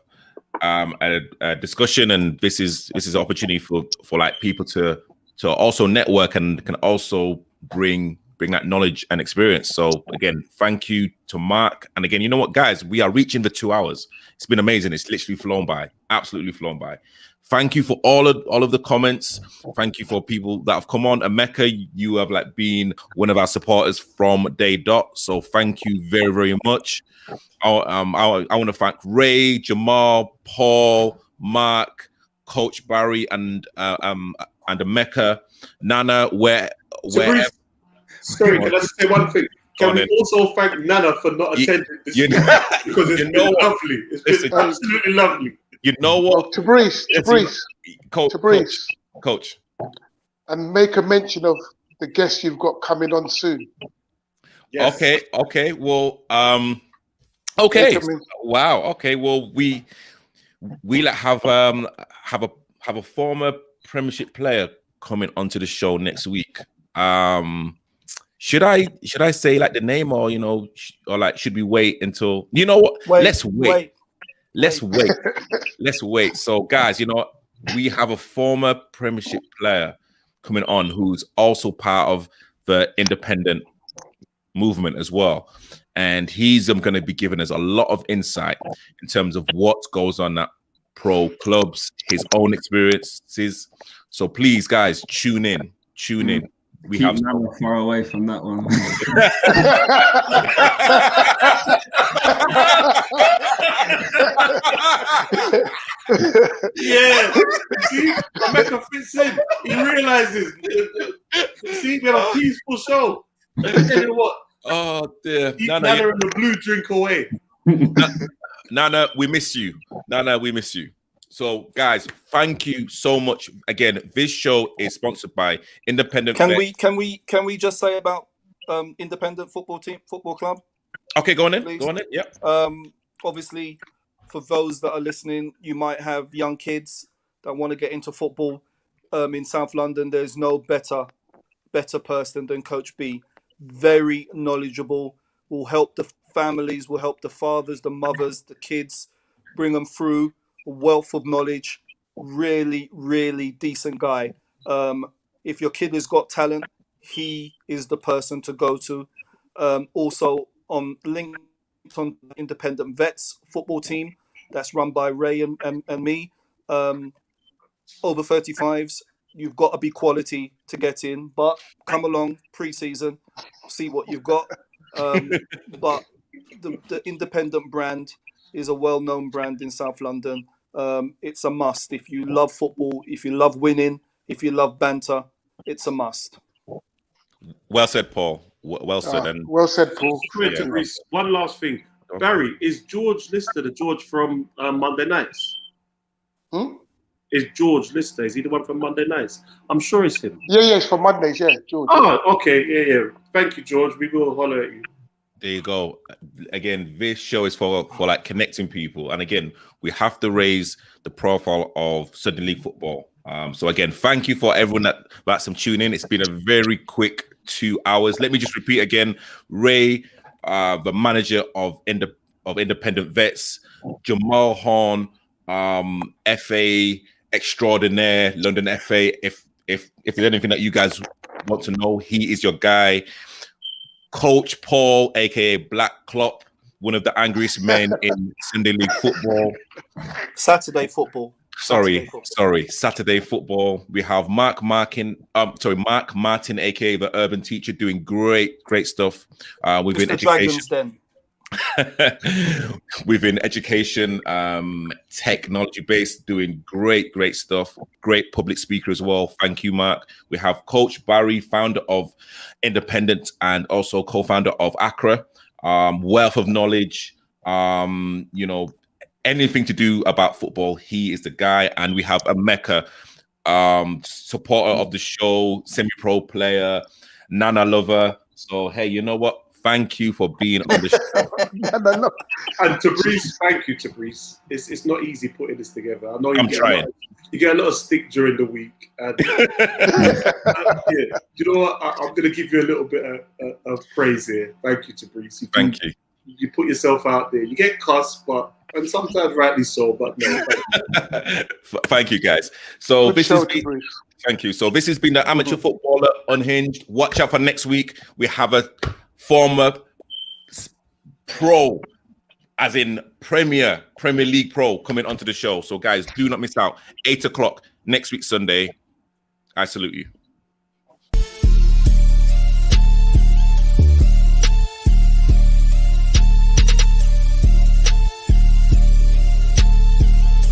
a discussion, and this is an opportunity for like people to also network and can also bring that knowledge and experience. So again, thank you to Mark. And again, you know what, guys, we are reaching the 2 hours. It's been amazing. It's literally flown by, absolutely flown by. Thank you for all of the comments. Thank you for people that have come on. Emeka, you have like been one of our supporters from day dot. So thank you very, very much. I want to thank Ray, Jamal, Paul, Mark, Coach Barry, and Emeka, Nana. Sorry, can I just say one thing? Can we also thank Nana for not attending this week? Because it's been lovely. It's been absolutely lovely. You know what? Tabrice, Coach. And make a mention of the guests you've got coming on soon. Yes. Okay. Well, okay. Wow. Okay. Well, we have a former Premiership player coming onto the show next week. Should I say like the name, or or like should we wait until what? Let's wait. Let's wait. So guys, we have a former Premiership player coming on who's also part of the independent movement as well. And he's going to be giving us a lot of insight in terms of what goes on at pro clubs, his own experiences. So please, guys, tune in. We Keep have Nana far away from that one. Yeah. See, Emeka fits in. He realizes. See, we had a peaceful show. And tell you what. Oh dear. Keep Nana and the blue drink away. Nana, we miss you. So, guys, thank you so much. Again, this show is sponsored by Independent. Can we just say about Independent Football Club? Okay, go on in. Please. Go on in. Yep. Obviously, for those that are listening, you might have young kids that want to get into football. In South London, there's no better person than Coach B. Very knowledgeable. Will help the families. Will help the fathers, the mothers, the kids. Bring them through. A wealth of knowledge. Really, really decent guy. If your kid has got talent, he is the person to go to. Also on linked on Independent Vets football team that's run by Ray and me. Over 35s, you've got to be quality to get in, but come along pre-season, see what you've got. But the Independent brand is a well-known brand in South London. It's a must. If you love football, if you love winning, if you love banter, it's a must. Well said, Paul. Well said. And well said, Paul. One last thing. Barry, is George Lister the George from Monday Nights? Is George Lister, is he the one from Monday Nights? I'm sure it's him. Yeah, it's from Mondays, yeah, George. Oh, okay, yeah. Thank you, George. We will holler at you. There you go. Again, this show is for like connecting people. And again, we have to raise the profile of Sunday League football. So again, thank you for everyone that's tuning in. It's been a very quick 2 hours. Let me just repeat again. Ray, the manager of Independent Vets, Jamal Horn, FA extraordinaire, London FA. If there's anything that you guys want to know, he is your guy. Coach Paul, aka Black Klopp, one of the angriest men in Sunday League football. Saturday football. Saturday football. We have Mark Martin, aka the Urban Teacher, doing great stuff. Within education. Within education, technology based, doing great stuff. Great public speaker as well. Thank you, Mark. We have Coach Barry, founder of Independent and also co-founder of Accra. Wealth of knowledge. Anything to do about football, he is the guy. And we have Emeka, supporter of the show, semi-pro player, Nana lover. So hey, you know what? Thank you for being on the show. And Tabrice, thank you, Tabrice. It's not easy putting this together. I know I'm trying. You get a lot of stick during the week. And you know what? I'm going to give you a little bit of praise here. Thank you, Tabrice. Thank you. You put yourself out there. You get cussed, but And sometimes rightly so, but no. Thank you, guys. So Good this show has to been. Bruce. Thank you. So this has been the Amateur Footballer Unhinged. Watch out for next week. We have a former pro, as in Premier League pro, coming onto the show. So guys, do not miss out. 8 o'clock next week, Sunday. I salute you.